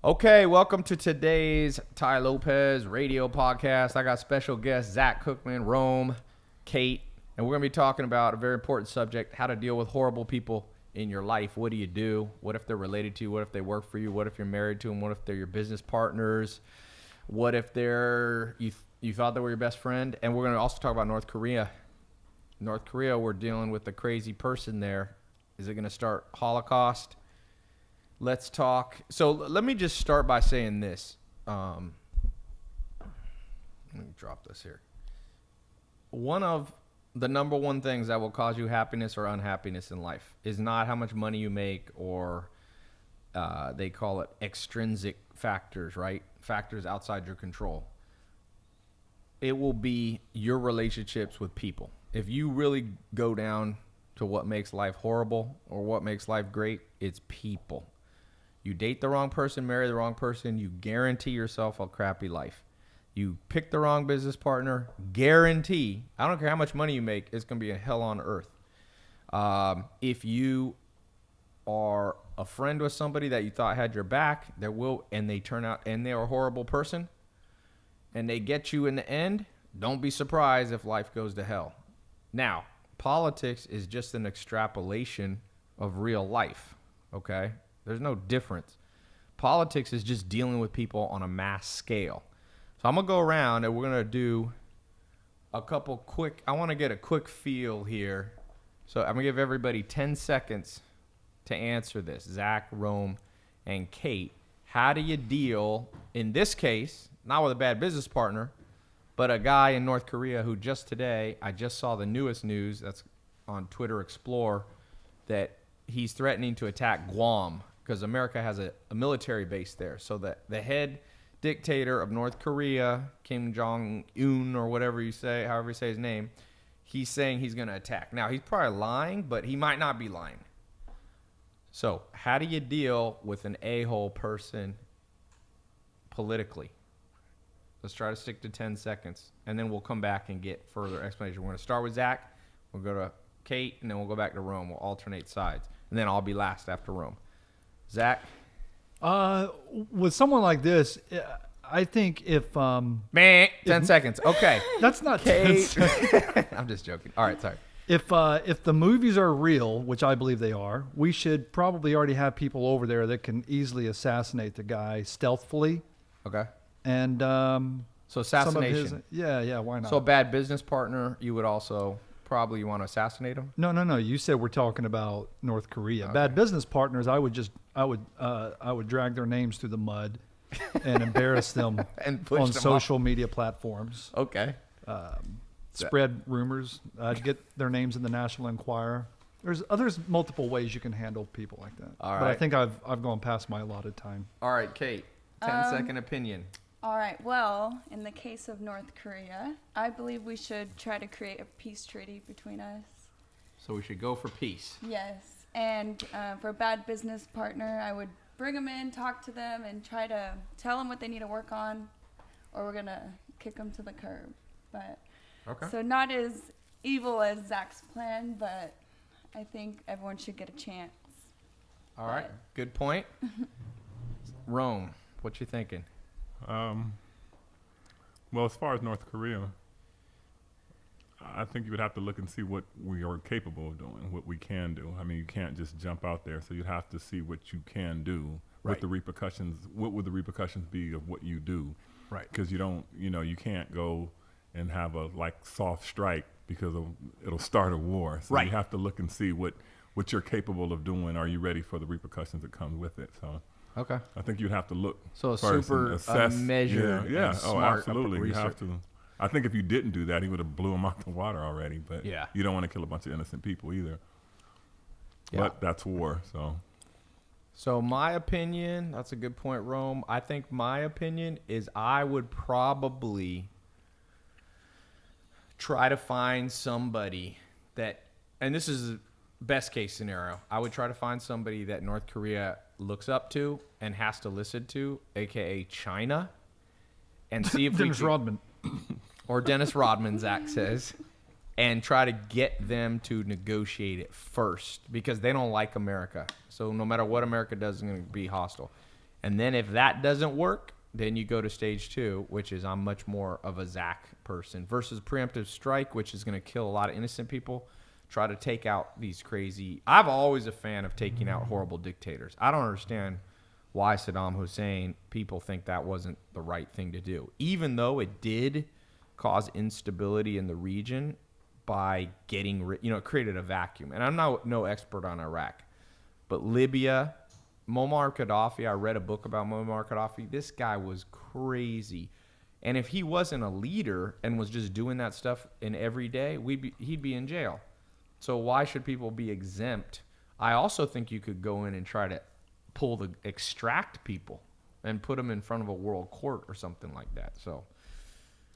Okay, welcome to today's Ty Lopez radio podcast. I got special guests Zach Cookman, Rome, Kate, and we're going to be talking about a very important subject, how to deal with horrible people in your life. What do you do? What if they're related to you? What if they work for you? What if you're married to them? What if they're your business partners? What if you thought they were your best friend? And we're going to also talk about North Korea. North Korea, we're dealing with a crazy person there. Is it going to start Holocaust? Let's talk. So let me just start by saying this. Let me drop this here. One of the number one things that will cause you happiness or unhappiness in life is not how much money you make or they call it extrinsic factors, right? Factors outside your control. It will be your relationships with people. If you really go down to what makes life horrible or what makes life great, it's people. You date the wrong person, marry the wrong person, you guarantee yourself a crappy life. You pick the wrong business partner, guarantee, I don't care how much money you make, it's going to be a hell on earth. If you are a friend with somebody that you thought had your back, and they turn out, and they're a horrible person, and they get you in the end, don't be surprised if life goes to hell. Now, politics is just an extrapolation of real life, okay? There's no difference. Politics is just dealing with people on a mass scale. So I'm going to go around and we're going to do a couple quick, I want to get a quick feel here. So I'm going to give everybody 10 seconds to answer this. Zach, Rome, and Kate. How do you deal, in this case, not with a bad business partner, but a guy in North Korea who just today, I just saw the newest news that's on Twitter Explore, that he's threatening to attack Guam because America has a military base there. So that the head dictator of North Korea, Kim Jong-un or whatever you say, however you say his name, he's saying he's going to attack. Now, he's probably lying, but he might not be lying. So how do you deal with an a-hole person politically? Let's try to stick to 10 seconds, and then we'll come back and get further explanation. We're going to start with Zach. We'll go to Kate, and then we'll go back to Rome. We'll alternate sides, and then I'll be last after Rome. Zach? With someone like this, I think if... 10 seconds. Okay. That's not Kate. 10 seconds. I'm just joking. All right, sorry. If the movies are real, which I believe they are, we should probably already have people over there that can easily assassinate the guy stealthily. Okay. And so assassination. Some of his, yeah, why not? So a bad business partner, you would also probably want to assassinate him? No. You said we're talking about North Korea. Okay. Bad business partners, I would drag their names through the mud and embarrass them and on social media platforms. Okay. Spread rumors. I'd get their names in the National Enquirer. There's multiple ways you can handle people like that. All right. But I think I've gone past my allotted time. All right, Kate. 10-second opinion. All right. Well, in the case of North Korea, I believe we should try to create a peace treaty between us. So we should go for peace. Yes. And for a bad business partner, I would bring them in, talk to them, and try to tell them what they need to work on, or we're going to kick them to the curb. But okay. So not as evil as Zach's plan, but I think everyone should get a chance. All right. Good point. Rome, what you thinking? Well, as far as North Korea, I think you would have to look and see what we are capable of doing, what we can do. I mean, you can't just jump out there, so you'd have to see what you can do. Right. With the repercussions. What would the repercussions be of what you do? Right. Because you can't go and have a soft strike because it'll start a war. So right. You have to look and see what you're capable of doing. Are you ready for the repercussions that come with it? So. Okay. I think you'd have to look. So a first super and assess. measured, Yeah. and Oh, smart absolutely. You research. have to. I think if you didn't do that, he would have blew him out the water already. But yeah. You don't want to kill a bunch of innocent people either. Yeah. But that's war. So my opinion, that's a good point, Rome. I think my opinion is I would probably try to find somebody that, and this is best case scenario, I would try to find somebody that North Korea looks up to and has to listen to, aka China, and see if Dennis Rodman. Or Dennis Rodman, Zach says, and try to get them to negotiate it first because they don't like America. So no matter what America does, it's going to be hostile. And then if that doesn't work, then you go to stage 2, which is I'm much more of a Zach person versus preemptive strike, which is going to kill a lot of innocent people. Try to take out these crazy. I'm always a fan of taking out horrible dictators. I don't understand why Saddam Hussein, people think that wasn't the right thing to do, even though it did cause instability in the region by getting, it created a vacuum. And I'm no expert on Iraq, but Libya, Muammar Gaddafi, I read a book about Muammar Gaddafi. This guy was crazy. And if he wasn't a leader and was just doing that stuff in every day, he'd be in jail. So why should people be exempt? I also think you could go in and try to extract people and put them in front of a world court or something like that. So,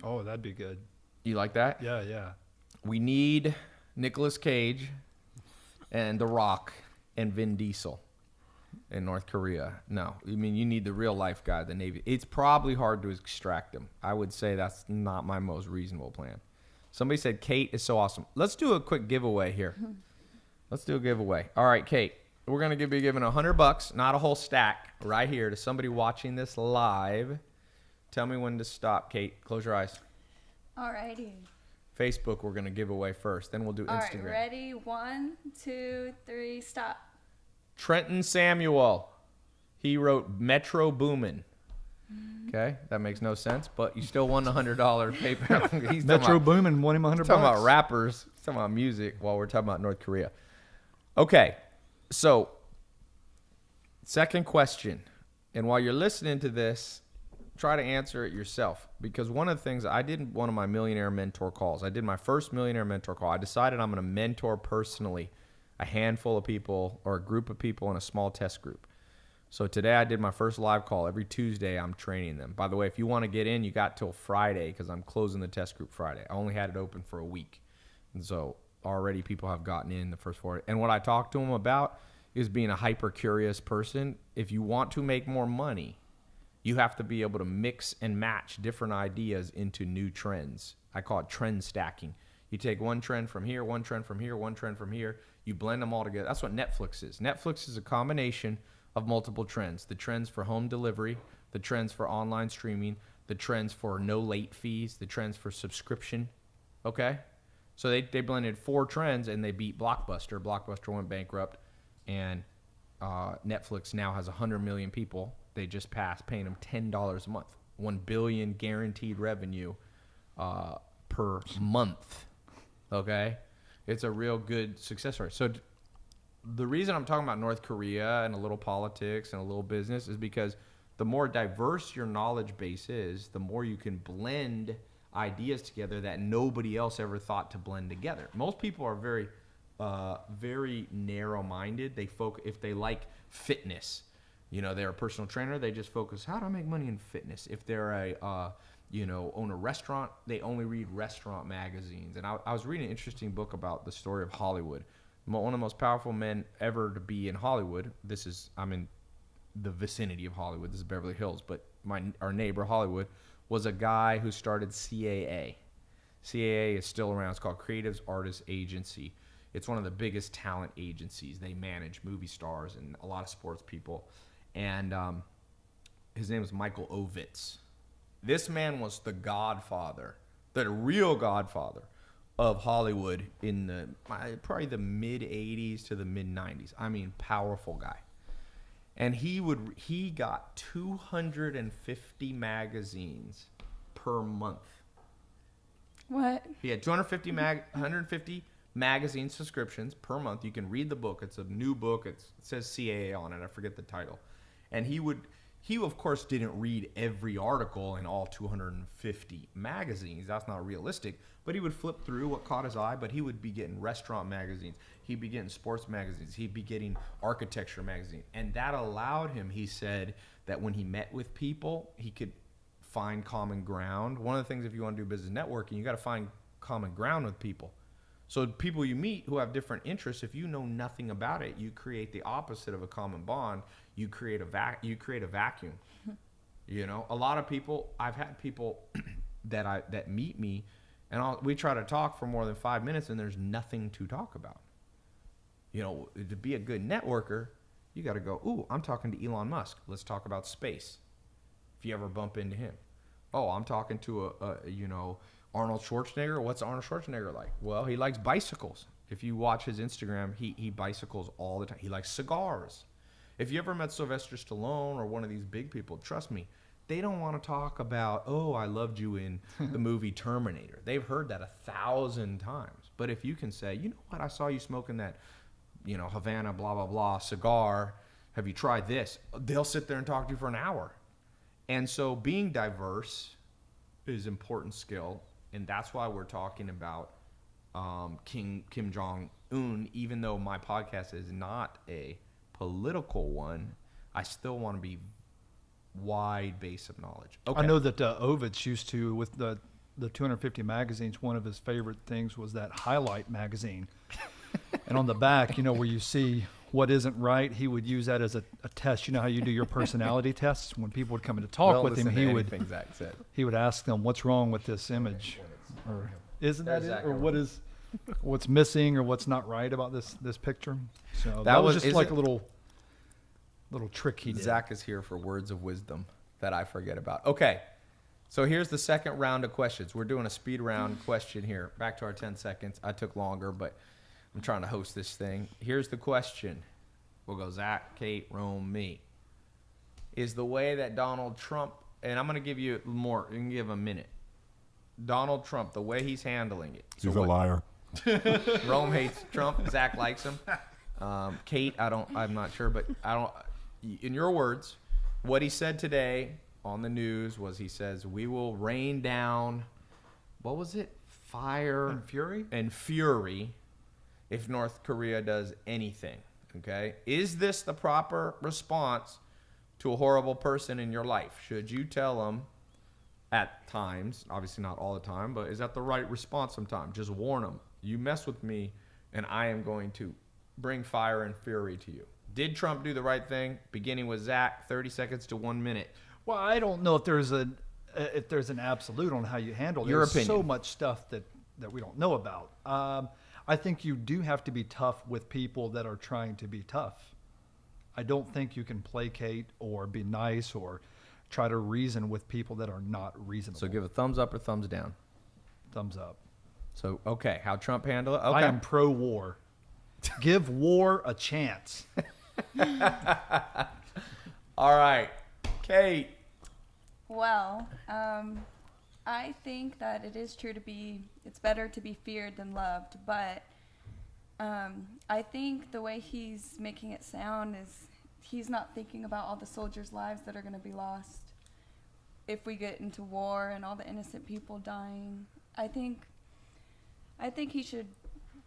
Oh, that'd be good. you like that? Yeah, yeah. We need Nicolas Cage and The Rock and Vin Diesel in North Korea. No, I mean, you need the real life guy, the Navy. It's probably hard to extract them. I would say that's not my most reasonable plan. Somebody said Kate is so awesome. Let's do a quick giveaway here. Let's do a giveaway. All right, Kate, we're going to be giving $100, not a whole stack, right here to somebody watching this live. Tell me when to stop, Kate. Close your eyes. Alrighty. Facebook, we're going to give away first. Then we'll do Instagram. All right, ready? 1, 2, 3, stop. Trenton Samuel. He wrote Metro Boomin. Okay, that makes no sense, but you still won the $100 PayPal. He's Metro Boomin won him $100. talking about rappers. He's talking about music while we're talking about North Korea. Okay, so second question, and while you're listening to this, try to answer it yourself, because one of the things I did one of my millionaire mentor calls. I did my first millionaire mentor call. I decided I'm going to mentor personally a handful of people or a group of people in a small test group. So today I did my first live call. Every Tuesday I'm training them. By the way, if you want to get in, you got till Friday because I'm closing the test group Friday. I only had it open for a week. And so already people have gotten in the first 4. And what I talked to them about is being a hyper-curious person. If you want to make more money, you have to be able to mix and match different ideas into new trends. I call it trend stacking. You take one trend from here, one trend from here, one trend from here. You blend them all together. That's what Netflix is. Netflix is a combination of multiple trends. The trends for home delivery, the trends for online streaming, the trends for no late fees, the trends for subscription. Okay? So they blended 4 trends and they beat Blockbuster. Blockbuster went bankrupt, and Netflix now has 100 million people. They just passed paying them $10 a month. $1 billion guaranteed revenue per month. Okay? It's a real good success story. So the reason I'm talking about North Korea and a little politics and a little business is because the more diverse your knowledge base is, the more you can blend ideas together that nobody else ever thought to blend together. Most people are very, very narrow-minded. If they like fitness, they're a personal trainer, they just focus, how do I make money in fitness? If they're own a restaurant, they only read restaurant magazines. And I was reading an interesting book about the story of Hollywood. One of the most powerful men ever to be in Hollywood. I'm in the vicinity of Hollywood. This is Beverly Hills, but our neighbor Hollywood was a guy who started CAA. CAA is still around. It's called Creatives Artists Agency. It's one of the biggest talent agencies. They manage movie stars and a lot of sports people. And his name was Michael Ovitz. This man was the godfather, the real godfather of Hollywood in probably the mid 80s to the mid 90s. I mean, powerful guy. And he got 250 magazines per month. What? He had 150 magazine subscriptions per month. You can read the book. It's a new book. It says CAA on it. I forget the title. And he of course didn't read every article in all 250 magazines. That's not realistic. But he would flip through what caught his eye. But he would be getting restaurant magazines. He'd be getting sports magazines. He'd be getting architecture magazines. And that allowed him, he said, that when he met with people, he could find common ground. One of the things, if you want to do business networking, you got to find common ground with people. So people you meet who have different interests, if you know nothing about it, you create the opposite of a common bond. You create a vacuum. A lot of people, I've had people that meet me, and we try to talk for more than 5 minutes, and there's nothing to talk about. To be a good networker, You got to go, ooh, I'm talking to Elon Musk. Let's talk about space. If you ever bump into him. Oh, I'm talking to Arnold Schwarzenegger. What's Arnold Schwarzenegger like? Well, he likes bicycles. If you watch his Instagram, he bicycles all the time. He likes cigars. If you ever met Sylvester Stallone or one of these big people, trust me, they don't want to talk about, oh, I loved you in the movie Terminator. They've heard that 1,000 times. But if you can say, you know what, I saw you smoking that, Havana, blah, blah, blah, cigar. Have you tried this? They'll sit there and talk to you for an hour. And so being diverse is an important skill. And that's why we're talking about Kim Jong-un. Even though my podcast is not a political one, I still want to be wide base of knowledge. Okay. I know that Ovitz used to, with the 250 magazines, one of his favorite things was that highlight magazine. And on the back, where you see what isn't right, he would use that as a test. You know how you do your personality tests? When people would come in to talk with him, he would ask them, what's wrong with this image? Or isn't that it? Or what's missing or what's not right about this picture? So that was just like a little trick he did. Zach is here for words of wisdom that I forget about. Okay, so here's the second round of questions. We're doing a speed round question here. Back to our 10 seconds. I took longer, but I'm trying to host this thing. Here's the question. We'll go Zach, Kate, Rome, me. Is the way that Donald Trump, and I'm going to give you more, you can give a minute. Donald Trump, the way he's handling it. He's a liar. Rome hates Trump. Zach likes him. Kate, I'm not sure, but in your words, what he said today on the news was he says, we will rain down, what was it? Fire and fury if North Korea does anything. Okay. Is this the proper response to a horrible person in your life? Should you tell them at times, obviously not all the time, but is that the right response sometimes? Just warn them. You mess with me and I am going to bring fire and fury to you. Did Trump do the right thing? Beginning with Zach, 30 seconds to 1 minute. Well, I don't know if there's an absolute on how you handle it. Your There's opinion. So much stuff that we don't know about. I think you do have to be tough with people that are trying to be tough. I don't think you can placate or be nice or try to reason with people that are not reasonable. So give a thumbs up or thumbs down. Thumbs up. So, okay, how Trump handle it? Okay. I am pro-war. Give war a chance. All right. Kate. Well, I think that it is true it's better to be feared than loved, but I think the way he's making it sound is he's not thinking about all the soldiers' lives that are going to be lost if we get into war and all the innocent people dying. I think he should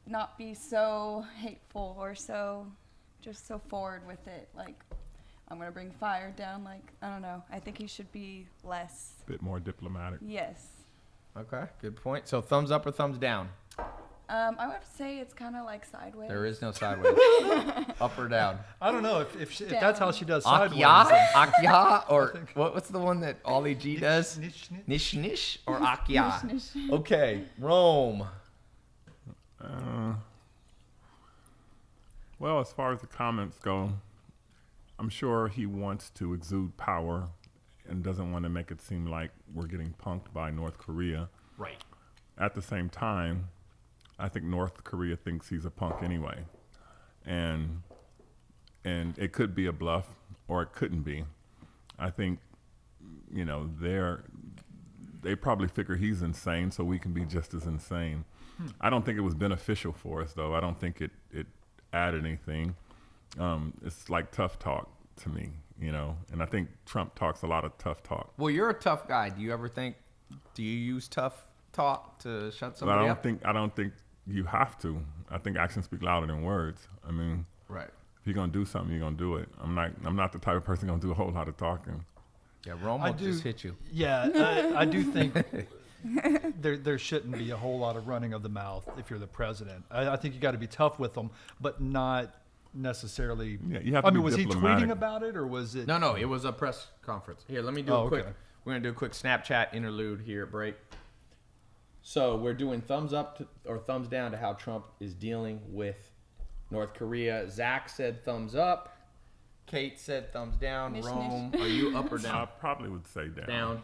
not be so hateful or so forward with it. Like, I'm going to bring fire down. Like, I don't know. I think he should be less. A bit more diplomatic. Yes. Okay, good point. So thumbs up or thumbs down? I would say it's kind of like sideways. There is no sideways. Up or down? I don't know if that's how she does sideways. Akya? Or what's the one that Ollie G does? Nish, nish. Nish nish or Akya? Nish, nish. Okay, Rome. Well, as far as the comments go, I'm sure he wants to exude power and doesn't want to make it seem like we're getting punked by North Korea. Right. At the same time, I think North Korea thinks he's a punk anyway. And it could be a bluff or it couldn't be. I think, they probably figure he's insane, so we can be just as insane. I don't think it was beneficial for us, though. I don't think it added anything. It's like tough talk to me, and I think Trump talks a lot of tough talk. Well, you're a tough guy. Do you use tough talk to shut somebody up? I don't think you have to. I think actions speak louder than words. I mean, right. If you're gonna do something, you're gonna do it. I'm not the type of person gonna do a whole lot of talking. Yeah, Rome will just hit you. Yeah, I do think there shouldn't be a whole lot of running of the mouth if you're the president. I think you got to be tough with them, but not necessarily. Yeah, you have to be was diplomatic. he tweeting about it or was it? No, it was a press conference. Here, let me do a quick. We're gonna do a quick Snapchat interlude here. Break. So we're doing thumbs up or thumbs down to how Trump is dealing with North Korea. Zach said thumbs up. Kate said thumbs down. Mish, Rome, mish. are you up or I down? probably would say down. Down.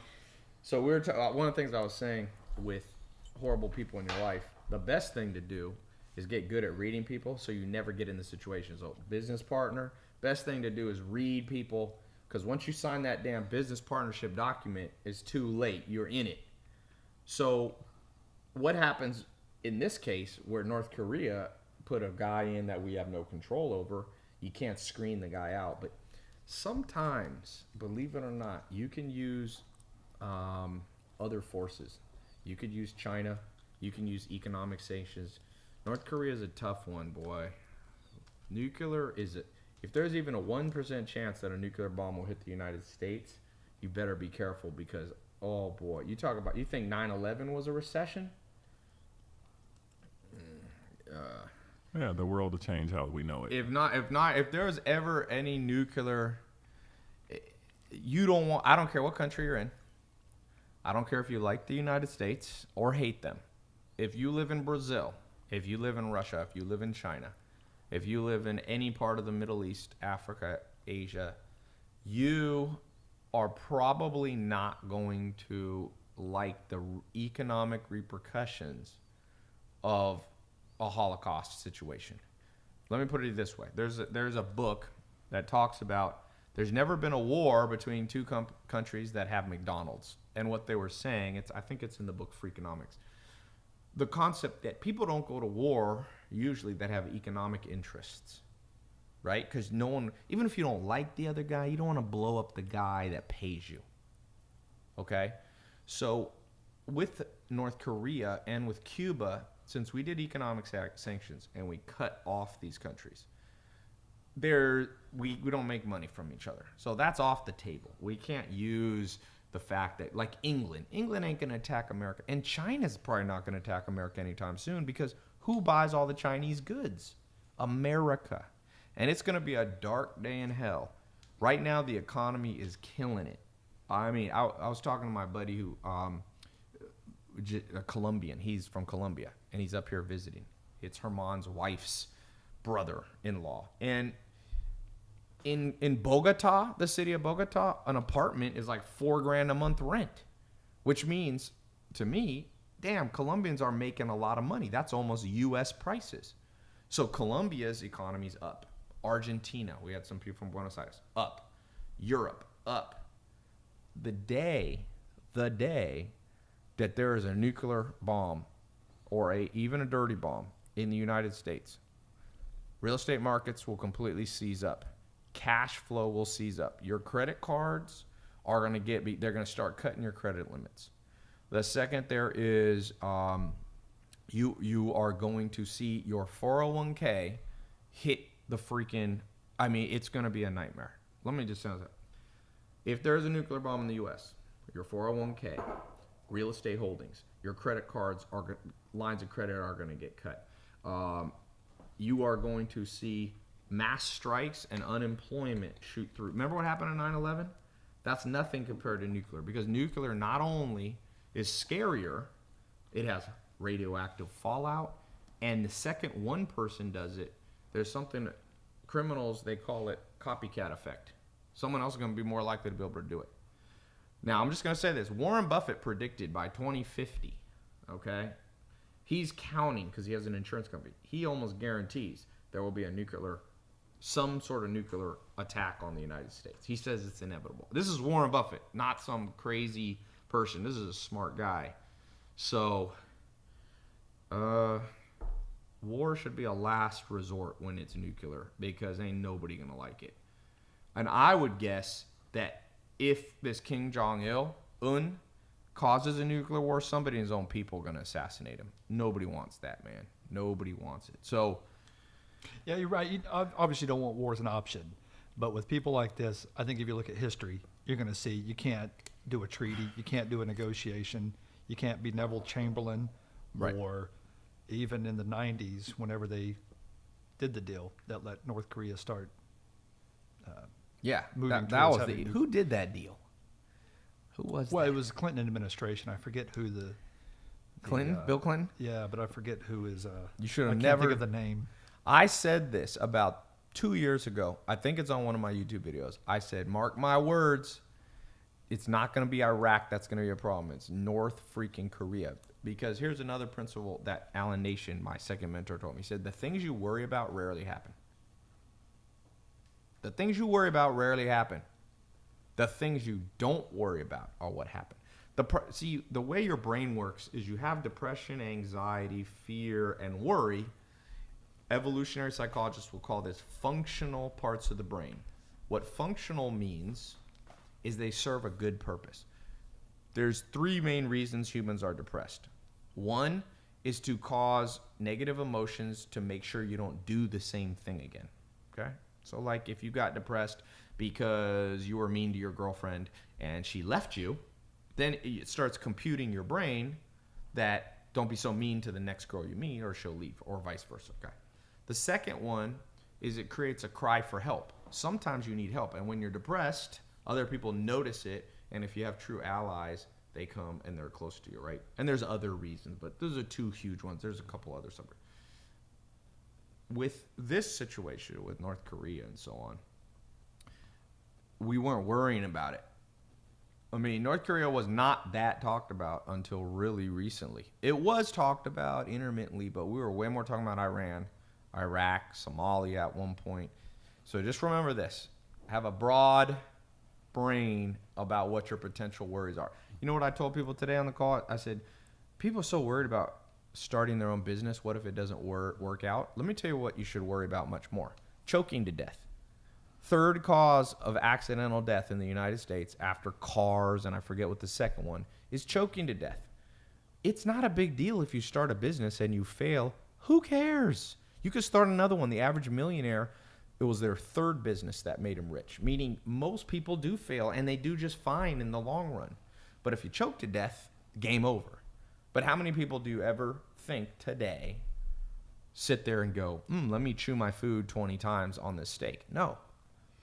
So we were one of the things I was saying with horrible people in your life, the best thing to do is get good at reading people so you never get in the situation. So business partner, best thing to do is read people, because once you sign that damn business partnership document, it's too late. You're in it. So what happens in this case where North Korea put a guy in that we have no control over, you can't screen the guy out. But sometimes, believe it or not, you can use other forces. You could use China. You can use economic sanctions. North Korea is a tough one, boy. Nuclear is a, if there's even a 1% chance that a nuclear bomb will hit the United States, you better be careful because, oh boy, you think 9/11 was a recession? Yeah, the world will change how we know it. If there was ever any nuclear, I don't care what country you're in. I don't care if you like the United States or hate them. If you live in Brazil, if you live in Russia, if you live in China, if you live in any part of the Middle East, Africa, Asia, you are probably not going to like the economic repercussions of a Holocaust situation. Let me put it this way. There's a book that talks about there's never been a war between two countries that have McDonald's. And what they were saying, I think it's in the book Freakonomics. The concept that people don't go to war usually that have economic interests, right? Because no one, even if you don't like the other guy, you don't want to blow up the guy that pays you. Okay? So with North Korea and with Cuba, since we did economic sanctions and we cut off these countries, we don't make money from each other. So that's off the table. We can't use the fact that, like England ain't going to attack America. And China's probably not going to attack America anytime soon because who buys all the Chinese goods? America. And it's going to be a dark day in hell. Right now, the economy is killing it. I mean, I was talking to my buddy who, a Colombian. He's from Colombia, and he's up here visiting. It's Herman's wife's brother-in-law. And in Bogota, the city of Bogota, an apartment is like $4,000 a month rent, which means to me, damn, Colombians are making a lot of money. That's almost U.S. prices. So Colombia's economy's up. Argentina, we had some people from Buenos Aires, up. Europe, up. The day that there is a nuclear bomb or even a dirty bomb in the United States, real estate markets will completely seize up. Cash flow will seize up. Your credit cards are going to they're going to start cutting your credit limits. The second there is, you are going to see your 401k hit the freaking, it's going to be a nightmare. Let me just say that. If there's a nuclear bomb in the U.S., your 401k, real estate holdings, your credit cards, lines of credit are going to get cut. You are going to see mass strikes and unemployment shoot through. Remember what happened on 9/11? That's nothing compared to nuclear, because nuclear not only is scarier, it has radioactive fallout, and the second one person does it, there's something, criminals, they call it copycat effect. Someone else is going to be more likely to be able to do it. Now, I'm just going to say this. Warren Buffett predicted by 2050, okay? He's counting, because he has an insurance company, he almost guarantees there will be some sort of nuclear attack on the United States. He says it's inevitable. This is Warren Buffett, not some crazy person. This is a smart guy. So, war should be a last resort when it's nuclear, because ain't nobody going to like it. And I would guess that if this Kim Jong-un causes a nuclear war, somebody in his own people are going to assassinate him. Nobody wants that, man. Nobody wants it. So, yeah, you're right. You obviously don't want war as an option. But with people like this, I think if you look at history, you're going to see you can't do a treaty. You can't do a negotiation. You can't be Neville Chamberlain. Right. Or even in the 90s, whenever they did the deal that let North Korea start yeah, moving that was towards having who did that deal? Who was Well, that? it was the Clinton administration. I forget who the Clinton? Bill Clinton? Yeah, but I forget who is. You should I have can't never think of the name. I said this about 2 years ago, I think it's on one of my YouTube videos, I said, mark my words, it's not going to be Iraq that's going to be a problem. It's North freaking Korea. Because here's another principle that Alan Nation, my second mentor, told me. He said, the things you worry about rarely happen. The things you worry about rarely happen. The things you don't worry about are what happen. See, the way your brain works is you have depression, anxiety, fear, and worry. Evolutionary psychologists will call this functional parts of the brain. What functional means is they serve a good purpose. There's 3 main reasons humans are depressed. One is to cause negative emotions to make sure you don't do the same thing again. Okay? So like if you got depressed because you were mean to your girlfriend and she left you, then it starts computing your brain that don't be so mean to the next girl you meet or she'll leave, or vice versa. Okay. The second one is it creates a cry for help. Sometimes you need help, and when you're depressed, other people notice it, and if you have true allies, they come and they're close to you, right? And there's other reasons, but those are 2 huge ones. There's a couple others. With this situation with North Korea and so on, we weren't worrying about it. I mean, North Korea was not that talked about until really recently. It was talked about intermittently, but we were way more talking about Iran, Iraq, Somalia at one point. So just remember this. Have a broad brain about what your potential worries are. You know what I told people today on the call? I said, people are so worried about starting their own business. What if it doesn't work out? Let me tell you what you should worry about much more. Choking to death. 3rd cause of accidental death in the United States after cars, and I forget what the second one, is choking to death. It's not a big deal if you start a business and you fail. Who cares? You could start another one. The average millionaire, it was their 3rd business that made them rich, meaning most people do fail, and they do just fine in the long run. But if you choke to death, game over. But how many people do you ever think today sit there and go, let me chew my food 20 times on this steak? No.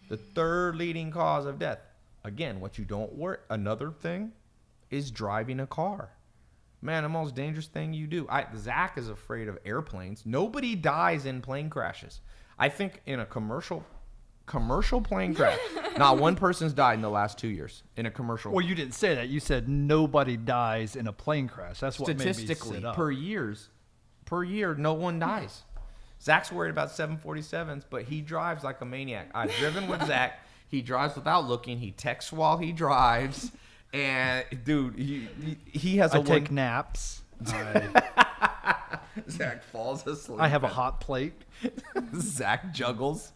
The 3rd leading cause of death. Again, what you don't worry. Another thing is driving a car. Man, the most dangerous thing you do. Zach is afraid of airplanes. Nobody dies in plane crashes. I think in a commercial plane crash, not one person's died in the last 2 years in a commercial. Well, you didn't say that. You said nobody dies in a plane crash. That's what statistically made me sit up. per year, no one dies. Zach's worried about 747s, but he drives like a maniac. I've driven with Zach. He drives without looking. He texts while he drives. And, dude, he has I take naps. Zach falls asleep. I have a hot plate. Zach juggles.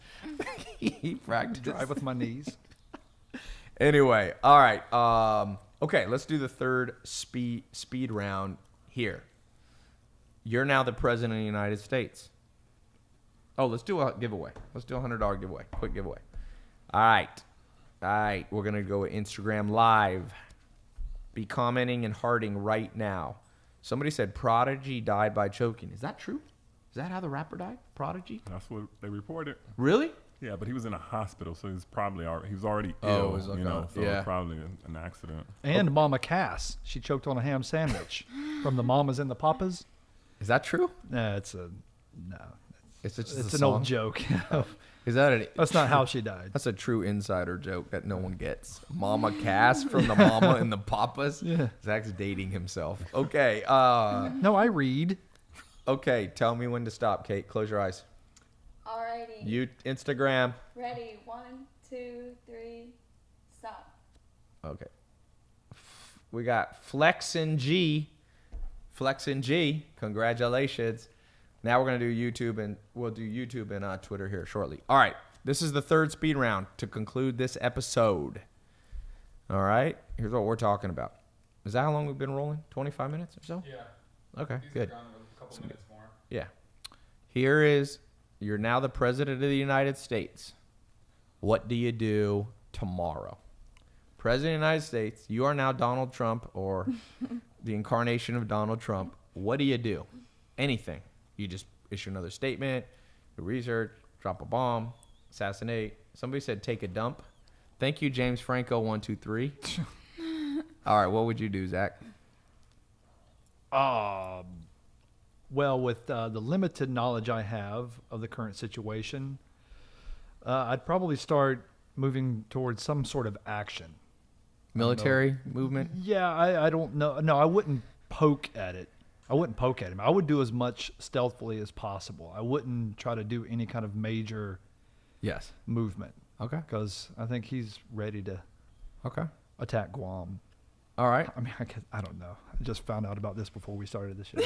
He practices. Drive with my knees. Anyway, all right. Okay, let's do the 3rd speed round here. You're now the president of the United States. Oh, let's do a giveaway. Let's do a $100 giveaway. Quick giveaway. All right. We're going to go with Instagram Live. Be commenting and hearting right now. Somebody said Prodigy died by choking. Is that true? Is that how the rapper died? Prodigy? That's what they reported. Really? Yeah, but he was in a hospital, so he's probably already Oh, ill. it was like so yeah. probably an accident. And Mama Cass. She choked on a ham sandwich from the Mamas and the Papas. Is that true? No. It's just It's a an song? old joke. Is that an? That's not how she died. That's a true insider joke that no one gets. Mama Cass from the Mama and the Papas. Yeah. Zach's dating himself. Okay. No, I read. Okay. Tell me when to stop, Kate. Close your eyes. Alrighty. You Instagram. Ready? 1, 2, 3, stop. Okay. We got Flexin' G. Flexin' G. Congratulations. Now we're going to do YouTube, and we'll do YouTube and Twitter here shortly. All right. This is the 3rd speed round to conclude this episode. All right. Here's what we're talking about. Is that how long we've been rolling? 25 minutes or so? Yeah. Okay, These good. are gone with a couple minutes more. Yeah. Here is, you're now the president of the United States. What do you do tomorrow? President of the United States, you are now Donald Trump, or the incarnation of Donald Trump. What do you do? Anything. You just issue another statement, do research, drop a bomb, assassinate. Somebody said take a dump. Thank you, James Franco 123. All right, what would you do, Zach? Well, with the limited knowledge I have of the current situation, I'd probably start moving towards some sort of action. Military movement. Yeah, I don't know. No, I wouldn't poke at it. I wouldn't poke at him. I would do as much stealthily as possible. I wouldn't try to do any kind of major Yes. movement Okay. because I think he's ready to Okay. attack Guam. All right. I mean, I don't know. I just found out about this before we started the show.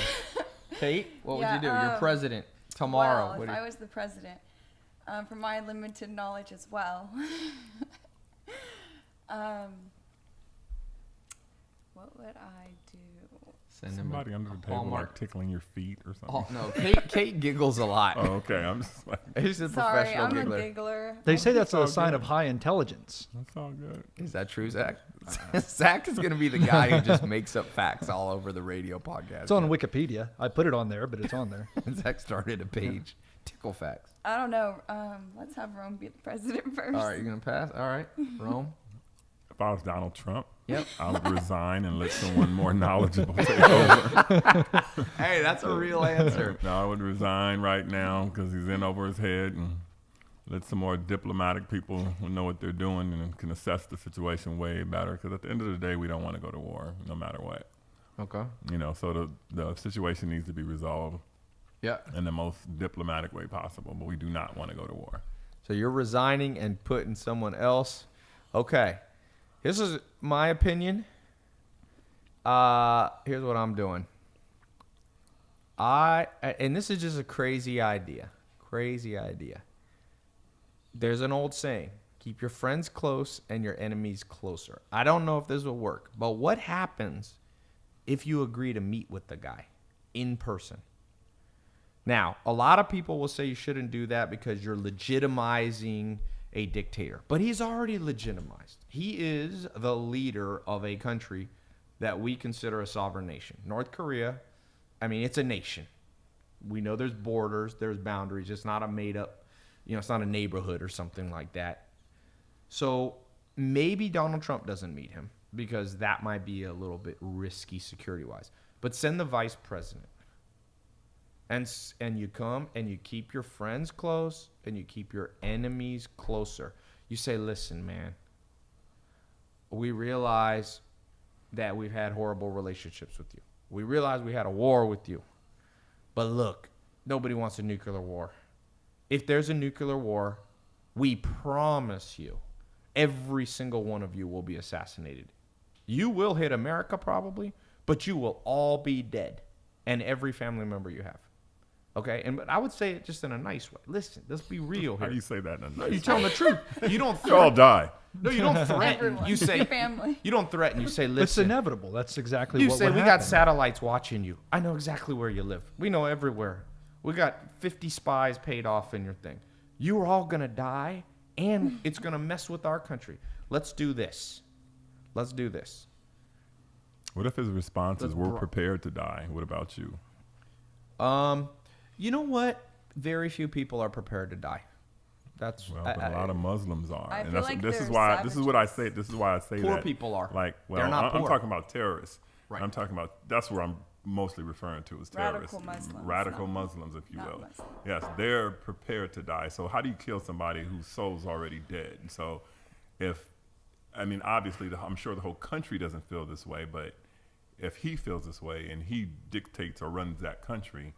Kate, what Yeah, would you do? You're president tomorrow. Well, What if do you- I was the president, from my limited knowledge as well, what would I do? Send him Somebody a under the table Hallmark. like tickling your feet or something. Oh, no, Kate giggles a lot. Oh, okay. I'm just like, He's a Sorry, professional I'm giggler. a giggler. They say that's all a sign good. of high intelligence. that's all good. Is that true, Zach? Zach is going to be the guy who just makes up facts all over the radio podcast. It's on Wikipedia. I put it on there, but it's on there. Zach started a page. Tickle facts. I don't know. Let's have Rome be the president first. All right, you're going to pass? All right. Rome? If I was Donald Trump, Yep. I would resign and let someone more knowledgeable take over. Hey, that's a real answer. No, I would resign right now because he's in over his head, and let some more diplomatic people who know what they're doing and can assess the situation way better. Because at the end of the day, we don't want to go to war, no matter what. Okay. You know, so the situation needs to be resolved Yeah. in the most diplomatic way possible. But we do not want to go to war. So you're resigning and putting someone else. Okay. This is my opinion. Here's what I'm doing. And this is just a crazy idea. Crazy idea. There's an old saying, keep your friends close and your enemies closer. I don't know if this will work, but what happens if you agree to meet with the guy in person? Now, a lot of people will say you shouldn't do that because you're legitimizing a dictator. But he's already legitimized. He is the leader of a country that we consider a sovereign nation. North Korea, I mean, it's a nation. We know there's borders, there's boundaries. It's not a made up, it's not a neighborhood or something like that. So maybe Donald Trump doesn't meet him because that might be a little bit risky security-wise. But send the vice president. And you come and you keep your friends close and you keep your enemies closer. You say, listen, man, we realize that we've had horrible relationships with you. We realize we had a war with you. But look, nobody wants a nuclear war. If there's a nuclear war, we promise you, every single one of you will be assassinated. You will hit America probably, but you will all be dead. And every family member you have. Okay, but I would say it just in a nice way. Listen, let's be real How here. do you say that in a No, nice you way? tell them the truth. You don't You all threaten. die. No, you don't threaten. Everyone. You say Your family. You don't threaten. You say, It's listen. inevitable. That's exactly You what say would we happen. got satellites watching you. I know exactly where you live. We know everywhere. We got 50 spies paid off in your thing. You are all gonna die, and it's gonna mess with our country. Let's do this. Let's do this. What if his response is, That's we're bro- prepared to die? What about you? You know what? Very few people are prepared to die. That's Well, but a lot of Muslims are. I and feel that's, like this is they're why this is what I say. savages. This is why I say Poor that. people are. Like, well, They're not I'm poor. talking about terrorists. Right. I'm talking about, that's where I'm mostly referring to as terrorists. Radical Muslims, Radical not- Muslims, if you not will. Muslims. Yes, they're prepared to die. So how do you kill somebody whose soul's already dead? And so obviously, I'm sure the whole country doesn't feel this way, but if he feels this way and he dictates or runs that country,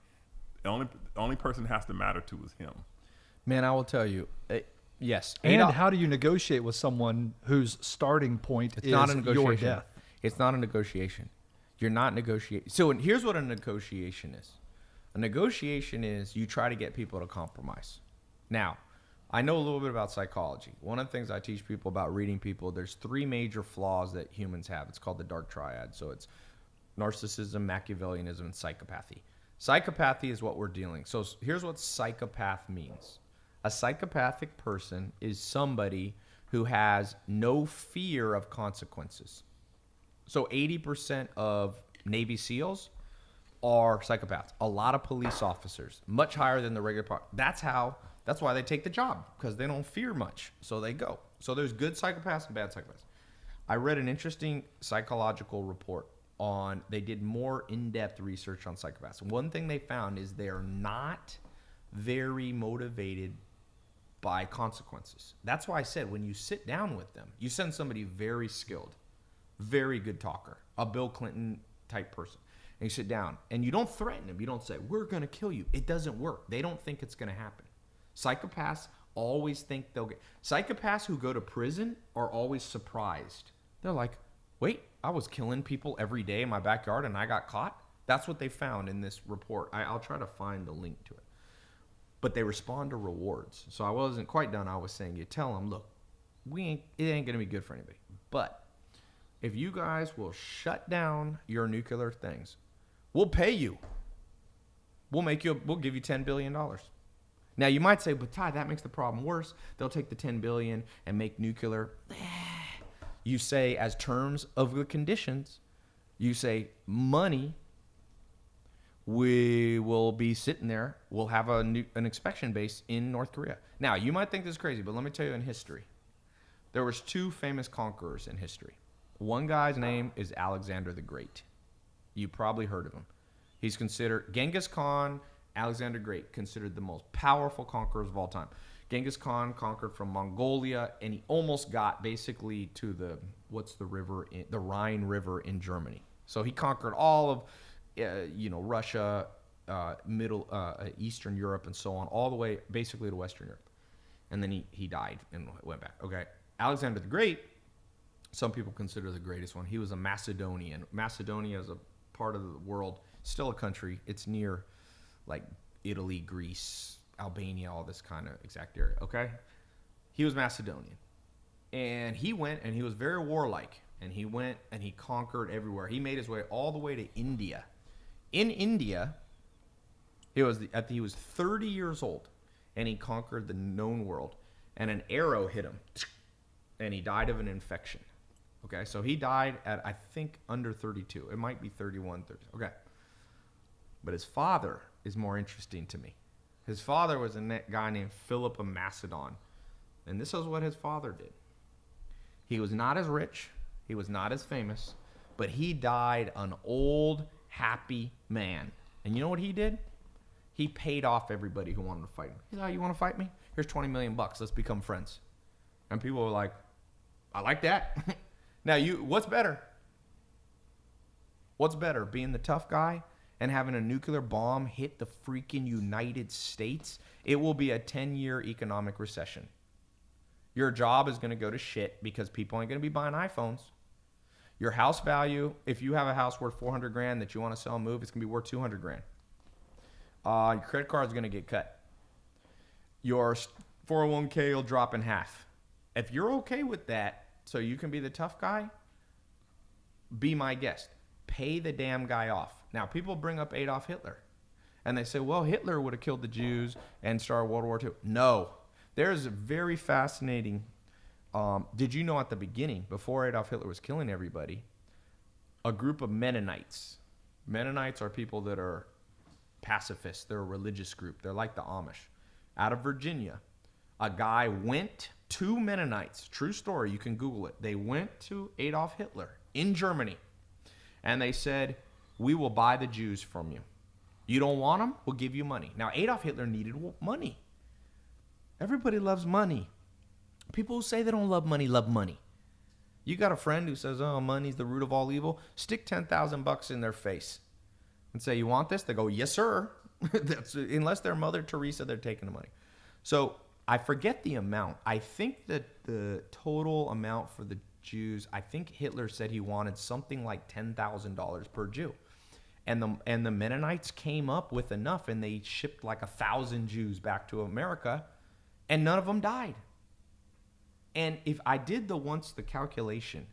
the only person that has to matter to is him. Man, I will tell you. Yes. And Adolf- how do you negotiate with someone whose starting point It's is not a your negotiation. death? It's not a negotiation. You're not negotiating. So here's what a negotiation is. A negotiation is you try to get people to compromise. Now, I know a little bit about psychology. One of the things I teach people about reading people, there's 3 major flaws that humans have. It's called the dark triad. So it's narcissism, Machiavellianism, and psychopathy. Psychopathy is what we're dealing. So here's what psychopath means. A psychopathic person is somebody who has no fear of consequences. So 80% of Navy SEALs are psychopaths. A lot of police officers, much higher than the regular. That's why they take the job, because they don't fear much. So they go. So there's good psychopaths and bad psychopaths. I read an interesting psychological report they did more in-depth research on psychopaths. One thing they found is they're not very motivated by consequences. That's why I said when you sit down with them, you send somebody very skilled, very good talker, a Bill Clinton type person, and you sit down and you don't threaten them. You don't say, we're going to kill you. It doesn't work. They don't think it's going to happen. Psychopaths always think they'll get. Psychopaths who go to prison are always surprised. They're like, wait, I was killing people every day in my backyard and I got caught? That's what they found in this report. I'll try to find the link to it. But they respond to rewards. So I wasn't quite done. I was saying, you tell them, look, it ain't going to be good for anybody. But if you guys will shut down your nuclear things, we'll pay you. We'll give you $10 billion. Now you might say, but Ty, that makes the problem worse. They'll take the $10 billion and make nuclear. You say, as terms of the conditions, you say money. We will be sitting there. We'll have an inspection base in North Korea. Now you might think this is crazy, but let me tell you, in history, there was 2 famous conquerors in history. One guy's name is Alexander the Great. You probably heard of him. He's considered Genghis Khan. Alexander Great, considered the most powerful conquerors of all time. Genghis Khan conquered from Mongolia, and he almost got basically to the Rhine River in Germany. So he conquered all of, Russia, Eastern Europe, and so on, all the way basically to Western Europe. And then he died and went back. Okay, Alexander the Great, some people consider the greatest one. He was a Macedonian. Macedonia is a part of the world, still a country. It's near like Italy, Greece, Albania, all this kind of exact area, okay? He was Macedonian. And he went and he was very warlike. And he went and he conquered everywhere. He made his way all the way to India. In India, he was 30 years old, and he conquered the known world. And an arrow hit him, and he died of an infection. Okay, so he died at, I think, under 32. It might be 31, 30. Okay. But his father is more interesting to me. His father was a guy named Philip of Macedon. And this is what his father did. He was not as rich. He was not as famous. But he died an old, happy man. And you know what he did? He paid off everybody who wanted to fight him. He said, oh, you want to fight me? Here's $20 million. Let's become friends. And people were like, I like that. Now, what's better? What's better, being the tough guy and having a nuclear bomb hit the freaking United States? It will be a 10-year economic recession. Your job is going to go to shit because people ain't going to be buying iPhones. Your house value, if you have a house worth $400,000 that you want to sell and move, it's going to be worth $200,000. Your credit card is going to get cut. Your 401k will drop in half. If you're okay with that, so you can be the tough guy, be my guest. Pay the damn guy off. Now, people bring up Adolf Hitler, and they say, well, Hitler would have killed the Jews and started World War II. No. There's a very fascinating, did you know at the beginning, before Adolf Hitler was killing everybody, a group of Mennonites. Mennonites are people that are pacifists. They're a religious group. They're like the Amish. Out of Virginia, a guy went to Mennonites. True story. You can Google it. They went to Adolf Hitler in Germany, and they said, we will buy the Jews from you. You don't want them? We'll give you money. Now, Adolf Hitler needed money. Everybody loves money. People who say they don't love money. You got a friend who says, oh, money's the root of all evil? Stick $10,000 in their face and say, you want this? They go, yes, sir. Unless they're Mother Teresa, they're taking the money. So I forget the amount. I think that the total amount for the Jews, I think Hitler said he wanted something like $10,000 per Jew. And the Mennonites came up with enough, and they shipped like 1,000 Jews back to America, and none of them died. And if I did the calculation,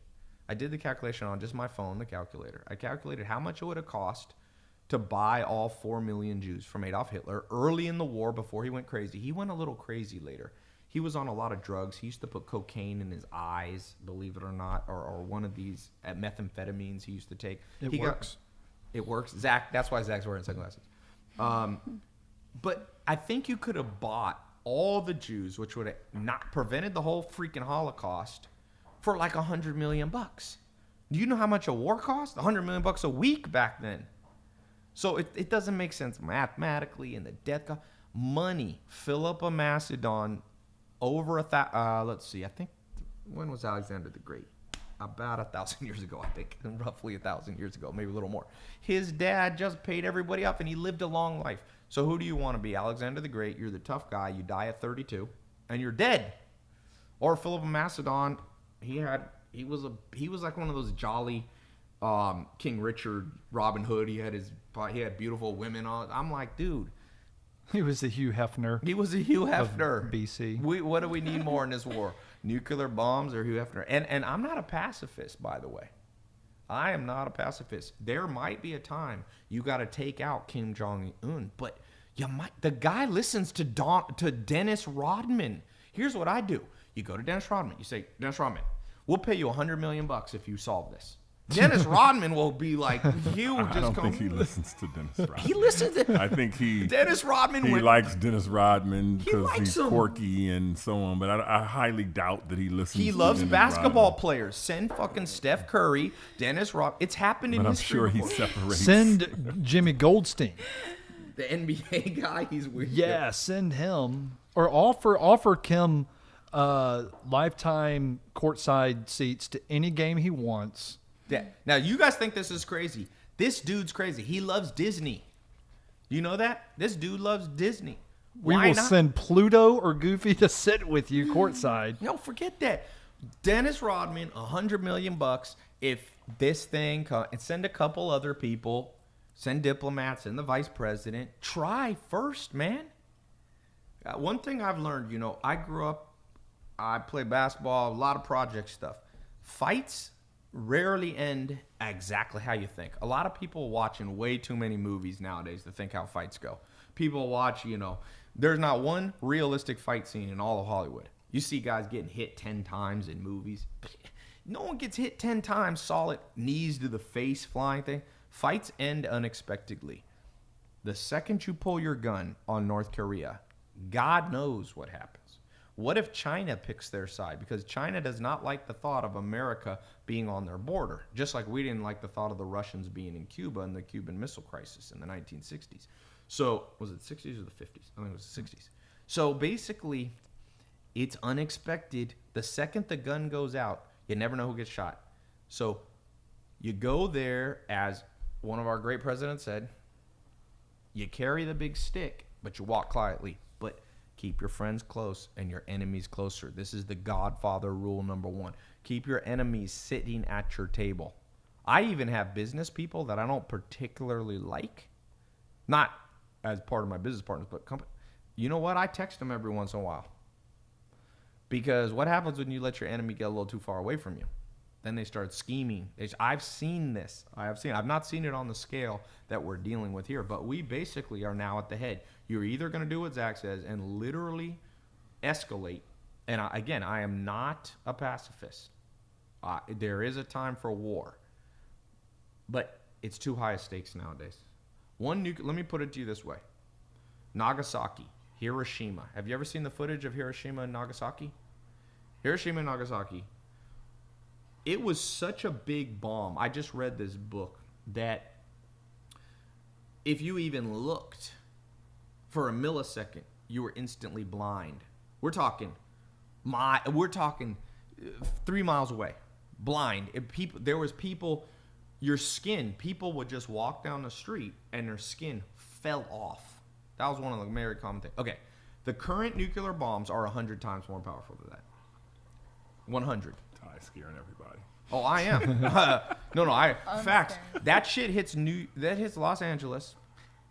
I did the calculation on just my phone, the calculator. I calculated how much it would have cost to buy all 4 million Jews from Adolf Hitler early in the war before he went crazy. He went a little crazy later. He was on a lot of drugs. He used to put cocaine in his eyes, believe it or not, or one of these methamphetamines he used to take. It works. It works. Zach, that's why Zach's wearing sunglasses. But I think you could have bought all the Jews, which would have not prevented the whole freaking Holocaust, for like $100 million. Do you know how much a war cost? $100 million a week back then. So it doesn't make sense mathematically, and the death cost. Money. Philip of Macedon let's see, I think, when was Alexander the Great? About 1,000 years ago, I think. Roughly 1,000 years ago, maybe a little more. His dad just paid everybody off, and he lived a long life. So who do you want to be? Alexander the Great. You're the tough guy. You die at 32, and you're dead. Or Philip of Macedon. He was like one of those jolly King Richard, Robin Hood. He had beautiful women on. I'm like, dude. He was the Hugh Hefner. He was a Hugh Hefner. BC. What do we need more in this war? Nuclear bombs or Hugh Hefner? And I'm not a pacifist, by the way. I am not a pacifist. There might be a time you got to take out Kim Jong-un, but the guy listens to Dennis Rodman. Here's what I do. You go to Dennis Rodman. You say, Dennis Rodman, we'll pay you $100 million if you solve this. Dennis Rodman will be like, you just I don't think he listens to Dennis Rodman. He listens to. I think Dennis Rodman. He likes Dennis Rodman because likes he's him. quirky and so on. But I highly doubt that he listens. He to loves Dennis basketball Rodman. players. Send fucking Steph Curry, Dennis Rodman. It's happened in But I'm history sure he before. separates. Send Jimmy Goldstein. The NBA guy. He's weird. Yeah, send him. Or offer Kim lifetime courtside seats to any game he wants. Yeah. Now you guys think this is crazy. This dude's crazy. He loves Disney. You know that? This dude loves Disney. We Why will not? send Pluto or Goofy to sit with you courtside. No, forget that. Dennis Rodman, $100 million. If this thing and send a couple other people, send diplomats and the vice president. Try first, man. One thing I've learned, I grew up. I played basketball, a lot of project stuff. Fights rarely end exactly how you think. A lot of people watching way too many movies nowadays to think how fights go. People watch, there's not one realistic fight scene in all of Hollywood. You see guys getting hit 10 times in movies. No one gets hit 10 times, solid knees to the face, flying thing. Fights end unexpectedly. The second you pull your gun on North Korea, God knows what happens. What if China picks their side? Because China does not like the thought of America being on their border, just like we didn't like the thought of the Russians being in Cuba and the Cuban Missile Crisis in the 1960s. So, was it the 60s or the 50s? I think it was the 60s. So, basically, it's unexpected. The second the gun goes out, you never know who gets shot. So, you go there, as one of our great presidents said, you carry the big stick, but you walk quietly. But keep your friends close and your enemies closer. This is the Godfather rule number 1. Keep your enemies sitting at your table. I even have business people that I don't particularly like. Not as part of my business partners, but company. You know what? I text them every once in a while. Because what happens when you let your enemy get a little too far away from you? Then they start scheming. I've seen this. I've not seen it on the scale that we're dealing with here, but we basically are now at the head. You're either going to do what Zach says and literally escalate. And I am not a pacifist. There is a time for war, but it's too high a stakes nowadays. Let me put it to you this way. Nagasaki, Hiroshima. Have you ever seen the footage of Hiroshima and Nagasaki? Hiroshima and Nagasaki. It was such a big bomb. I just read this book that if you even looked for a millisecond, you were instantly blind. We're talking 3 miles away, blind. There was people, people would just walk down the street and their skin fell off. That was one of the very common things. Okay, the current nuclear bombs are 100 times more powerful than that. 100. Ty scaring everybody. Oh, I am. No. Facts. That shit hits Los Angeles.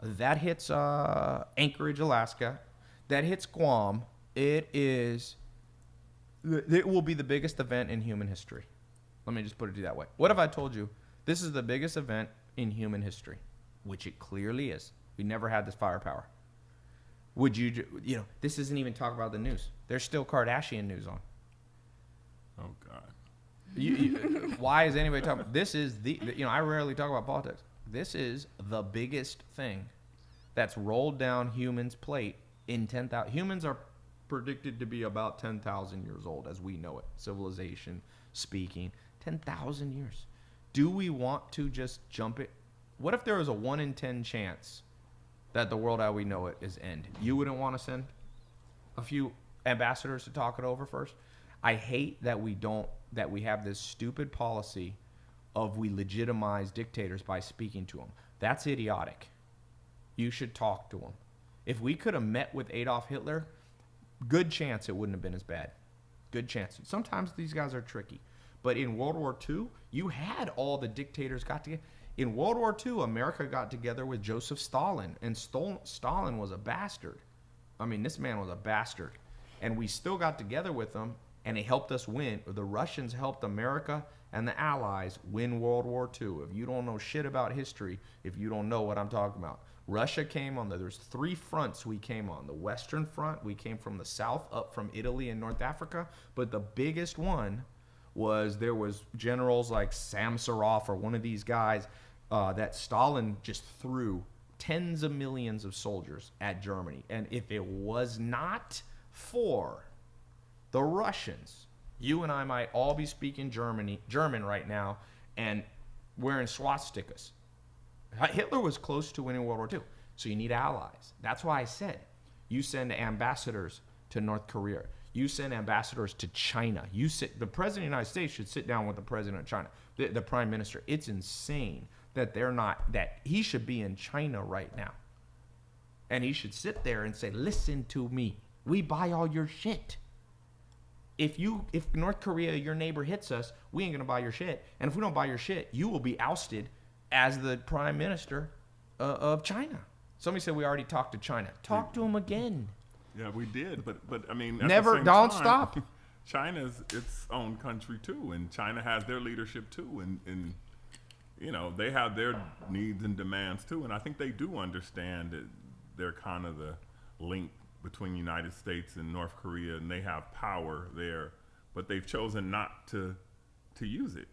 That hits Anchorage, Alaska. That hits Guam. It will be the biggest event in human history. Let me just put it that way. What if I told you this is the biggest event in human history, which it clearly is. We never had this firepower. Would you this isn't even talk about the news. There's still Kardashian news on. Oh God. Why is anybody talking? This is I rarely talk about politics. This is the biggest thing that's rolled down humans' plate in 10,000. Humans are predicted to be about 10,000 years old as we know it. Civilization speaking, 10,000 years. Do we want to just jump it? What if there was a 1 in 10 chance that the world as we know it is end? You wouldn't want to send a few ambassadors to talk it over first. I hate that we have this stupid policy of we legitimize dictators by speaking to them. That's idiotic. You should talk to them. If we could have met with Adolf Hitler, good chance it wouldn't have been as bad. Good chance. Sometimes these guys are tricky. But in World War II, you had all the dictators got together. In World War II, America got together with Joseph Stalin, and Stalin was a bastard. I mean, this man was a bastard. And we still got together with him, and he helped us win. The Russians helped America and the Allies win World War II. If you don't know shit about history, if you don't know what I'm talking about. Russia came on there's 3 fronts we came on. The Western Front, we came from the south, up from Italy and North Africa. But the biggest one was there was generals like Samsonov or one of these guys that Stalin just threw tens of millions of soldiers at Germany. And if it was not for the Russians, you and I might all be speaking German right now and wearing swastikas. Hitler was close to winning World War II, so you need allies. That's why I said you send ambassadors to North Korea. You send ambassadors to China. The president of the United States should sit down with the president of China, the prime minister. It's insane that that he should be in China right now. And he should sit there and say, listen to me. We buy all your shit. If North Korea, your neighbor, hits us, we ain't going to buy your shit. And if we don't buy your shit, you will be ousted as the prime minister of China. Somebody said we already talked to China. Talk to him again. Yeah, we did, but I mean, at Never, the same don't time, stop. China's its own country too, and China has their leadership too, and you know they have their needs and demands too, and I think they do understand that they're kind of the link between the United States and North Korea, and they have power there, but they've chosen not to use it.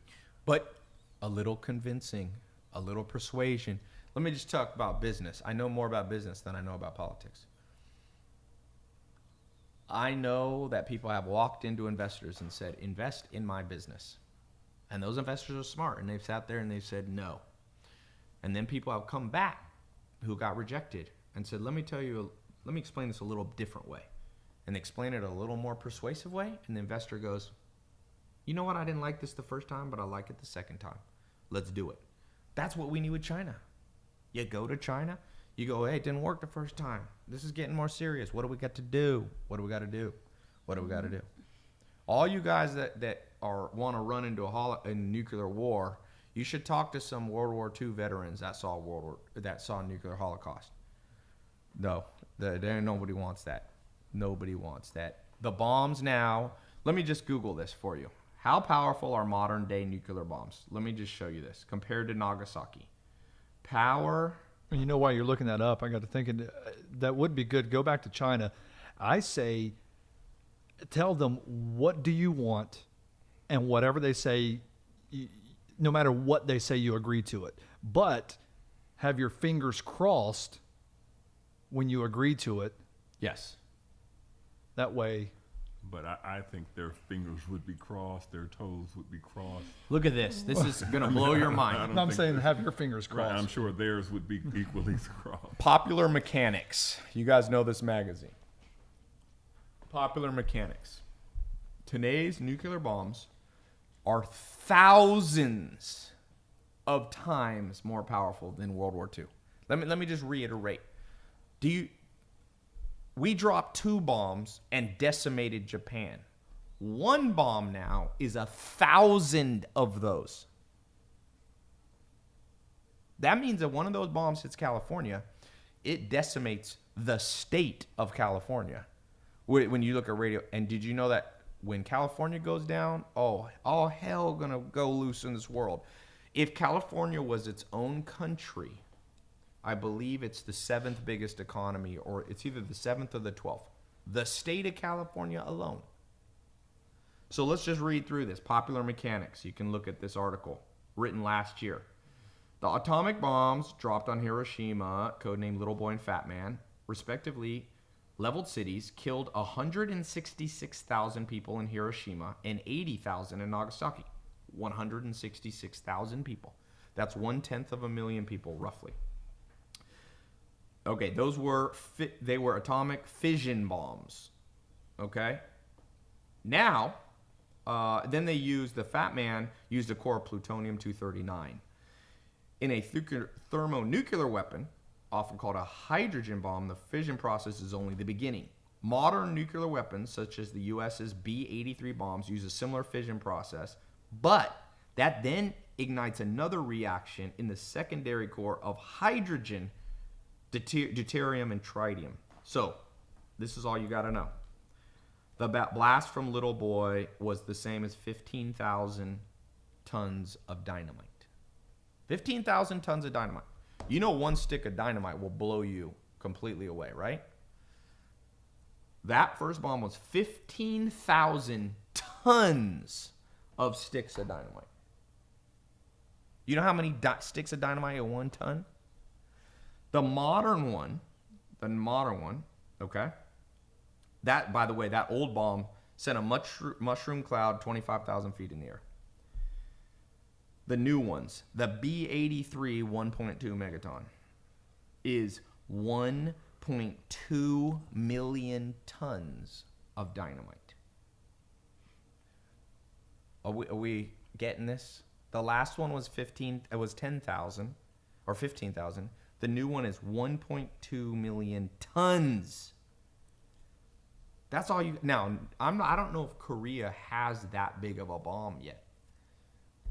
But a little convincing, a little persuasion. Let me just talk about business. I know more about business than I know about politics. I know that people have walked into investors and said, invest in my business. And those investors are smart, and they've sat there and they've said no. And then people have come back who got rejected and said, let me explain this a little different way. And they explain it a little more persuasive way, and the investor goes, you know what, I didn't like this the first time, but I like it the second time. Let's do it. That's what we need with China. You go to China, you go, hey, it didn't work the first time. This is getting more serious. What do we got to do? What do we got to do? What do we got to do? All you guys that want to run into a nuclear war, you should talk to some World War II veterans that saw nuclear holocaust. No, nobody wants that. Nobody wants that. The bombs now. Let me just Google this for you. How powerful are modern day nuclear bombs? Let me just show you this compared to Nagasaki. Power. You know why you're looking that up? I got to thinking that would be good. Go back to China. I say, tell them what do you want, and whatever they say, no matter what they say, you agree to it. But have your fingers crossed when you agree to it. Yes. That way. But I think their fingers would be crossed, their toes would be crossed. Look at this. This is going to blow your mind. I'm saying have your fingers crossed. Right, I'm sure theirs would be equally crossed. Popular Mechanics. You guys know this magazine. Popular Mechanics. Today's nuclear bombs are thousands of times more powerful than World War II. Let me just reiterate. We dropped 2 bombs and decimated Japan. 1 bomb now is 1,000 of those. That means that one of those bombs hits California, it decimates the state of California. When you look at radio, and did you know that when California goes down, all hell gonna go loose in this world. If California was its own country, I believe it's the 7th biggest economy, or it's either the 7th or the 12th. The state of California alone. So let's just read through this. Popular Mechanics. You can look at this article written last year. The atomic bombs dropped on Hiroshima, codenamed Little Boy and Fat Man, respectively leveled cities, killed 166,000 people in Hiroshima and 80,000 in Nagasaki. 166,000 people. That's 1/10 of a million people, roughly. Okay, they were atomic fission bombs. Okay. Now, then they used, the Fat Man used a core of plutonium-239. In a thermonuclear weapon, often called a hydrogen bomb, the fission process is only the beginning. Modern nuclear weapons, such as the US's B-83 bombs, use a similar fission process, but that then ignites another reaction in the secondary core of hydrogen, deuterium, and tritium. So, this is all you got to know. The blast from Little Boy was the same as 15,000 tons of dynamite. 15,000 tons of dynamite. You know, one stick of dynamite will blow you completely away, right? That first bomb was 15,000 tons of sticks of dynamite. You know how many sticks of dynamite in 1 ton? The modern one, okay? That, by the way, that old bomb sent a mushroom cloud 25,000 feet in the air. The new ones, the B-83 1.2 megaton, is 1.2 million tons of dynamite. Are we getting this? The last one was 10,000 or 15,000. The new one is 1.2 million tons. That's all you. Now, I don't know if Korea has that big of a bomb yet,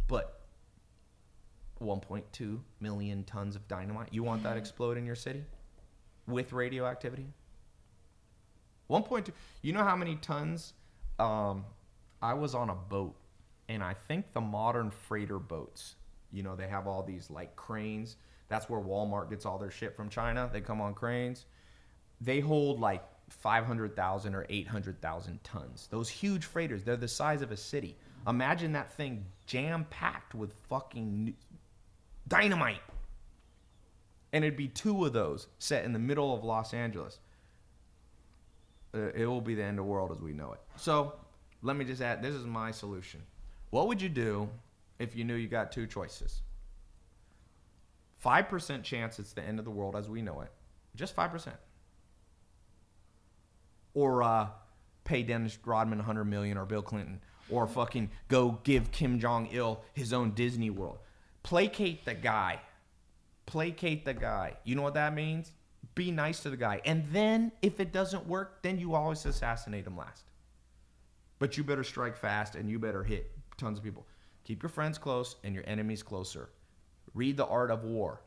but 1.2 million tons of dynamite. You want that to explode in your city with radioactivity? 1.2. You know how many tons? I was on a boat, and I think the modern freighter boats, you know, they have all these like cranes. That's where Walmart gets all their shit from China. They come on cranes. They hold like 500,000 or 800,000 tons. Those huge freighters, they're the size of a city. Imagine that thing jam-packed with fucking dynamite. And it'd be 2 of those set in the middle of Los Angeles. It will be the end of the world as we know it. So let me just add, this is my solution. What would you do if you knew you got 2 choices? 5% chance it's the end of the world as we know it. Just 5%. Or pay Dennis Rodman $100 million, or Bill Clinton, or fucking go give Kim Jong-il his own Disney World. Placate the guy. Placate the guy. You know what that means? Be nice to the guy. And then, if it doesn't work, then you always assassinate him last. But you better strike fast, and you better hit tons of people. Keep your friends close and your enemies closer. Read The Art of War.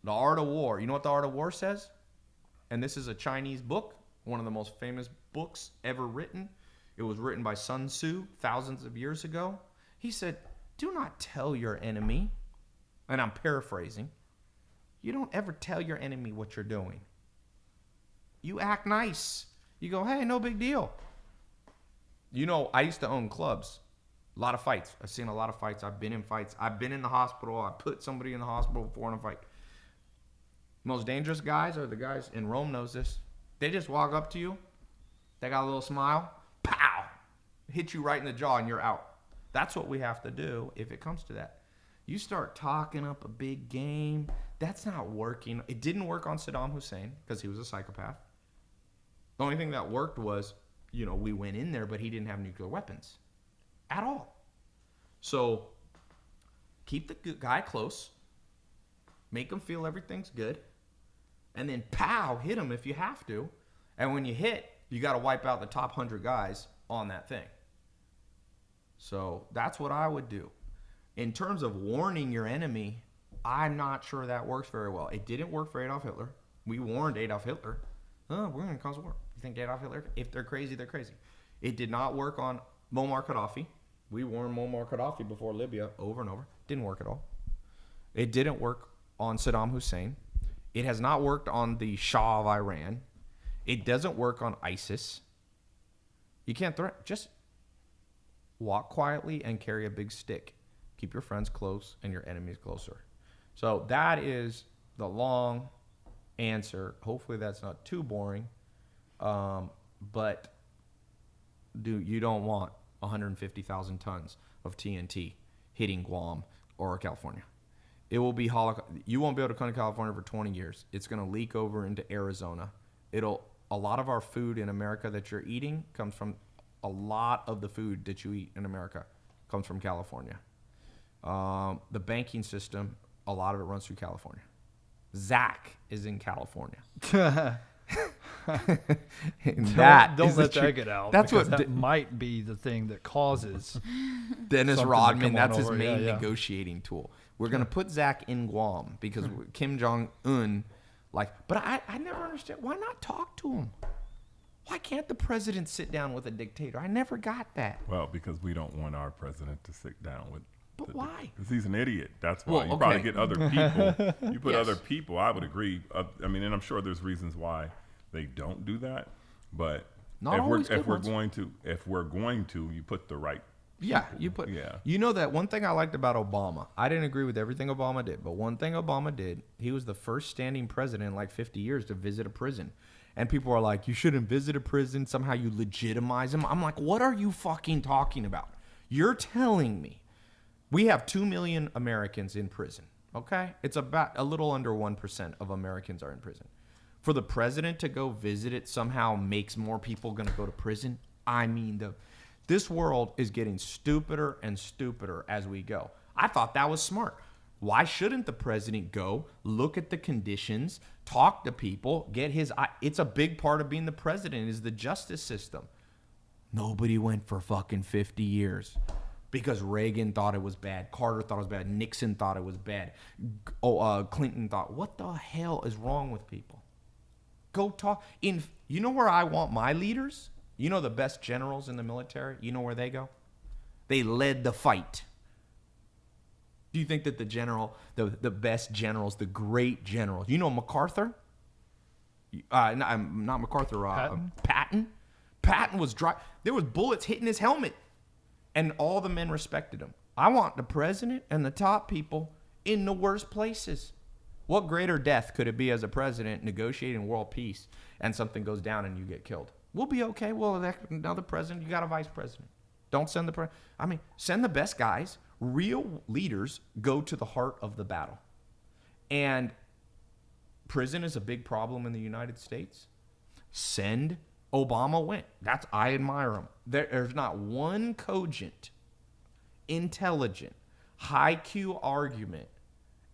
The Art of War. You know what The Art of War says? And this is a Chinese book, one of the most famous books ever written. It was written by Sun Tzu thousands of years ago. He said, do not tell your enemy, and I'm paraphrasing, you don't ever tell your enemy what you're doing. You act nice. You go, hey, no big deal. You know, I used to own clubs. A lot of fights. I've seen a lot of fights. I've been in fights. I've been in the hospital. I put somebody in the hospital before in a fight. Most dangerous guys are the guys, and Rome knows this. They just walk up to you. They got a little smile. Pow! Hit you right in the jaw and you're out. That's what we have to do if it comes to that. You start talking up a big game. That's not working. It didn't work on Saddam Hussein because he was a psychopath. The only thing that worked was, you know, we went in there, but he didn't have nuclear weapons at all. So keep the guy close. Make him feel everything's good. And then pow, hit him if you have to. And when you hit, you got to wipe out the top 100 guys on that thing. So that's what I would do. In terms of warning your enemy, I'm not sure that works very well. It didn't work for Adolf Hitler. We warned Adolf Hitler. Oh, we're going to cause war. You think Adolf Hitler, if they're crazy, they're crazy. It did not work on Muammar Gaddafi. We warned Muammar Gaddafi before Libya over and over. Didn't work at all. It didn't work on Saddam Hussein. It has not worked on the Shah of Iran. It doesn't work on ISIS. You can't threaten. Just walk quietly and carry a big stick. Keep your friends close and your enemies closer. So that is the long answer. Hopefully that's not too boring. But you don't want 150,000 tons of TNT hitting Guam or California. It will be Holocaust. You won't be able to come to California for 20 years. It's going to leak over into Arizona. a lot of our food in America that you're eating comes from a lot of the food that you eat in America comes from California. The banking system, a lot of it runs through California. Zach is in California. Don't let that get out. That's what that might be the thing that causes Dennis something to Rodman. come That's on his over. main Yeah. negotiating tool. We're gonna put Zach in Guam because Kim Jong Un, but I never understand why not talk to him. Why can't the president sit down with a dictator? I never got that. Well, because we don't want our president to sit down with. But why? Because he's an idiot. That's why. Well, You okay. probably get other people. You put Yes. other people. I would agree. I mean, and I'm sure there's reasons why they don't do that. But Not if always good we're ones. going to, you put the right. Yeah, people. Yeah. You know that one thing I liked about Obama. I didn't agree with everything Obama did, but one thing Obama did, he was the first standing president in like 50 years to visit a prison. And people are like, you shouldn't visit a prison. Somehow you legitimize him. I'm like, what are you fucking talking about? You're telling me we have 2 million Americans in prison. Okay, it's about a little under 1% of Americans are in prison. For the president to go visit it somehow makes more people going to go to prison. I mean, this world is getting stupider and stupider as we go. I thought that was smart. Why shouldn't the president go, look at the conditions, talk to people, get his... It's a big part of being the president is the justice system. Nobody went for fucking 50 years because Reagan thought it was bad. Carter thought it was bad. Nixon thought it was bad. Clinton thought, what the hell is wrong with people? Go talk. You know where I want my leaders? You know the best generals in the military? You know where they go? They led the fight. Do you think that the best generals, the great generals, you know MacArthur? Not MacArthur. Patton. Patton was dry. There was bullets hitting his helmet, and all the men respected him. I want the president and the top people in the worst places. What greater death could it be as a president negotiating world peace and something goes down and you get killed? We'll be okay. We'll elect another president. You got a vice president. Don't send the president. I mean, send the best guys. Real leaders go to the heart of the battle. And prison is a big problem in the United States. Send Obama went. I admire him. There's not one cogent, intelligent, high Q argument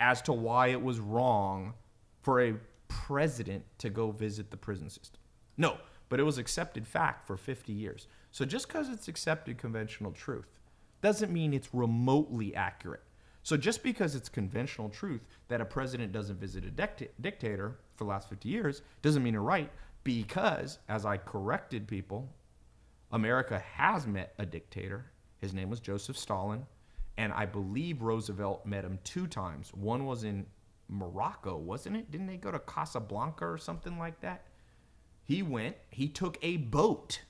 as to why it was wrong for a president to go visit the prison system. No, but it was accepted fact for 50 years. So just because it's accepted conventional truth doesn't mean it's remotely accurate. So just because it's conventional truth that a president doesn't visit a dictator for the last 50 years doesn't mean you're right, because, as I corrected people, America has met a dictator. His name was Joseph Stalin, and I believe Roosevelt met him 2 times. One was in Morocco, wasn't it? Didn't they go to Casablanca or something like that? He took a boat.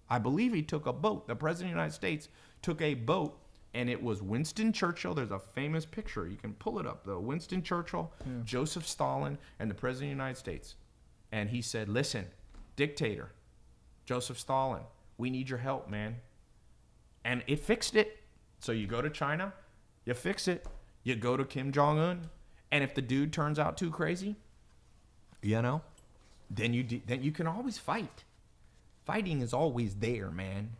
I believe he took a boat. The President of the United States took a boat, and it was Winston Churchill. There's a famous picture. You can pull it up, though. Winston Churchill, Joseph Stalin, and the President of the United States. And he said, listen, dictator, Joseph Stalin, we need your help, man. And it fixed it. So you go to China, you fix it. You go to Kim Jong-un, and if the dude turns out too crazy, then you can always fight. Fighting is always there, man.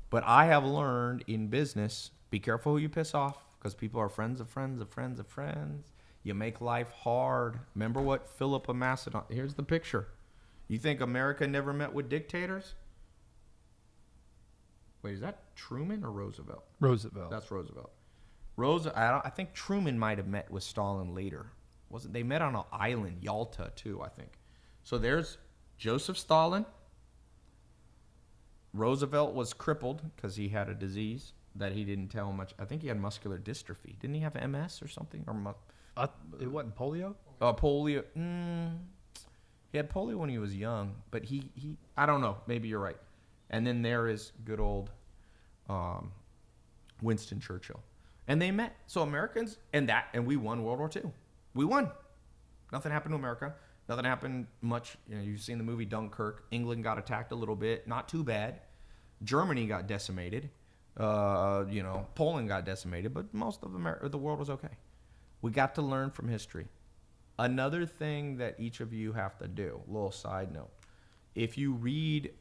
But I have learned in business, be careful who you piss off, because people are friends of friends of friends of friends. You make life hard. Remember what Philip of Macedon... Here's the picture. You think America never met with dictators? Wait, is that Truman or Roosevelt? Roosevelt. That's Roosevelt. I think Truman might have met with Stalin later. They met on an island, Yalta, too, I think. So there's Joseph Stalin. Roosevelt was crippled because he had a disease that he didn't tell much. I think he had muscular dystrophy. Didn't he have MS or something? It wasn't polio? Polio. He had polio when he was young, but he I don't know. Maybe you're right. And then there is good old Winston Churchill. And they met. So Americans, and we won World War II. We won. Nothing happened to America. Nothing happened much. You've seen the movie Dunkirk. England got attacked a little bit. Not too bad. Germany got decimated. Poland got decimated. But most of the world was okay. We got to learn from history. Another thing that each of you have to do, a little side note. if you read,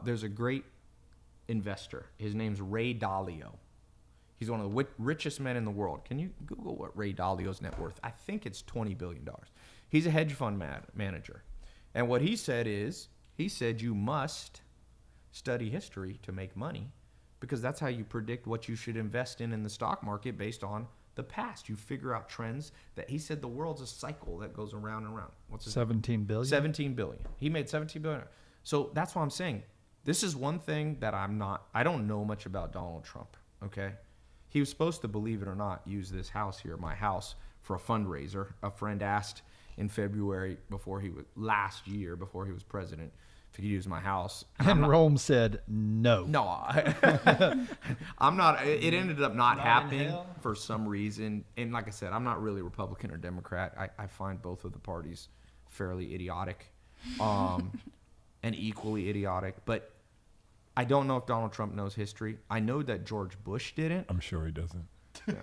there's a great investor. His name's Ray Dalio. He's one of the richest men in the world. Can you Google what Ray Dalio's net worth? I think it's $20 billion. He's a hedge fund manager. And what he said is, he said you must study history to make money, because that's how you predict what you should invest in the stock market based on the past. You figure out trends that he said the world's a cycle that goes around and around. What's his 17 billion? 17 billion. He made 17 billion. So that's what I'm saying. This is one thing that I don't know much about Donald Trump, okay? He was supposed to, believe it or not, use this house here, my house, for a fundraiser. A friend asked in February last year, before he was president, if he could use my house. And Rome said no. No, I'm not. It ended up not happening for some reason. And like I said, I'm not really Republican or Democrat. I find both of the parties fairly idiotic, and equally idiotic. But I don't know if Donald Trump knows history. I know that George Bush didn't. I'm sure he doesn't. Yeah.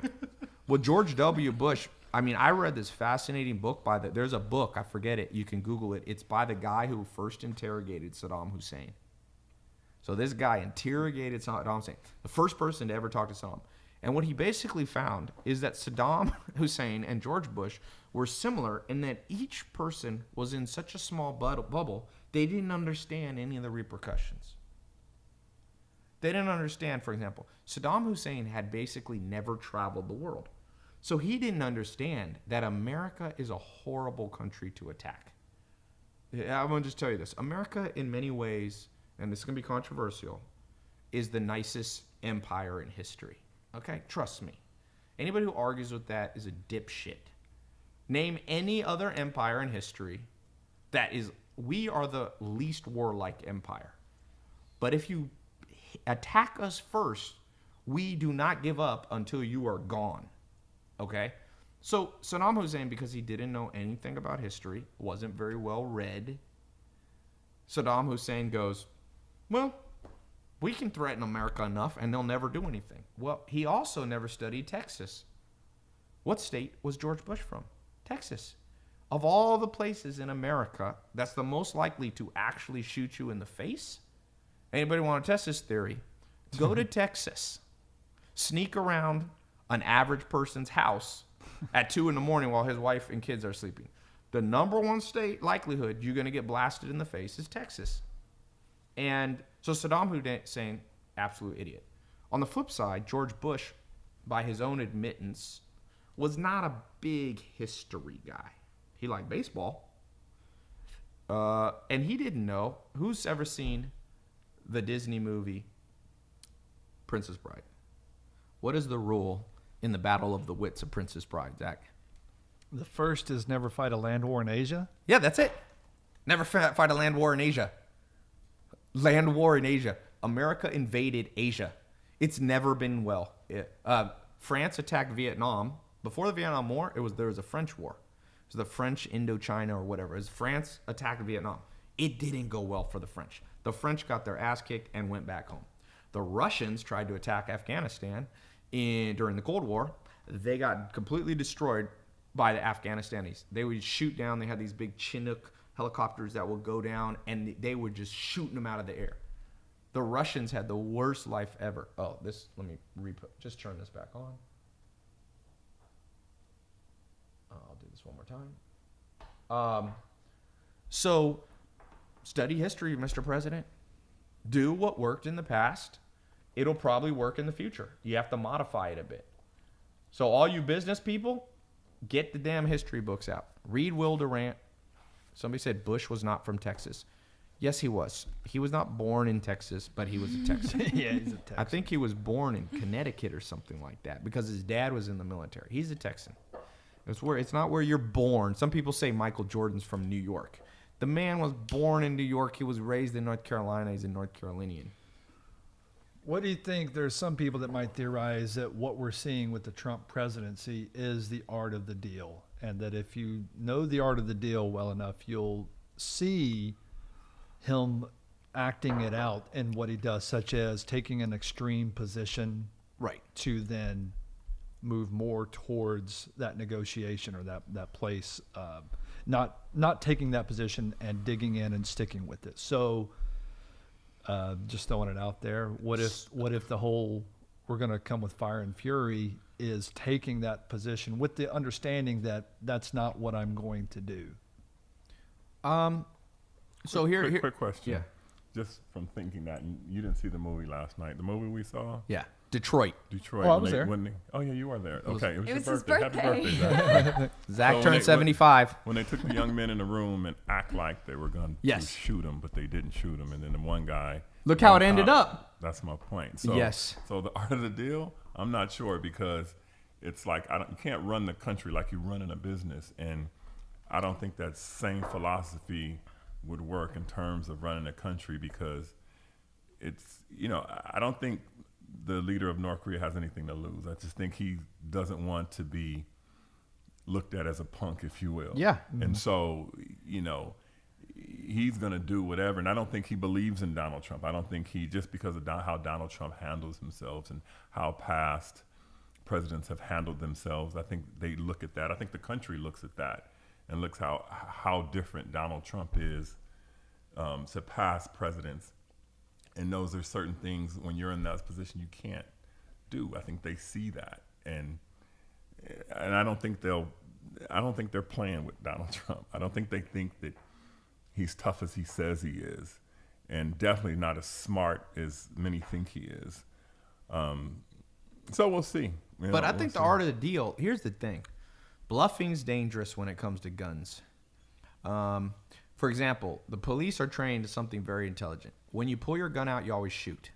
Well, George W. Bush, I mean, I read this fascinating book there's a book, I forget it, you can Google it. It's by the guy who first interrogated Saddam Hussein. So this guy interrogated Saddam Hussein, the first person to ever talk to Saddam. And what he basically found is that Saddam Hussein and George Bush were similar in that each person was in such a small bubble, they didn't understand any of the repercussions. They didn't understand, for example, Saddam Hussein had basically never traveled the world. So he didn't understand that America is a horrible country to attack. I'm going to just tell you this. America, in many ways, and this is going to be controversial, is the nicest empire in history. Okay? Trust me. Anybody who argues with that is a dipshit. Name any other empire in history we are the least warlike empire. But if you attack us first, we do not give up until you are gone. Okay? So Saddam Hussein, because he didn't know anything about history, wasn't very well read, Saddam Hussein goes, well, we can threaten America enough and they'll never do anything. Well, he also never studied Texas. What state was George Bush from? Texas. Of all the places in America that's the most likely to actually shoot you in the face, anybody want to test this theory? Go to Texas. Sneak around an average person's house at 2 a.m. while his wife and kids are sleeping. The number one state likelihood you're going to get blasted in the face is Texas. And so Saddam Hussein, absolute idiot. On the flip side, George Bush, by his own admittance, was not a big history guy. He liked baseball. And he didn't know. Who's ever seen the Disney movie Princess Bride? What is the rule in the Battle of the Wits of Princess Bride, Zach? The first is never fight a land war in Asia. Yeah, that's it. Never fight a land war in Asia. Land war in Asia. America invaded Asia. It's never been well. France attacked Vietnam. Before the Vietnam War, there was a French war. It was the French Indochina or whatever. It was France attacked Vietnam. It didn't go well for the French. The French got their ass kicked and went back home. The Russians tried to attack Afghanistan during the Cold War. They got completely destroyed by the Afghanistanis. They would shoot down. They had these big Chinook helicopters that would go down, and they were just shooting them out of the air. The Russians had the worst life ever. Oh, let me just turn this back on. I'll do this one more time. So, study history, Mr. President. Do what worked in the past. It'll probably work in the future. You have to modify it a bit. So all you business people, get the damn history books out. Read Will Durant. Somebody said Bush was not from Texas. Yes, he was. He was not born in Texas, but he was a Texan. Yeah, he's a Texan. I think he was born in Connecticut or something like that because his dad was in the military. He's a Texan. It's not where you're born. Some people say Michael Jordan's from New York. The man was born in New York. He was raised in North Carolina. He's a North Carolinian. What do you think? There's some people that might theorize that what we're seeing with the Trump presidency is the art of the deal, and that if you know the art of the deal well enough, you'll see him acting it out in what he does, such as taking an extreme position, right, to then move more towards that negotiation or that place. not taking that position and digging in and sticking with it. So just throwing it out there. What if the whole we're going to come with fire and fury is taking that position with the understanding that that's not what I'm going to do? So here, quick question. Yeah. Just from thinking that, and you didn't see the movie last night. The movie we saw, Yeah. Detroit. Detroit. Oh, I was there. Oh yeah, you were there. Okay, it was It your was his birthday. Happy birthday. birthday, Zach. Zach So turned when 75. When they took the young men in the room and act like they were going to Yes. shoot him, but they didn't shoot him, and then the one guy. Look how on it ended top. up. That's my point. So, Yes. So the art of the deal, I'm not sure, because it's like you can't run the country like you run in a business, and I don't think that same philosophy would work in terms of running a country, because it's, I don't think the leader of North Korea has anything to lose. I just think he doesn't want to be looked at as a punk, if you will. Yeah. And so, he's going to do whatever. And I don't think he believes in Donald Trump. I don't think just because of how Donald Trump handles himself and how past presidents have handled themselves, I think they look at that. I think the country looks at that and looks how different Donald Trump is to past presidents, and knows there's certain things when you're in that position you can't do. I think they see that, and I don't think they're playing with Donald Trump. I don't think they think that he's tough as he says he is, and definitely not as smart as many think he is. So we'll see. But I think the art of the deal, here's the thing. Bluffing's dangerous when it comes to guns. For example, the police are trained to something very intelligent. When you pull your gun out, you always shoot,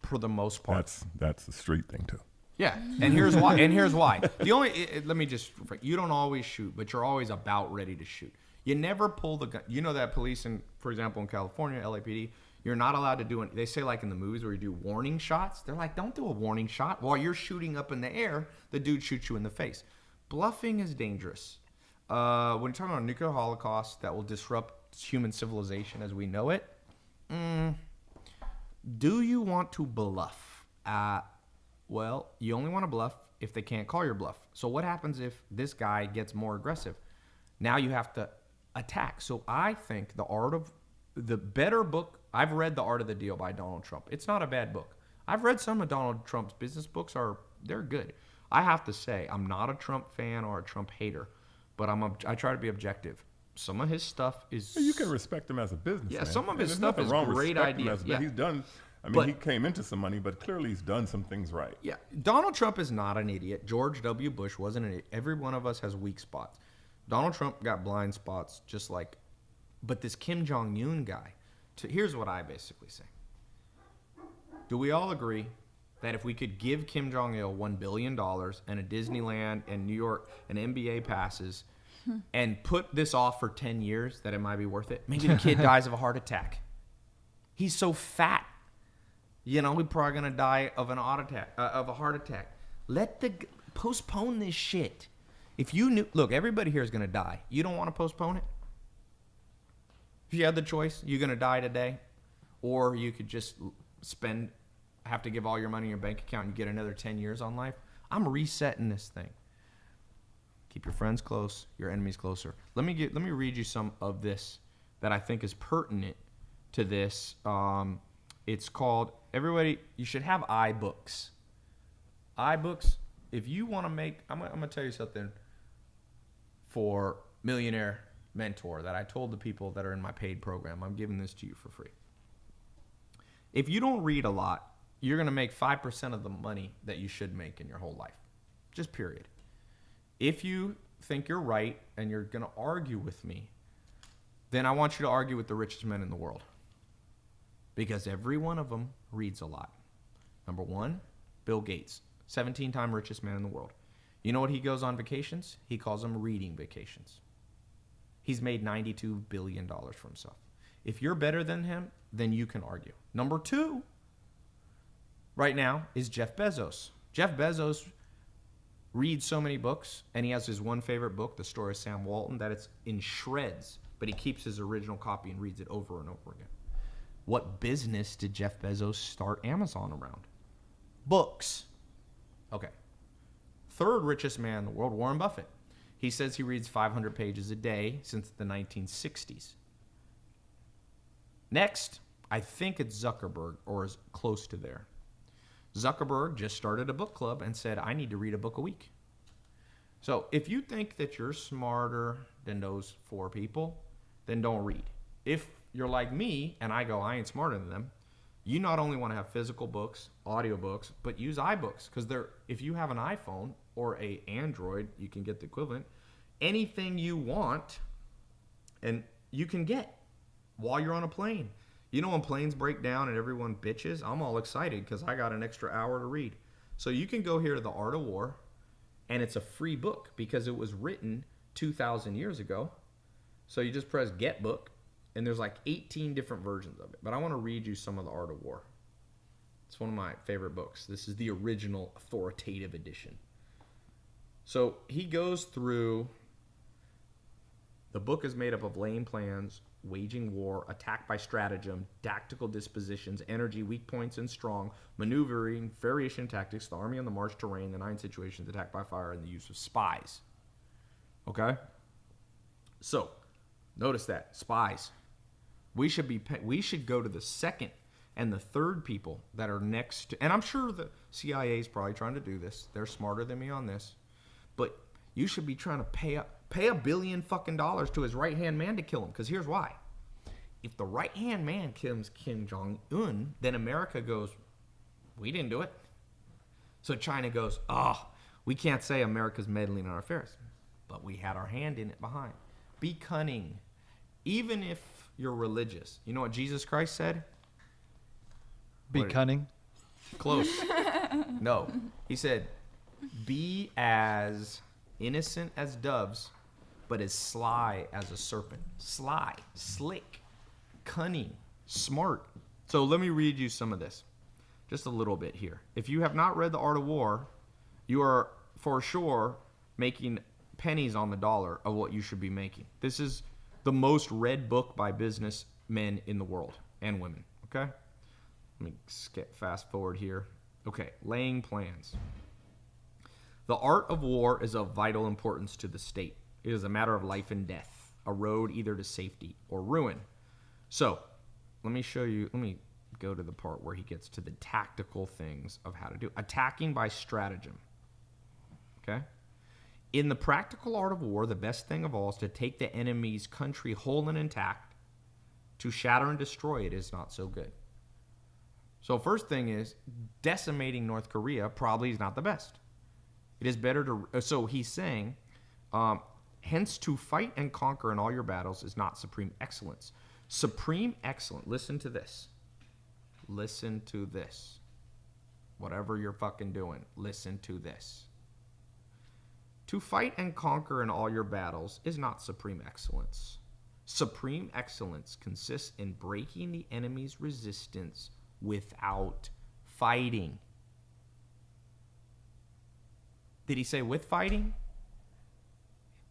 for the most part. That's a street thing too. Yeah, and here's why. Let me just, you don't always shoot, but you're always about ready to shoot. You never pull the gun. You know that police, for example, in California, LAPD, you're not allowed to do it. They say, like in the movies where you do warning shots, they're like, don't do a warning shot. While you're shooting up in the air, the dude shoots you in the face. Bluffing is dangerous. When you're talking about a nuclear holocaust that will disrupt human civilization as we know it, do you want to bluff? Well, you only want to bluff if they can't call your bluff. So what happens if this guy gets more aggressive? Now you have to attack. So I think the better book, I've read The Art of the Deal by Donald Trump. It's not a bad book. I've read some of Donald Trump's business books. They're good. I have to say, I'm not a Trump fan or a Trump hater, but I try to be objective. Some of his stuff is... You can respect him as a businessman. Yeah, some of his There's stuff nothing is wrong with great respecting him ideas. as- Yeah. He's done... But- he came into some money, but clearly he's done some things right. Yeah, Donald Trump is not an idiot. George W. Bush wasn't an idiot. Every one of us has weak spots. Donald Trump got blind spots, just like... But this Kim Jong-un guy... Here's what I basically say. Do we all agree that if we could give Kim Jong-il $1 billion and a Disneyland and New York and NBA passes and put this off for 10 years, that it might be worth it? Maybe the kid dies of a heart attack. He's so fat. He's probably going to die of a heart attack. Postpone this shit. If you knew, look, everybody here is going to die. You don't want to postpone it? If you had the choice, you're going to die today, or you could just have to give all your money in your bank account and get another 10 years on life. I'm resetting this thing. Keep your friends close, your enemies closer. Let me read you some of this that I think is pertinent to this. It's called, everybody, you should have iBooks. iBooks, if you want to make, I'm going to tell you something for Millionaire Mentor that I told the people that are in my paid program. I'm giving this to you for free. If you don't read a lot, you're going to make 5% of the money that you should make in your whole life. Just period. If you think you're right and you're going to argue with me, then I want you to argue with the richest men in the world. Because every one of them reads a lot. Number one, Bill Gates, 17-time richest man in the world. You know what he goes on vacations? He calls them reading vacations. He's made $92 billion for himself. If you're better than him, then you can argue. Number two, right now, is Jeff Bezos. Jeff Bezos reads so many books, and he has his one favorite book, The Story of Sam Walton, that it's in shreds, but he keeps his original copy and reads it over and over again. What business did Jeff Bezos start Amazon around? Books. Okay. Third richest man in the world, Warren Buffett. He says he reads 500 pages a day since the 1960s. Next, I think it's Zuckerberg, or is close to there. Zuckerberg just started a book club and said, I need to read a book a week. So if you think that you're smarter than those 4 people, then don't read. If you're like me and I go, I ain't smarter than them, you not only want to have physical books, audiobooks, but use iBooks. Because if you have an iPhone or a Android, you can get the equivalent. Anything you want, and you can get while you're on a plane. You know when planes break down and everyone bitches? I'm all excited because I got an extra hour to read. So you can go here to The Art of War, and it's a free book because it was written 2,000 years ago. So you just press Get Book, and there's like 18 different versions of it. But I want to read you some of The Art of War. It's one of my favorite books. This is the original authoritative edition. So he goes through, the book is made up of laying plans, waging war, attack by stratagem, tactical dispositions, energy, weak points and strong, maneuvering, variation tactics, the army on the march, terrain, the 9 situations, attack by fire, and the use of spies. Okay? So, notice that, spies. We should go to the second and the third people that are next to, and I'm sure the CIA is probably trying to do this. They're smarter than me on this. But you should be trying to pay $1 billion fucking to his right-hand man to kill him. Because here's why. If the right-hand man kills Kim Jong-un, then America goes, we didn't do it. So China goes, we can't say America's meddling in our affairs. But we had our hand in it behind. Be cunning. Even if you're religious. You know what Jesus Christ said? Be cunning. Close. No. He said, be as innocent as doves, but as sly as a serpent. Sly, slick, cunning, smart. So let me read you some of this. Just a little bit here. If you have not read The Art of War, you are for sure making pennies on the dollar of what you should be making. This is the most read book by businessmen in the world and women. Okay? Let me skip fast forward here. Okay, laying plans. The art of war is of vital importance to the state. It is a matter of life and death, a road either to safety or ruin. So, let me show you, let me go to the part where he gets to the tactical things of how to do. Attacking by stratagem. Okay? In the practical art of war, the best thing of all is to take the enemy's country whole and intact. To shatter and destroy it is not so good. So first thing is, decimating North Korea probably is not the best. It is better to, so he's saying, hence to fight and conquer in all your battles is not supreme excellence. Supreme excellence, listen to this. Listen to this. Whatever you're fucking doing, listen to this. To fight and conquer in all your battles is not supreme excellence. Supreme excellence consists in breaking the enemy's resistance without fighting. Did he say with fighting?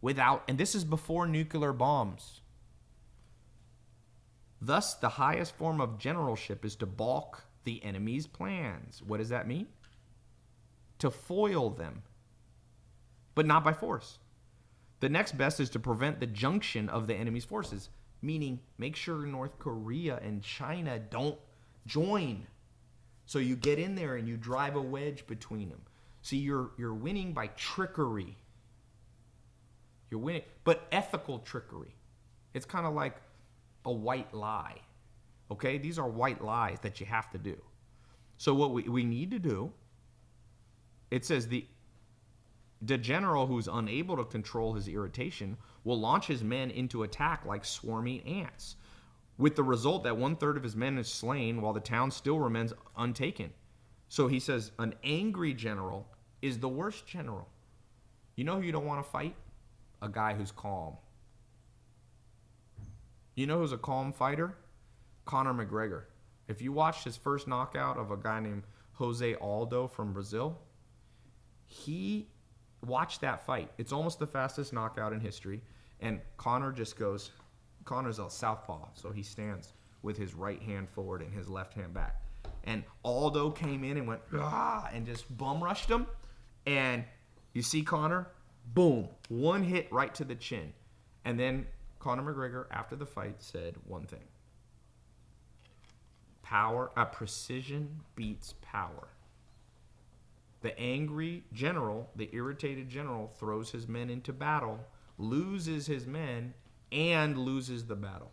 Without, and this is before nuclear bombs. Thus, the highest form of generalship is to balk the enemy's plans. What does that mean? To foil them, but not by force. The next best is to prevent the junction of the enemy's forces, meaning make sure North Korea and China don't join. So you get in there and you drive a wedge between them. See, you're winning by trickery. You're winning, but ethical trickery. It's kind of like a white lie. Okay? These are white lies that you have to do. So what we need to do, it says the general who's unable to control his irritation will launch his men into attack like swarming ants, with the result that 1/3 of his men is slain while the town still remains untaken. So he says an angry general is the worst general. You know who you don't want to fight? A guy who's calm. You know who's a calm fighter? Conor McGregor. If you watched his first knockout of a guy named Jose Aldo from Brazil, he watched that fight. It's almost the fastest knockout in history. And Conor just goes, Conor's a southpaw, so he stands with his right hand forward and his left hand back. And Aldo came in and went, and just bum rushed him. And you see Conor, Boom. One hit right to the chin. And then Conor McGregor, after the fight, said one thing. Precision beats power. The angry general, the irritated general, throws his men into battle, loses his men, and loses the battle.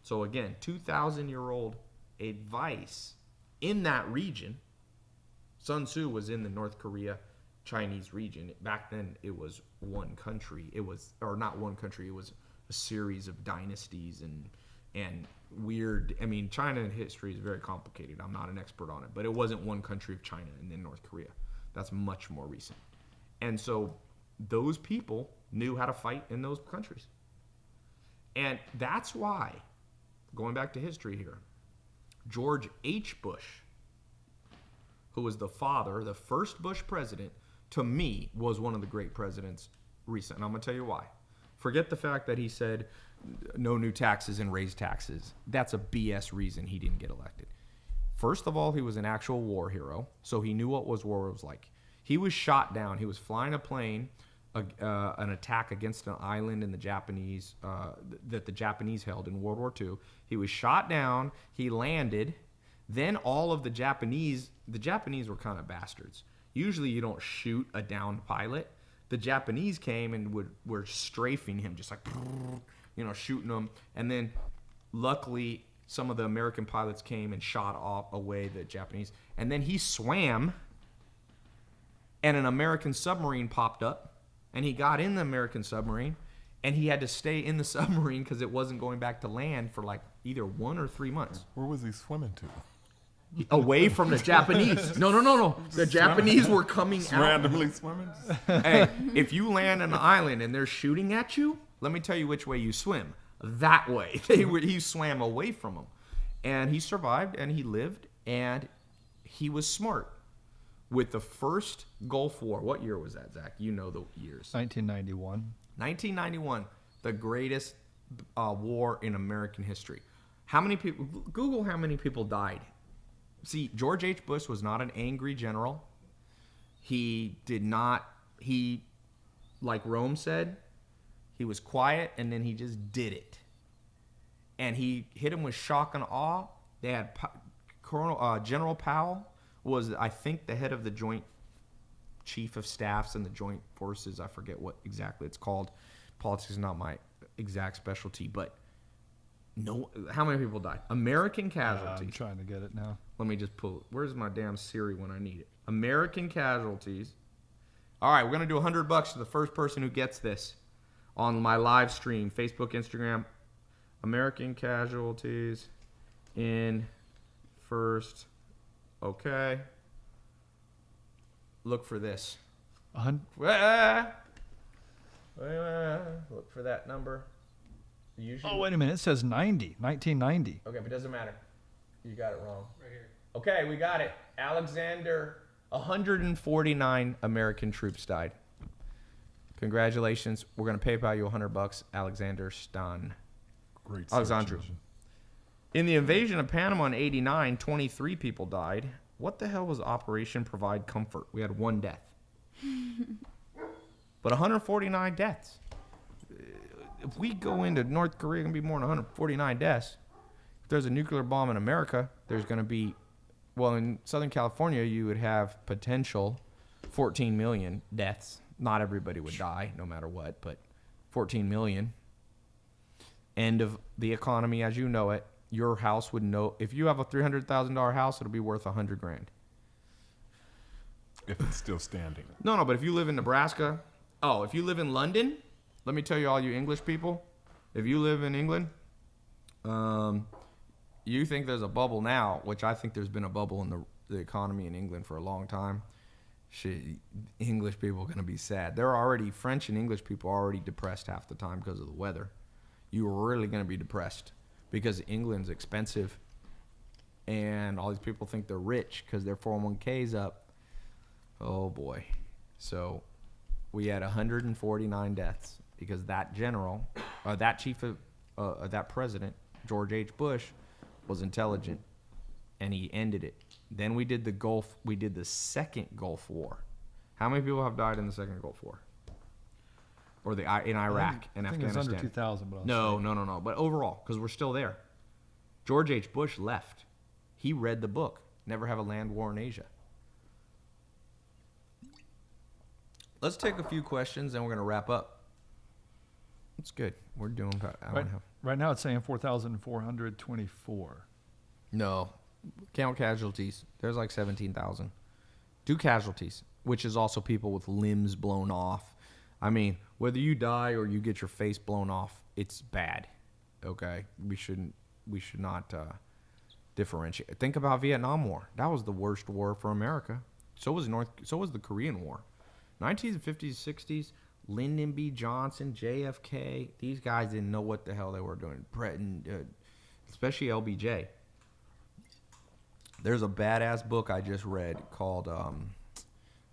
So again, 2,000-year-old advice in that region. Sun Tzu was in the North Korea Chinese region. Back then, it was one country. It was, or not one country. It was a series of dynasties and weird. I mean, China history is very complicated. I'm not an expert on it, but it wasn't one country of China and then North Korea. That's much more recent. And so those people knew how to fight in those countries. And that's why, going back to history here, George H. Bush, who was the father, the first Bush president, to me, was one of the great presidents recent. And I'm going to tell you why. Forget the fact that he said no new taxes and raise taxes. That's a BS reason he didn't get elected. First of all, he was an actual war hero, so he knew what war was like. He was shot down. He was flying a plane, an attack against an island in the Japanese that the Japanese held in World War II. He was shot down. He landed. Then all of the Japanese were kind of bastards. Usually you don't shoot a downed pilot. The Japanese came and were strafing him, just like, shooting him. And then luckily some of the American pilots came and shot off away the Japanese. And then he swam, and an American submarine popped up, and he got in the American submarine, and he had to stay in the submarine because it wasn't going back to land for like either 1 or 3 months. Where was he swimming to? Away from the Japanese. No. The Japanese were coming out. Randomly swimming? Hey, if you land on an island and they're shooting at you, let me tell you which way you swim. That way. He swam away from them. And he survived, and he lived, and he was smart. With the first Gulf War, what year was that, Zach? You know the years. 1991. 1991, the greatest war in American history. How many people, Google how many people died. See, George H. Bush was not an angry general. He like Rome said, he was quiet, and then he just did it. And he hit him with shock and awe. They had General Powell was, I think, the head of the Joint Chief of Staffs and the Joint Forces. I forget what exactly it's called. Politics is not my exact specialty, but how many people died? American casualties. I'm trying to get it now. Let me just pull it. Where's my damn Siri when I need it? American casualties. All right, we're going to do $100 to the first person who gets this on my live stream, Facebook, Instagram. American casualties in first. Okay. Look for this. Look for that number. Usually. Oh, wait a minute. It says 1990. Okay, but it doesn't matter. You got it wrong. Right here. Okay, we got it. Alexander, 149 American troops died. Congratulations. We're going to PayPal you $100, Alexander Stan. Great. Alexandru. In the invasion of Panama in 89, 23 people died. What the hell was Operation Provide Comfort? We had 1 death. But 149 deaths. If we go into North Korea, it's going to be more than 149 deaths. If there's a nuclear bomb in America, there's going to be, well, in Southern California, you would have potential 14 million deaths. Not everybody would die, no matter what, but 14 million. End of the economy as you know it. Your house would know, if you have a $300,000 house, it'll be worth $100,000. If it's still standing. No, but if you live in Nebraska, if you live in London, let me tell you, all you English people, if you live in England, you think there's a bubble now, which I think there's been a bubble in the economy in England for a long time. Shit, English people are going to be sad. French and English people are already depressed half the time because of the weather. You're really going to be depressed because England's expensive, and all these people think they're rich because their 401k's up. Oh, boy. So we had 149 deaths because that general, that chief of that president, George H. Bush, was intelligent, and he ended it. Then we did the second Gulf War. How many people have died in the second Gulf War? or in Iraq and I think Afghanistan. it's under 2,000, but No. But overall, because we're still there. George H. Bush left. He read the book, Never Have a Land War in Asia. Let's take a few questions, and we're going to wrap up. That's good. We're doing about an hour and a half. Right now it's saying 4,424. No. Count casualties. There's like 17,000. Do casualties, which is also people with limbs blown off. I mean, whether you die or you get your face blown off, it's bad. Okay? We should not differentiate. Think about Vietnam War. That was the worst war for America. So was the Korean War. 1950s, 60s, Lyndon B. Johnson, JFK, these guys didn't know what the hell they were doing. Especially LBJ. There's a badass book I just read called, I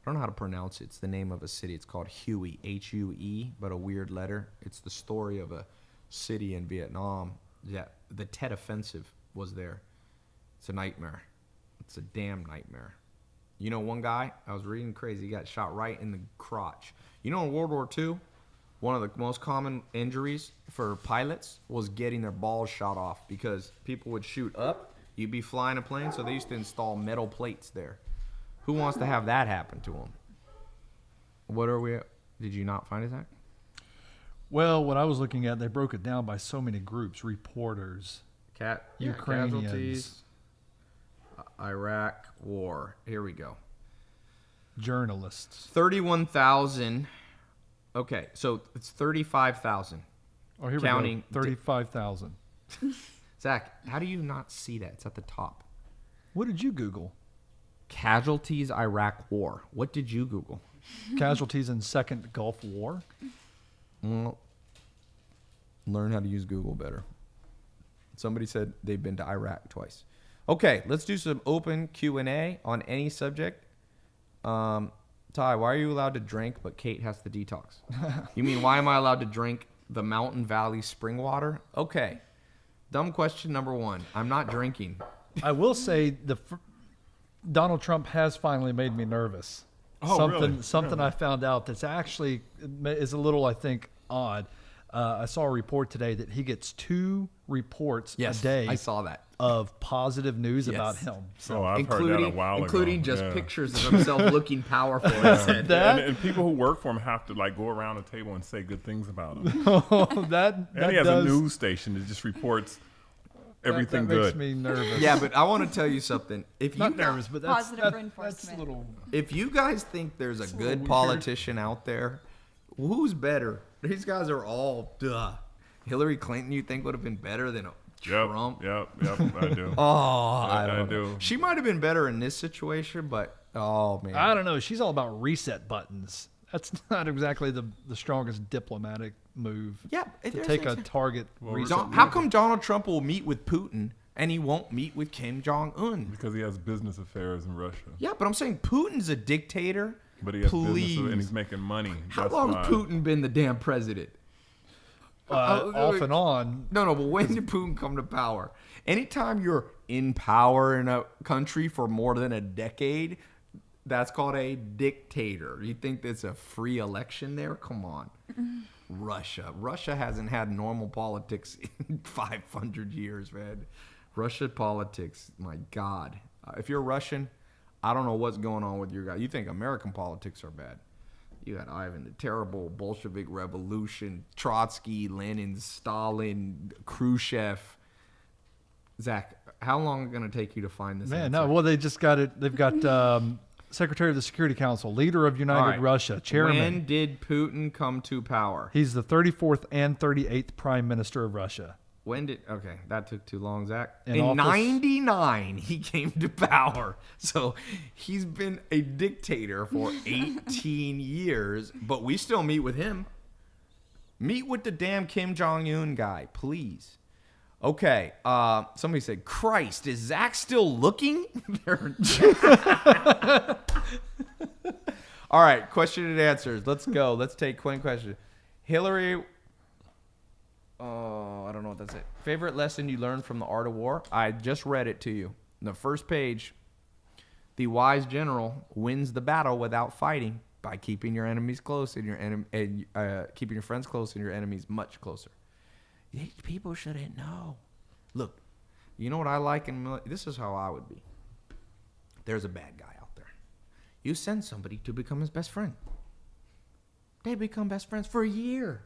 don't know how to pronounce it. It's the name of a city. It's called Huey, H-U-E, but a weird letter. It's the story of a city in Vietnam. Yeah, the Tet Offensive was there. It's a nightmare. It's a damn nightmare. You know, one guy, I was reading crazy, he got shot right in the crotch. You know, in World War II, one of the most common injuries for pilots was getting their balls shot off because people would shoot up. You'd be flying a plane, so they used to install metal plates there. Who wants to have that happen to them? What are we at? Did you not find it, Zach? Well, what I was looking at, they broke it down by so many groups: reporters, Ukrainians, casualties, Iraq war. Here we go. journalists. 31,000. Okay, so it's 35,000. Oh, here Counting. we go. 35,000. Zach, how do you not see that? It's at the top. What did you Google? Casualties Iraq war. What did you Google? Casualties in Second Gulf War. Well, learn how to use Google better. Somebody said they've been to Iraq twice. Okay, let's do some open Q&A on any subject. Ty, why are you allowed to drink but Kate has to detox? You mean why am I allowed to drink the Mountain Valley spring water? Okay. Dumb question number one. I'm not drinking. I will say Donald Trump has finally made me nervous. Oh, Something really? I found out that's actually is a little, I think, odd. I saw a report today that he gets 2 reports a day. I saw that. Of positive news Yes. about him. So I've heard that a while ago. Including just Yeah. pictures of himself looking powerful. He said. And people who work for him have to like go around the table and say good things about him. that And he has does, a news station that just reports everything that good. makes me nervous. Yeah, but I want to tell you something. If you Not nervous, but that's Positive that's reinforcement. a little. If you guys think there's a good weird. politician out there, who's better? These guys are all duh. Hillary Clinton, you think would have been better than Trump? Yep, I do. Oh, I don't know. do. She might have been better in this situation, but oh man, I don't know. She's all about reset buttons. That's not exactly the strongest diplomatic move. yeah. To take a target. reset How come Donald Trump will meet with Putin and he won't meet with Kim Jong Un? Because he has business affairs in Russia. Yeah, but I'm saying Putin's a dictator. But he has Please. business and he's making money. How That's long why. has Putin been the damn president? off and on. No, but when did Putin come to power? Anytime you're in power in a country for more than a decade, that's called a dictator. You think that's a free election there? Come on. Russia hasn't had normal politics in 500 years, man. Russia politics, my God. If you're Russian, I don't know what's going on with your guy. You think American politics are bad. You got Ivan, the terrible Bolshevik Revolution, Trotsky, Lenin, Stalin, Khrushchev. Zach, how long is it going to take you to find this Man, answer? no. Well, they just got it. They've got Secretary of the Security Council, leader of United All right. Russia, chairman. When did Putin come to power? He's the 34th and 38th Prime Minister of Russia. Okay, that took too long, Zach. In In office- 99, he came to power. So he's been a dictator for 18 years, but we still meet with him. Meet with the damn Kim Jong-un guy, please. Okay, somebody said, Christ, is Zach still looking? All right, question and answers. Let's go. Let's take one question. Hillary... Oh, I don't know what that's it. Favorite lesson you learned from the art of war? I just read it to you. On the first page, the wise general wins the battle without fighting. by keeping your enemies close and keeping your friends close and your enemies much closer. People shouldn't know. Look, you know what I like this is how I would be. There's a bad guy out there. You send somebody to become his best friend. They become best friends for a year.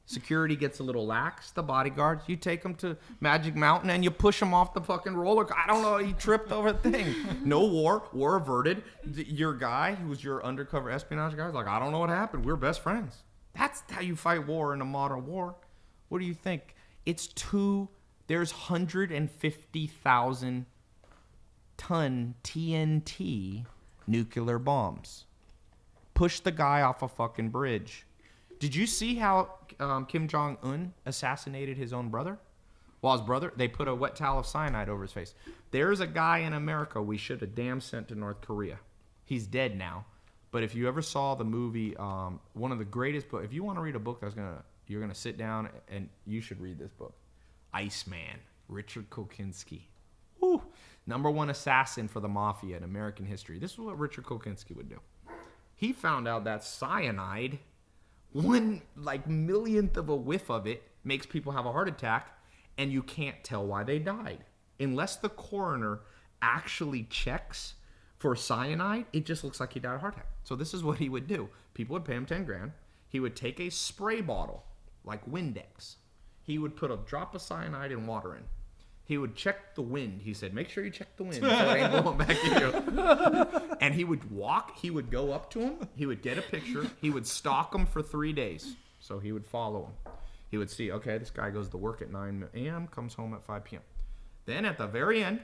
Security gets a little lax. The bodyguards, you take them to Magic Mountain and you push them off the fucking roller. I don't know. He tripped over the thing. No war averted. Your guy, who was your undercover espionage guy, was like, I don't know what happened. We're best friends. That's how you fight war in a modern war. What do you think? There's 150,000 ton TNT nuclear bombs. Push the guy off a fucking bridge. Did you see how Kim Jong-un assassinated his own brother? Well, his brother, they put a wet towel of cyanide over his face. There's a guy in America we should have damn sent to North Korea. He's dead now. But if you ever saw the movie, one of the greatest books, if you want to read a book you're gonna sit down and you should read this book. Iceman, Richard Kokinski. Woo! #1 assassin for the mafia in American history. This is what Richard Kokinski would do. He found out that cyanide, 1/millionth of a whiff of it, makes people have a heart attack, and you can't tell why they died. Unless the coroner actually checks for cyanide, it just looks like he died of a heart attack. So this is what he would do. People would pay him 10 grand. He would take a spray bottle, like Windex. He would put a drop of cyanide and water in. He would check the wind. He said, make sure you check the wind so it ain't blowing back at you. And he would walk. He would go up to him. He would get a picture. He would stalk him for 3 days. So he would follow him. He would see, okay, this guy goes to work at 9 a.m., comes home at 5 p.m. Then at the very end,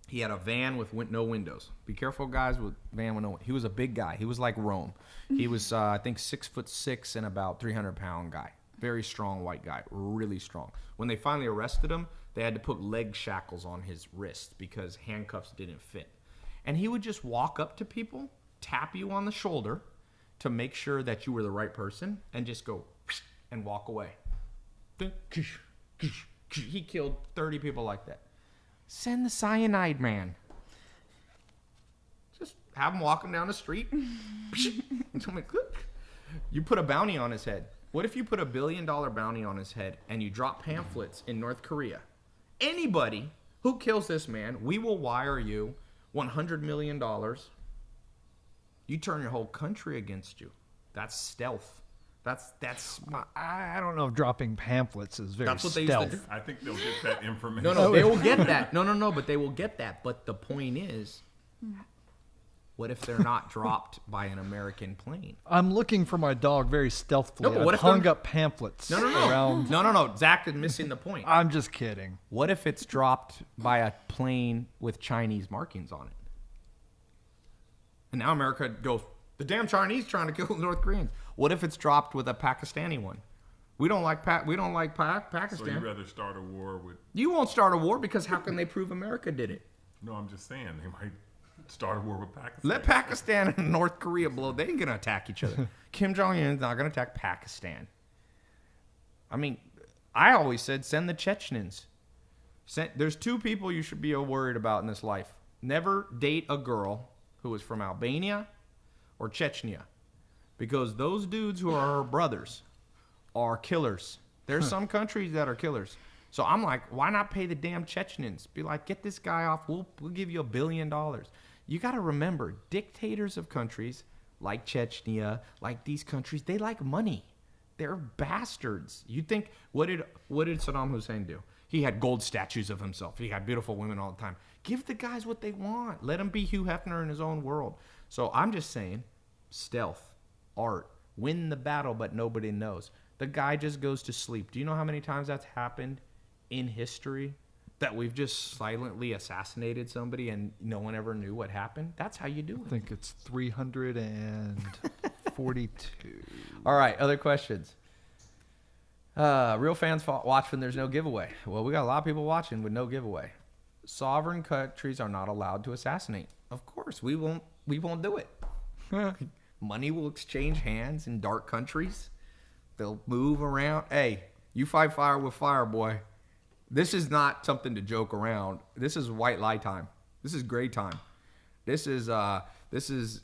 he had a van with no windows. Be careful, guys, with van with no windows. He was a big guy. He was like Rome. He was, I think, 6'6" and about 300-pound guy. Very strong white guy. Really strong. When they finally arrested him, they had to put leg shackles on his wrist because handcuffs didn't fit. And he would just walk up to people, tap you on the shoulder to make sure that you were the right person, and just go and walk away. He killed 30 people like that. Send the cyanide man. Just have him walking down the street. You put a bounty on his head. What if you put $1 billion bounty on his head and you drop pamphlets in North Korea? Anybody who kills this man, we will wire you $100 million. You turn your whole country against you. That's stealth. That's. I don't know if dropping pamphlets is very That's what they stealth. used to do. I think they'll get that information. No, they will get that. No, but they will get that. But the point is, what if they're not dropped by an American plane? I'm looking for my dog very stealthily. No, but what I've if they're- hung up pamphlets around. No. Zach is missing the point. I'm just kidding. What if it's dropped by a plane with Chinese markings on it? And now America goes, the damn Chinese trying to kill the North Koreans. What if it's dropped with a Pakistani one? We don't like Pakistan. So you'd rather start a war with? You won't start a war because how can they prove America did it? No, I'm just saying they might start a war with Pakistan. Let Pakistan and North Korea blow. They ain't gonna attack each other. Kim Jong-un is not gonna attack Pakistan. I mean, I always said send the Chechens. There's 2 people you should be worried about in this life. Never date a girl who is from Albania or Chechnya, because those dudes who are her brothers are killers. There's some countries that are killers. So I'm like, why not pay the damn Chechens? Be like, get this guy off. We'll give you $1 billion. You got to remember, dictators of countries like Chechnya, like these countries, they like money. They're bastards. You think, what did Saddam Hussein do? He had gold statues of himself. He had beautiful women all the time. Give the guys what they want. Let them be Hugh Hefner in his own world. So I'm just saying, stealth, art, win the battle, but nobody knows. The guy just goes to sleep. Do you know how many times that's happened in history? That we've just silently assassinated somebody and no one ever knew what happened? That's how you do it. I think it's 342. All right, other questions. Real fans watch when there's no giveaway. Well, we got a lot of people watching with no giveaway. Sovereign countries are not allowed to assassinate. Of course, we won't do it. Money will exchange hands in dark countries. They'll move around. Hey, you fight fire with fire, boy. This is not something to joke around. This is white lie time. This is gray time. This is the This is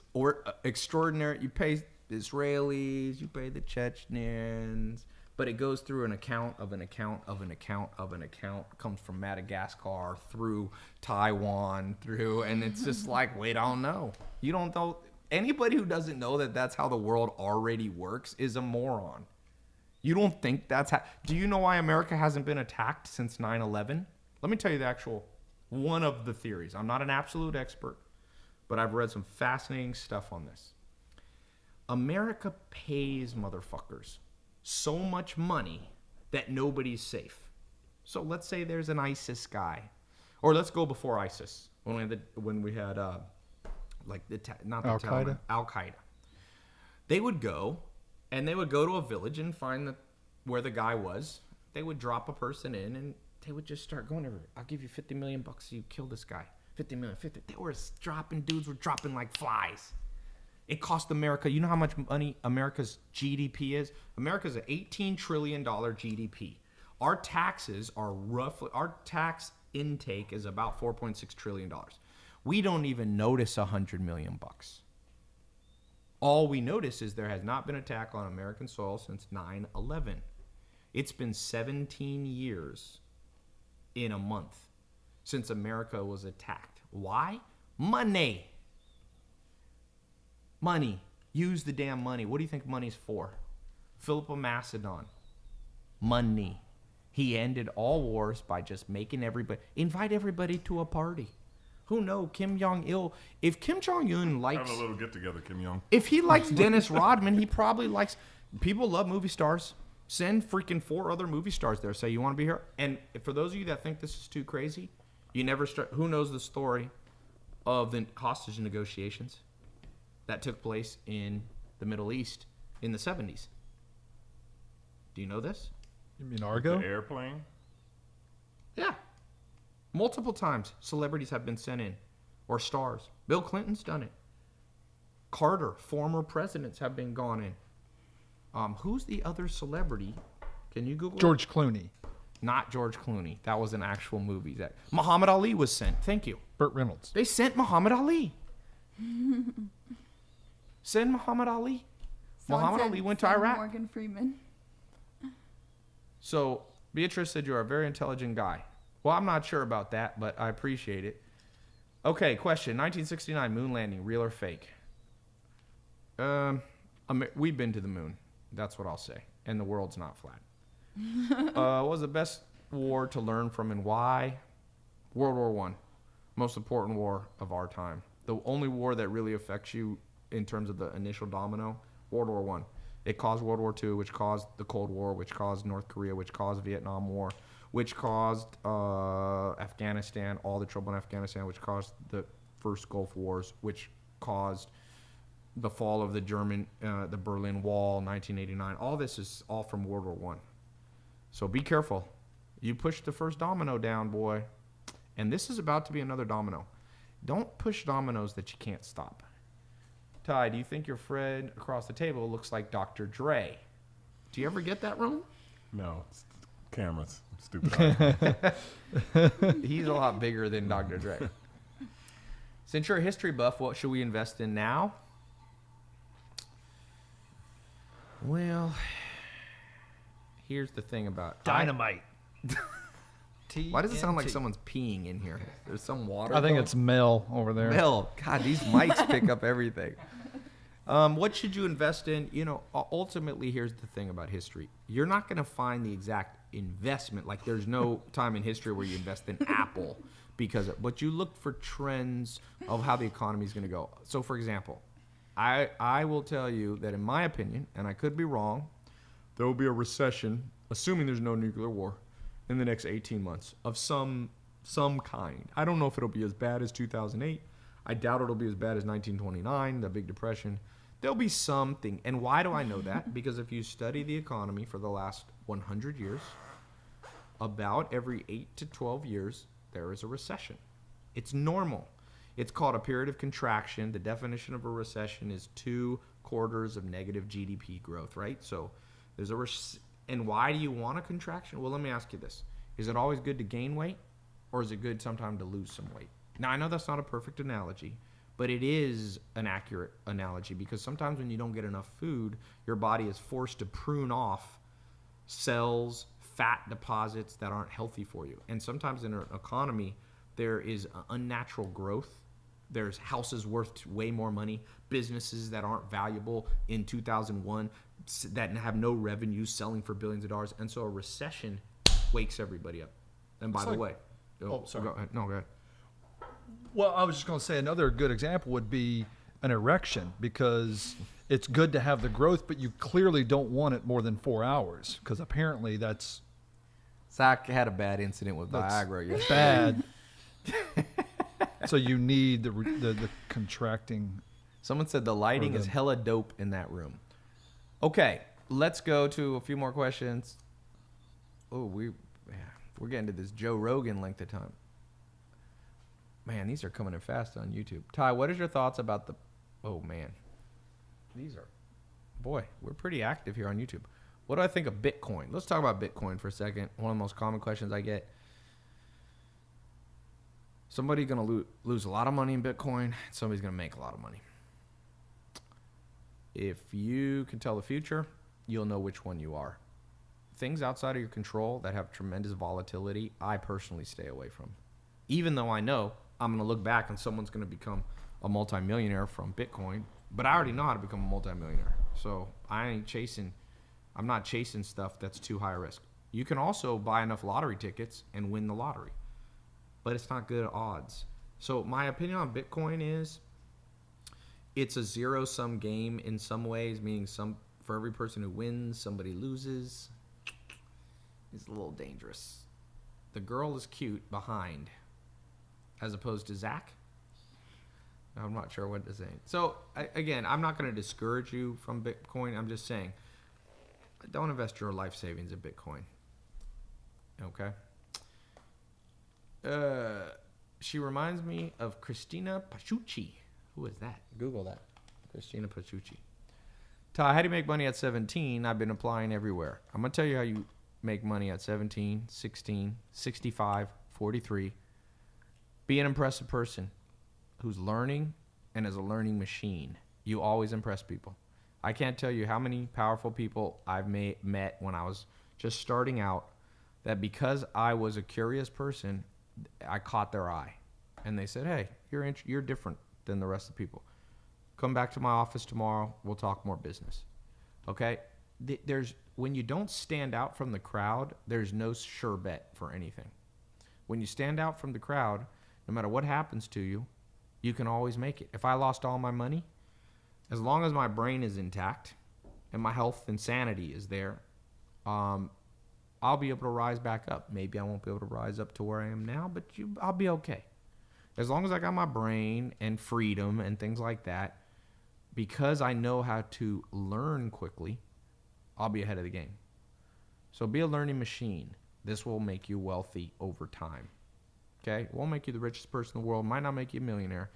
extraordinary. You pay Israelis, you pay the Chechens, but it goes through an account of an account of an account of an account. Comes from Madagascar through Taiwan through, and it's just like, wait, I don't know. You don't know. Anybody who doesn't know that that's how the world already works is a moron. You don't think that's how. Do you know why America hasn't been attacked since 9/11? Let me tell you the actual one of the theories. I'm not an absolute expert, but I've read some fascinating stuff on this. America pays motherfuckers so much money that nobody's safe. So let's say there's an ISIS guy, or let's go before ISIS when we had like not the Al-Qaeda? Al-Qaeda. They would go to a village and find where the guy was. They would drop a person in and they would just start going everywhere. I'll give you $50 million bucks so you kill this guy. 50 million, 50. They were dropping, dudes were dropping like flies. It cost America, you know how much money America's GDP is? America's an $18 trillion GDP. Our taxes are our tax intake is about $4.6 trillion. We don't even notice 100 million bucks. All we notice is there has not been an attack on American soil since 9/11. It's been 17 years in a month since America was attacked. Why? Money. Money. Use the damn money. What do you think money's for? Philip of Macedon. Money. He ended all wars by just making invite everybody to a party. Who knows? Kim Jong-il. If Kim Jong-un likes... Have a little get-together, Kim Jong. If he likes Dennis Rodman, he probably likes... People love movie stars. Send freaking 4 other movie stars there. Say, you want to be here? And for those of you that think this is too crazy, you never start... Who knows the story of the hostage negotiations that took place in the Middle East in the 70s? Do you know this? You mean Argo? The airplane? Yeah. Multiple times, celebrities have been sent in, or stars. Bill Clinton's done it. Carter, former presidents have been gone in. Who's the other celebrity? Can you Google George Clooney. Not George Clooney. That was an actual movie. That Muhammad Ali was sent. Thank you. Burt Reynolds. They sent Muhammad Ali. Send Muhammad Ali. Muhammad Ali went to Iraq. Morgan Freeman. So Beatrice said you're a very intelligent guy. Well, I'm not sure about that, but I appreciate it. Okay, question. 1969 moon landing, real or fake? We've been to the moon. That's what I'll say. And the world's not flat. What was the best war to learn from and why? World War I. Most important war of our time. The only war that really affects you in terms of the initial domino, World War I. It caused World War II, which caused the Cold War, which caused North Korea, which caused Vietnam War, which caused Afghanistan, all the trouble in Afghanistan, which caused the first Gulf Wars, which caused the fall of the Berlin Wall, 1989. All this is all from World War I. So be careful. You push the first domino down, boy. And this is about to be another domino. Don't push dominoes that you can't stop. Ty, do you think your friend across the table looks like Dr. Dre? Do you ever get that wrong? No, it's cameras. Stupid. He's a lot bigger than Dr. Dre. Since you're a history buff, what should we invest in now? Well, here's the thing about Dynamite. Why does it sound like someone's peeing in here? There's some water. I think it's Mel over there. Mel. God, these mics pick up everything. What should you invest in? You know, ultimately, here's the thing about history. You're not going to find the exact investment. Like, there's no time in history where you invest in Apple but you look for trends of how the economy is going to go. So, for example, I will tell you that in my opinion, and I could be wrong, there will be a recession, assuming there's no nuclear war, in the next 18 months of some kind. I don't know if it'll be as bad as 2008. I doubt it'll be as bad as 1929, the Big Depression. There'll be something. And why do I know that? Because if you study the economy for the last 100 years, about every 8 to 12 years, there is a recession. It's normal. It's called a period of contraction. The definition of a recession is 2 quarters of negative GDP growth, right? So there's and why do you want a contraction? Well, let me ask you this. Is it always good to gain weight, or is it good sometimes to lose some weight? Now, I know that's not a perfect analogy, But it is an accurate analogy because sometimes when you don't get enough food, your body is forced to prune off cells, fat deposits that aren't healthy for you. And sometimes in an economy, there is unnatural growth. There's houses worth way more money, businesses that aren't valuable in 2001 that have no revenue selling for billions of dollars. And so a recession wakes everybody up. And by the way, sorry. Go ahead. No, go ahead. Well, I was just going to say another good example would be an erection, because it's good to have the growth, but you clearly don't want it more than 4 hours, because apparently that's Zach had a bad incident with That's Viagra yesterday. bad. So you need the contracting. Someone said the lighting is hella dope in that room. Okay, let's go to a few more questions. Oh, we're getting to this Joe Rogan length of time. Man, these are coming in fast on YouTube. Ty, what is your thoughts about the... Oh, man. These are... Boy, we're pretty active here on YouTube. What do I think of Bitcoin? Let's talk about Bitcoin for a second. One of the most common questions I get. Somebody's going to lose a lot of money in Bitcoin. Somebody's going to make a lot of money. If you can tell the future, you'll know which one you are. Things outside of your control that have tremendous volatility, I personally stay away from. Even though I know I'm going to look back and someone's going to become a multimillionaire from Bitcoin, but I already know how to become a multimillionaire. So I'm not chasing stuff that's too high risk. You can also buy enough lottery tickets and win the lottery, but it's not good odds. So my opinion on Bitcoin is it's a zero-sum game in some ways, meaning for every person who wins, somebody loses. It's a little dangerous. The girl is cute behind, as opposed to Zach. I'm not sure what to say. So, again, I'm not going to discourage you from Bitcoin. I'm just saying, don't invest your life savings in Bitcoin. Okay? She reminds me of Christina Pachucci. Who is that? Google that. Christina Pachucci. Ty, how do you make money at 17? I've been applying everywhere. I'm going to tell you how you make money at 17, 16, 65, 43. Be an impressive person who's learning and is a learning machine. You always impress people. I can't tell you how many powerful people I've met when I was just starting out that because I was a curious person, I caught their eye. And they said, hey, you're different than the rest of the people. Come back to my office tomorrow. We'll talk more business. Okay? When you don't stand out from the crowd, there's no sure bet for anything. When you stand out from the crowd, no matter what happens to you, you can always make it. If I lost all my money, as long as my brain is intact and my health and sanity is there, I'll be able to rise back up. Maybe I won't be able to rise up to where I am now, but I'll be okay. As long as I got my brain and freedom and things like that, because I know how to learn quickly, I'll be ahead of the game. So be a learning machine. This will make you wealthy over time. Okay? It won't make you the richest person in the world. Might not make you a millionaire.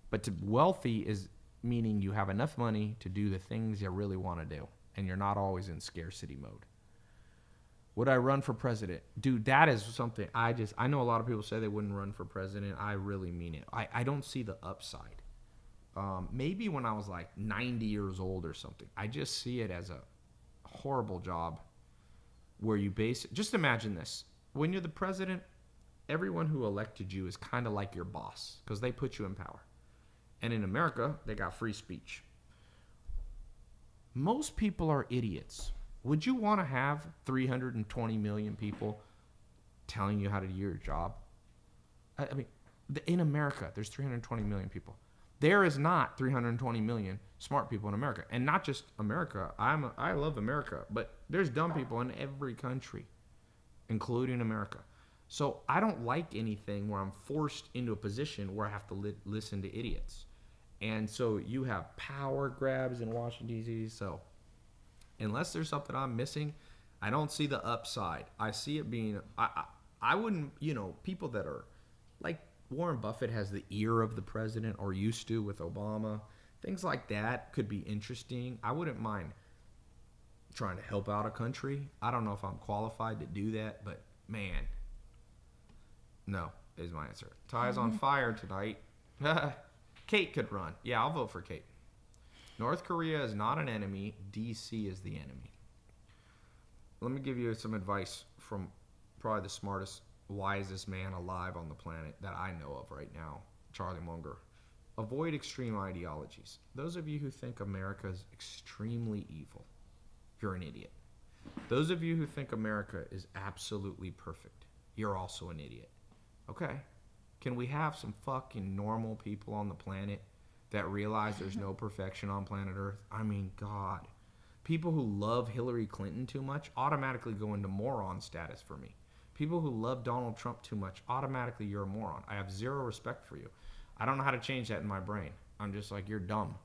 But wealthy is meaning you have enough money to do the things you really want to do. And you're not always in scarcity mode. Would I run for president? Dude, that is something I know a lot of people say they wouldn't run for president. I really mean it. I don't see the upside. Maybe when I was like 90 years old or something. I just see it as a horrible job where you just imagine this. When you're the president, everyone who elected you is kind of like your boss because they put you in power. And in America, they got free speech. Most people are idiots. Would you want to have 320 million people telling you how to do your job? I mean, in America, there's 320 million people. There is not 320 million smart people in America. And not just America. I love America. But there's dumb people in every country, including America. So I don't like anything where I'm forced into a position where I have to listen to idiots. And so you have power grabs in Washington, D.C. So unless there's something I'm missing, I don't see the upside. I see it being, I wouldn't, people that are like Warren Buffett has the ear of the president or used to with Obama. Things like that could be interesting. I wouldn't mind trying to help out a country. I don't know if I'm qualified to do that, but man, no is my answer. Ty's on fire tonight. Kate could run. Yeah, I'll vote for Kate. North Korea is not an enemy. DC is the enemy. Let me give you some advice from probably the smartest, wisest man alive on the planet that I know of right now, Charlie Munger. Avoid extreme ideologies. Those of you who think America is extremely evil, you're an idiot. Those of you who think America is absolutely perfect, you're also an idiot. Okay? Can we have some fucking normal people on the planet that realize there's no perfection on planet Earth? I mean, God. People who love Hillary Clinton too much automatically go into moron status for me. People who love Donald Trump too much, automatically you're a moron. I have zero respect for you. I don't know how to change that in my brain. I'm just like, you're dumb.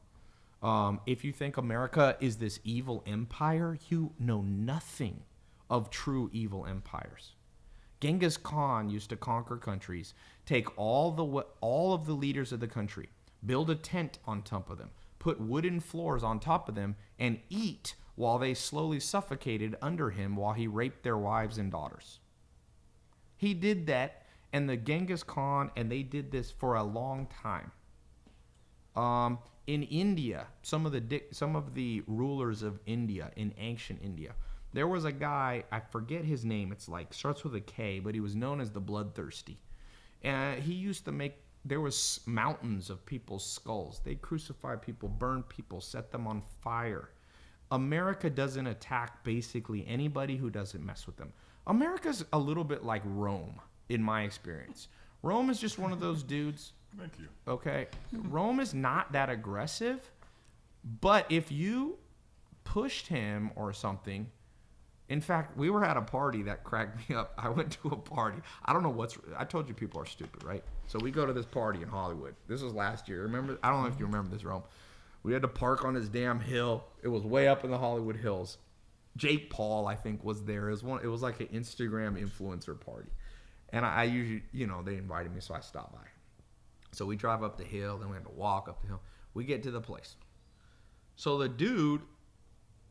If you think America is this evil empire, you know nothing of true evil empires. Genghis Khan used to conquer countries, take all of the leaders of the country, build a tent on top of them, put wooden floors on top of them, and eat while they slowly suffocated under him while he raped their wives and daughters. He did that, and the Genghis Khan, and they did this for a long time. In India, some of the rulers of India, in ancient India, there was a guy, I forget his name, it's like, starts with a K, but he was known as the Bloodthirsty. And he used to make, there was mountains of people's skulls. They crucified people, burned people, set them on fire. America doesn't attack basically anybody who doesn't mess with them. America's a little bit like Rome, in my experience. Rome is just one of those dudes. Thank you. Okay? Rome is not that aggressive, but if you pushed him or something, in fact, we were at a party that cracked me up. I went to a party. I don't know I told you people are stupid, right? So we go to this party in Hollywood. This was last year. Remember? I don't know if you remember this, Rome. We had to park on this damn hill. It was way up in the Hollywood Hills. Jake Paul, I think, was there. It was like an Instagram influencer party. And I usually, they invited me, so I stopped by. So we drive up the hill, then we have to walk up the hill. We get to the place. So the dude,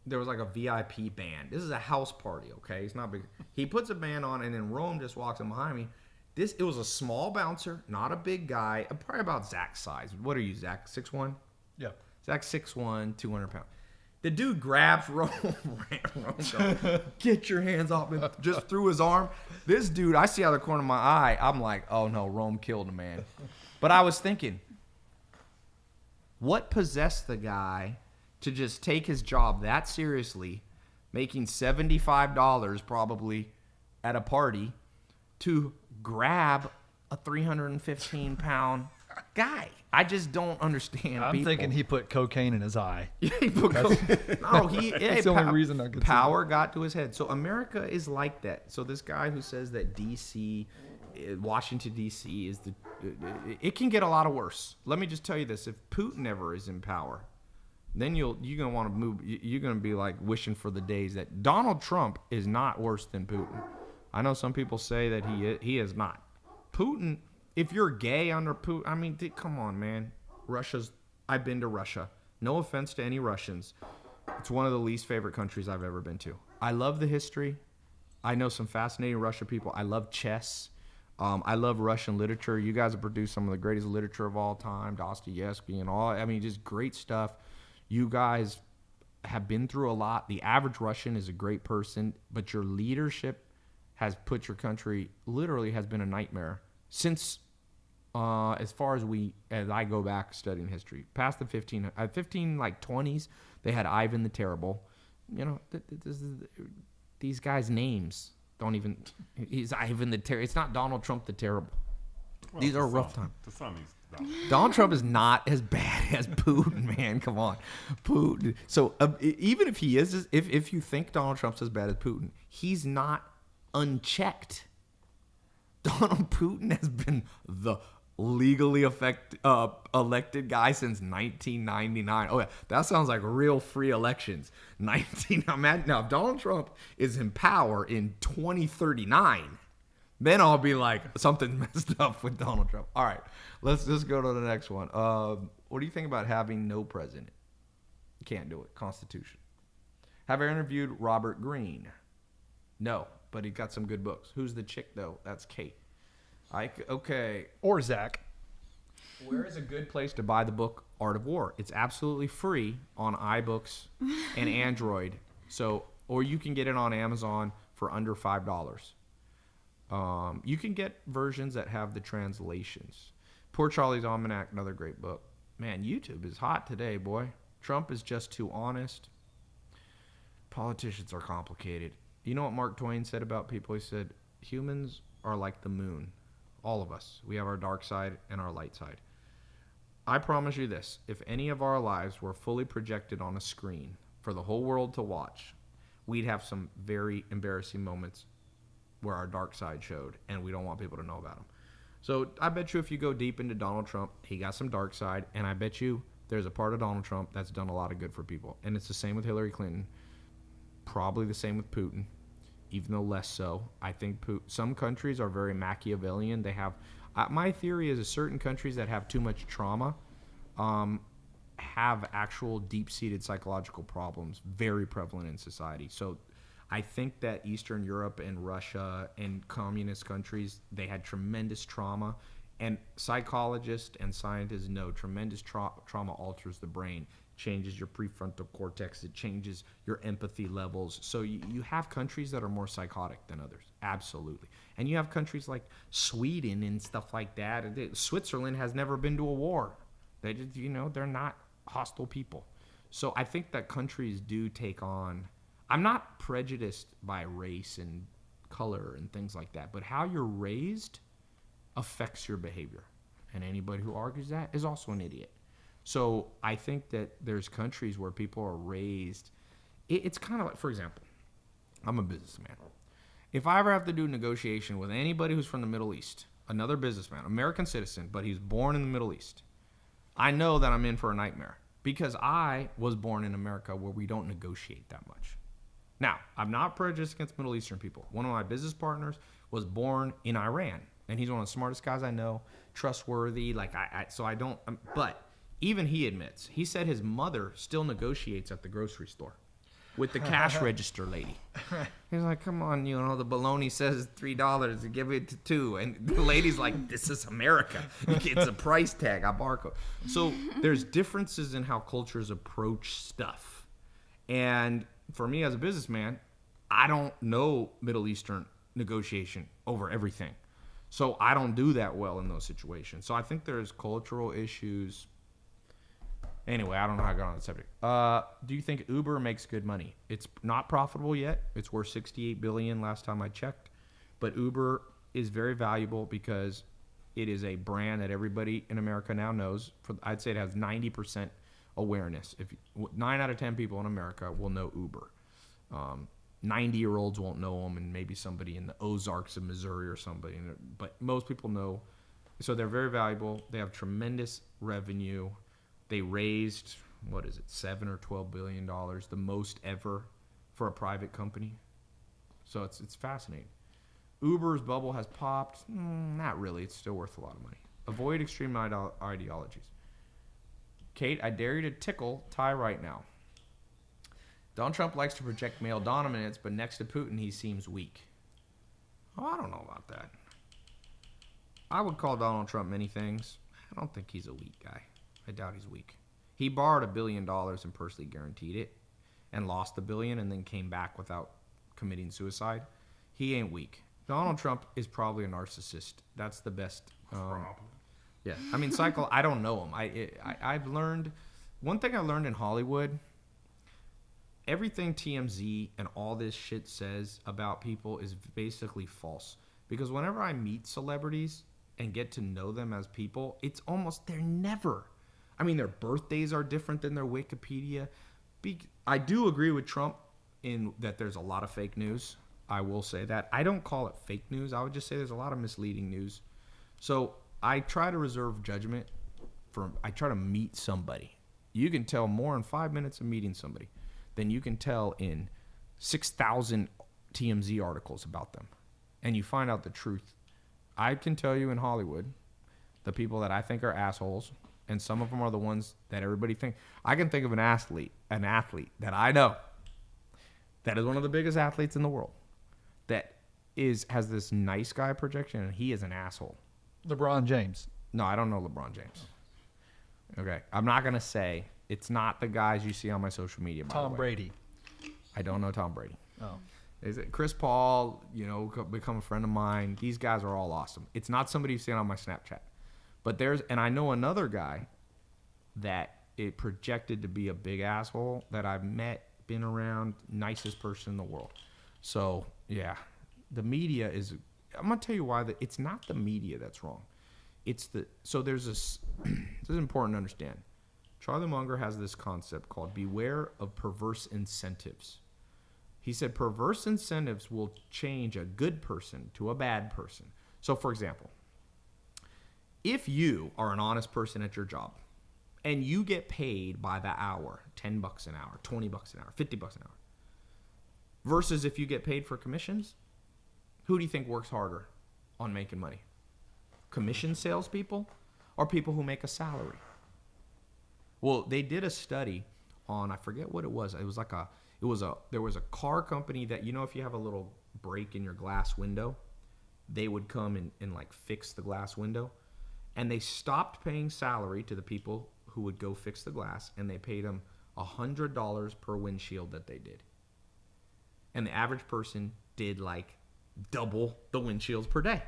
there was like a VIP band. This is a house party, okay? It's not big. He puts a band on, and then Rome just walks in behind me. It was a small bouncer, not a big guy, probably about Zach's size. What are you, Zach? 6'1"? Yeah. Zach's 6'1", 200 pounds. The dude grabs Rome, get your hands off me, just threw his arm. This dude, I see out of the corner of my eye, I'm like, oh no, Rome killed a man. But I was thinking, what possessed the guy to just take his job that seriously, making $75 probably at a party, to grab a 315-pound guy? I just don't understand. I'm thinking he put cocaine in his eye. Yeah, he put cocaine. No, That's the only reason I could power got to his head. So America is like that. So this guy who says that Washington D.C. is it can get a lot worse. Let me just tell you this: if Putin ever is in power, then you're gonna want to move. You're gonna be like wishing for the days that Donald Trump is not worse than Putin. I know some people say that he is not. Putin. If you're gay under Putin, I mean, come on, man. I've been to Russia. No offense to any Russians. It's one of the least favorite countries I've ever been to. I love the history. I know some fascinating Russian people. I love chess. I love Russian literature. You guys have produced some of the greatest literature of all time, Dostoevsky and all. I mean, just great stuff. You guys have been through a lot. The average Russian is a great person, but your leadership has put your country, literally has been a nightmare since as far as I go back studying history, past the 20s, they had Ivan the Terrible. These guys' names don't even. He's Ivan the Terrible. It's not Donald Trump the Terrible. Well, these are a rough time. Donald Trump is not as bad as Putin, man. Come on, Putin. So even if he is, if you think Donald Trump's as bad as Putin, he's not unchecked. Donald Putin has been the legally elected guy since 1999. Oh yeah, that sounds like real free elections. Now, if Donald Trump is in power in 2039, then I'll be like, something's messed up with Donald Trump. All right, let's just go to the next one. What do you think about having no president? You can't do it. Constitution. Have I interviewed Robert Greene? No, but he got some good books. Who's the chick though? That's Kate. Okay. Or Zach. Where is a good place to buy the book Art of War? It's absolutely free on iBooks and Android. So, or you can get it on Amazon for under $5. You can get versions that have the translations. Poor Charlie's Almanac, another great book. Man, YouTube is hot today, boy. Trump is just too honest. Politicians are complicated. You know what Mark Twain said about people? He said, humans are like the moon. All of us. We have our dark side and our light side. I promise you this. If any of our lives were fully projected on a screen for the whole world to watch, we'd have some very embarrassing moments where our dark side showed, and we don't want people to know about them. So I bet you if you go deep into Donald Trump, he got some dark side, and I bet you there's a part of Donald Trump that's done a lot of good for people. And it's the same with Hillary Clinton, probably the same with Putin, even though less so. I think some countries are very Machiavellian. They have, my theory is certain countries that have too much trauma have actual deep-seated psychological problems very prevalent in society. So I think that Eastern Europe and Russia and communist countries, they had tremendous trauma. And psychologists and scientists know tremendous trauma alters the brain, changes your prefrontal cortex, it changes your empathy levels. So you have countries that are more psychotic than others, absolutely. And you have countries like Sweden and stuff like that. Switzerland has never been to a war. They just, they're not hostile people. So I think that countries do take on, I'm not prejudiced by race and color and things like that, but how you're raised affects your behavior. And anybody who argues that is also an idiot. So I think that there's countries where people are raised. It's kind of like, for example, I'm a businessman. If I ever have to do a negotiation with anybody who's from the Middle East, another businessman, American citizen, but he's born in the Middle East, I know that I'm in for a nightmare because I was born in America where we don't negotiate that much. Now, I'm not prejudiced against Middle Eastern people. One of my business partners was born in Iran, and he's one of the smartest guys I know, trustworthy. But even he admits, he said his mother still negotiates at the grocery store with the cash register lady. He's like, come on, the bologna says $3, and give it to $2. And the lady's like, this is America. It's a price tag, a barcode. So there's differences in how cultures approach stuff. And for me as a businessman, I don't know Middle Eastern negotiation over everything. So I don't do that well in those situations. So I think there's cultural issues. Anyway, I don't know how I got on the subject. Do you think Uber makes good money? It's not profitable yet. It's worth $68 billion last time I checked. But Uber is very valuable because it is a brand that everybody in America now knows. I'd say it has 90% awareness. 9 out of 10 people in America will know Uber. 90-year-olds won't know them, and maybe somebody in the Ozarks of Missouri or somebody. But most people know. So they're very valuable. They have tremendous revenue. They raised, $7 or $12 billion, the most ever for a private company. So it's fascinating. Uber's bubble has popped. Not really. It's still worth a lot of money. Avoid extreme ideologies. Kate, I dare you to tickle Ty right now. Donald Trump likes to project male dominance, but next to Putin, he seems weak. Oh, I don't know about that. I would call Donald Trump many things. I don't think he's a weak guy. I doubt he's weak. He borrowed $1 billion and personally guaranteed it and lost $1 billion and then came back without committing suicide. He ain't weak. Donald Trump is probably a narcissist. That's the best. Yeah. I mean, I don't know him. I've learned, one thing I learned in Hollywood, everything TMZ and all this shit says about people is basically false. Because whenever I meet celebrities and get to know them as people, it's almost, they're never, I mean, their birthdays are different than their Wikipedia. I do agree with Trump in that there's a lot of fake news. I will say that. I don't call it fake news. I would just say there's a lot of misleading news. So I try to reserve judgment I try to meet somebody. You can tell more in 5 minutes of meeting somebody than you can tell in 6,000 TMZ articles about them. And you find out the truth. I can tell you in Hollywood, the people that I think are assholes, and some of them are the ones that everybody thinks. I can think of an athlete that I know that is one of the biggest athletes in the world that has this nice guy projection, and he is an asshole. LeBron James. No, I don't know LeBron James. Okay. I'm not going to say it's not the guys you see on my social media. By the Tom way. Brady. I don't know Tom Brady. Oh. Is it Chris Paul, become a friend of mine. These guys are all awesome. It's not somebody you've seen on my Snapchat. But and I know another guy that it projected to be a big asshole that I've met, been around, nicest person in the world. So, yeah, the media I'm going to tell you why. It's not the media that's wrong. So there's this, this is important to understand. Charlie Munger has this concept called beware of perverse incentives. He said perverse incentives will change a good person to a bad person. So, for example, if you are an honest person at your job and you get paid by the hour, $10 an hour, $20 an hour, $50 an hour, versus if you get paid for commissions, who do you think works harder on making money? Commission salespeople or people who make a salary? Well, they did a study on, I forget what it was. There was a car company that, if you have a little break in your glass window, they would come and like fix the glass window. And they stopped paying salary to the people who would go fix the glass, and they paid them $100 per windshield that they did. And the average person did like double the windshields per day.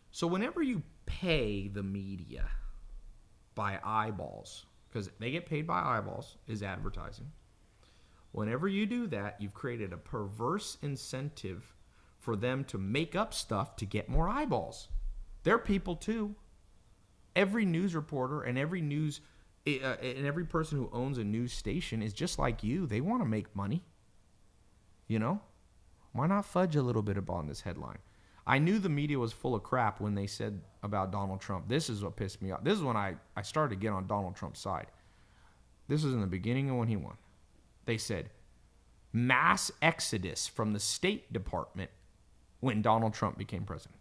So whenever you pay the media by eyeballs, because they get paid by eyeballs, is advertising. Whenever you do that, you've created a perverse incentive for them to make up stuff to get more eyeballs. They're people too. Every news reporter and every person who owns a news station is just like you. They want to make money. Why not fudge a little bit upon this headline? I knew the media was full of crap when they said about Donald Trump. This is what pissed me off. This is when I started to get on Donald Trump's side. This was in the beginning of when he won. They said mass exodus from the State Department when Donald Trump became president.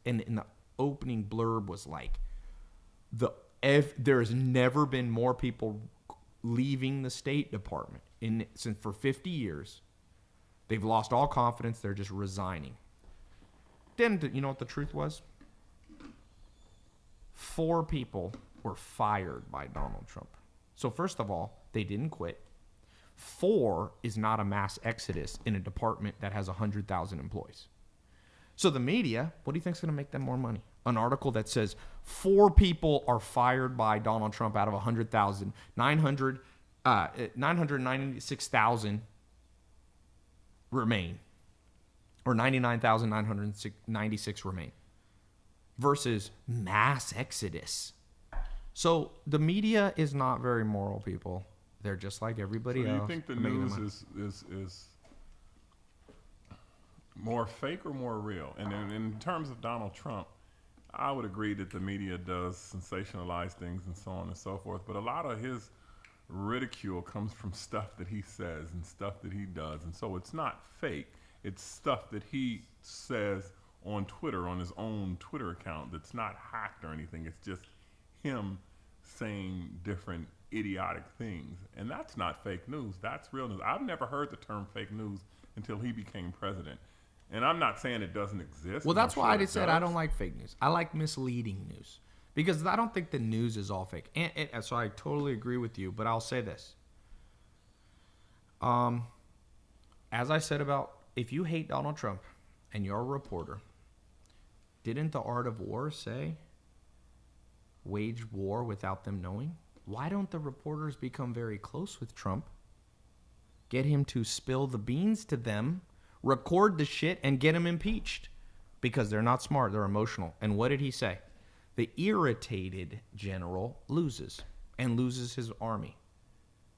And in the opening blurb was like, there's never been more people leaving the State Department since for 50 years. They've lost all confidence. They're just resigning. Then, you know what the truth was? 4 people were fired by Donald Trump. So first of all, they didn't quit. 4 is not a mass exodus in a department that has 100,000 employees. So the media, what do you think is going to make them more money? An article that says 4 people are fired by Donald Trump out of 100,000, 996,000 remain, or 99,996 remain, versus mass exodus. So the media is not very moral, people. They're just like everybody else. Do you think the news is more fake or more real? And in terms of Donald Trump, I would agree that the media does sensationalize things and so on and so forth, but a lot of his ridicule comes from stuff that he says and stuff that he does, and so it's not fake. It's stuff that he says on Twitter, on his own Twitter account, that's not hacked or anything. It's just him saying different idiotic things, and that's not fake news. That's real news. I've never heard the term fake news until he became president. And I'm not saying it doesn't exist. Well, that's why I just said I don't like fake news. I like misleading news because I don't think the news is all fake. And so I totally agree with you, but I'll say this. As I said about if you hate Donald Trump and you're a reporter, didn't The Art of War say wage war without them knowing? Why don't the reporters become very close with Trump, get him to spill the beans to them, record the shit, and get him impeached? Because they're not smart, they're emotional. And what did he say? The irritated general loses and loses his army.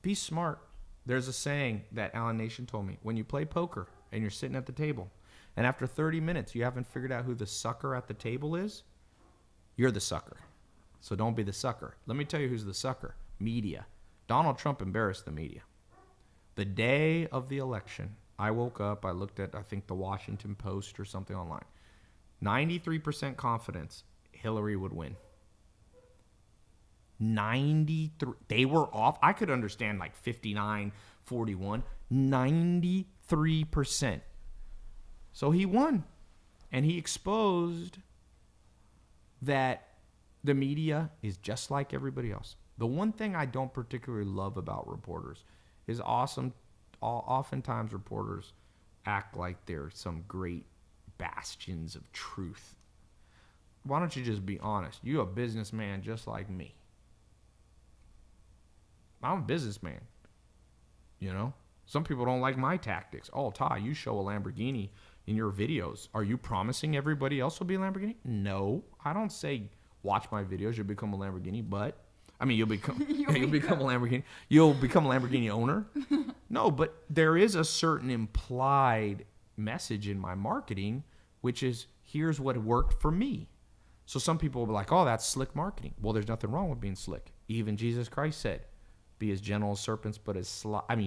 Be smart. There's a saying that Alan Nation told me. When you play poker and you're sitting at the table, and after 30 minutes you haven't figured out who the sucker at the table is, you're the sucker. So don't be the sucker. Let me tell you who's the sucker. Media. Donald Trump embarrassed the media. The day of the election, I woke up, I looked at, I think, the Washington Post or something online. 93% confidence Hillary would win. 93. They were off. I could understand like 59, 41. 93%. So he won. And he exposed that the media is just like everybody else. The one thing I don't particularly love about reporters is oftentimes reporters act like they're some great bastions of truth. Why don't you just be honest? You're a businessman just like me. I'm a businessman. You know? Some people don't like my tactics. Oh, Ty, you show a Lamborghini in your videos. Are you promising everybody else will be a Lamborghini? No. I don't say watch my videos, you'll become a Lamborghini, but I mean, you'll become a Lamborghini. You'll become a Lamborghini owner. No, but there is a certain implied message in my marketing, which is here's what worked for me. So some people will be like, oh, that's slick marketing. Well, there's nothing wrong with being slick. Even Jesus Christ said, be as gentle as serpents, but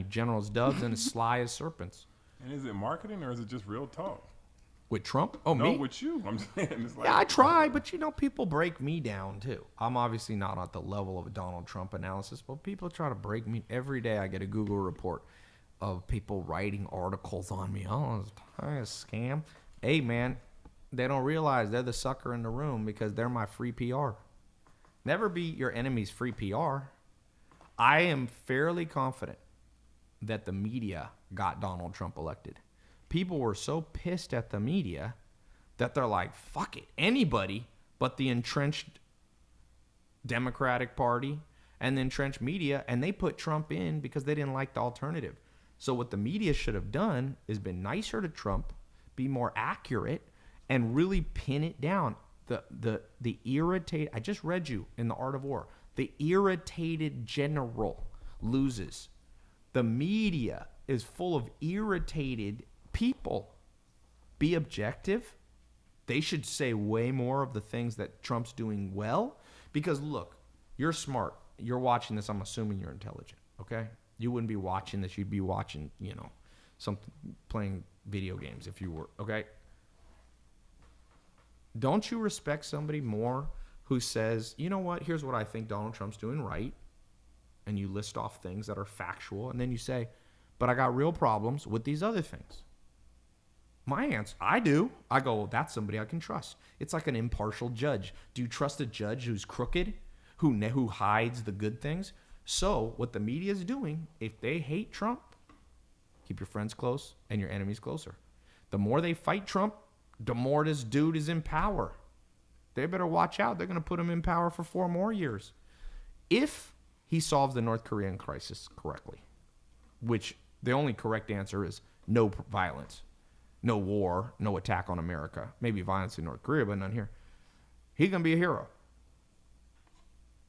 gentle as doves and as sly as serpents. And is it marketing or is it just real talk? With Trump? Oh, no, me? with you. I'm saying it's like, yeah, I try, but people break me down too. I'm obviously not at the level of a Donald Trump analysis, but people try to break me. Every day I get a Google report of people writing articles on me. Oh, it's a scam. Hey, man, they don't realize they're the sucker in the room because they're my free PR. Never be your enemy's free PR. I am fairly confident that the media got Donald Trump elected. People were so pissed at the media that they're like, fuck it, anybody but the entrenched Democratic Party and the entrenched media, and they put Trump in because they didn't like the alternative. So what the media should have done is been nicer to Trump, be more accurate, and really pin it down. The irritate, I just read you in The Art of War, the irritated general loses. The media is full of irritated people. Be objective. They should say way more of the things that Trump's doing well. Because look, you're smart. You're watching this. I'm assuming you're intelligent. Okay? You wouldn't be watching this. You'd be watching, something, playing video games if you were. Okay? Don't you respect somebody more who says, you know what? Here's what I think Donald Trump's doing right. And you list off things that are factual. And then you say, but I got real problems with these other things. My answer, I do. I go, well, that's somebody I can trust. It's like an impartial judge. Do you trust a judge who's crooked, who hides the good things? So what the media is doing, if they hate Trump, keep your friends close and your enemies closer. The more they fight Trump, the more this dude is in power. They better watch out. They're going to put him in power for 4 more years. If he solves the North Korean crisis correctly, which the only correct answer is no violence. No war, no attack on America. Maybe violence in North Korea, but none here. He's going to be a hero.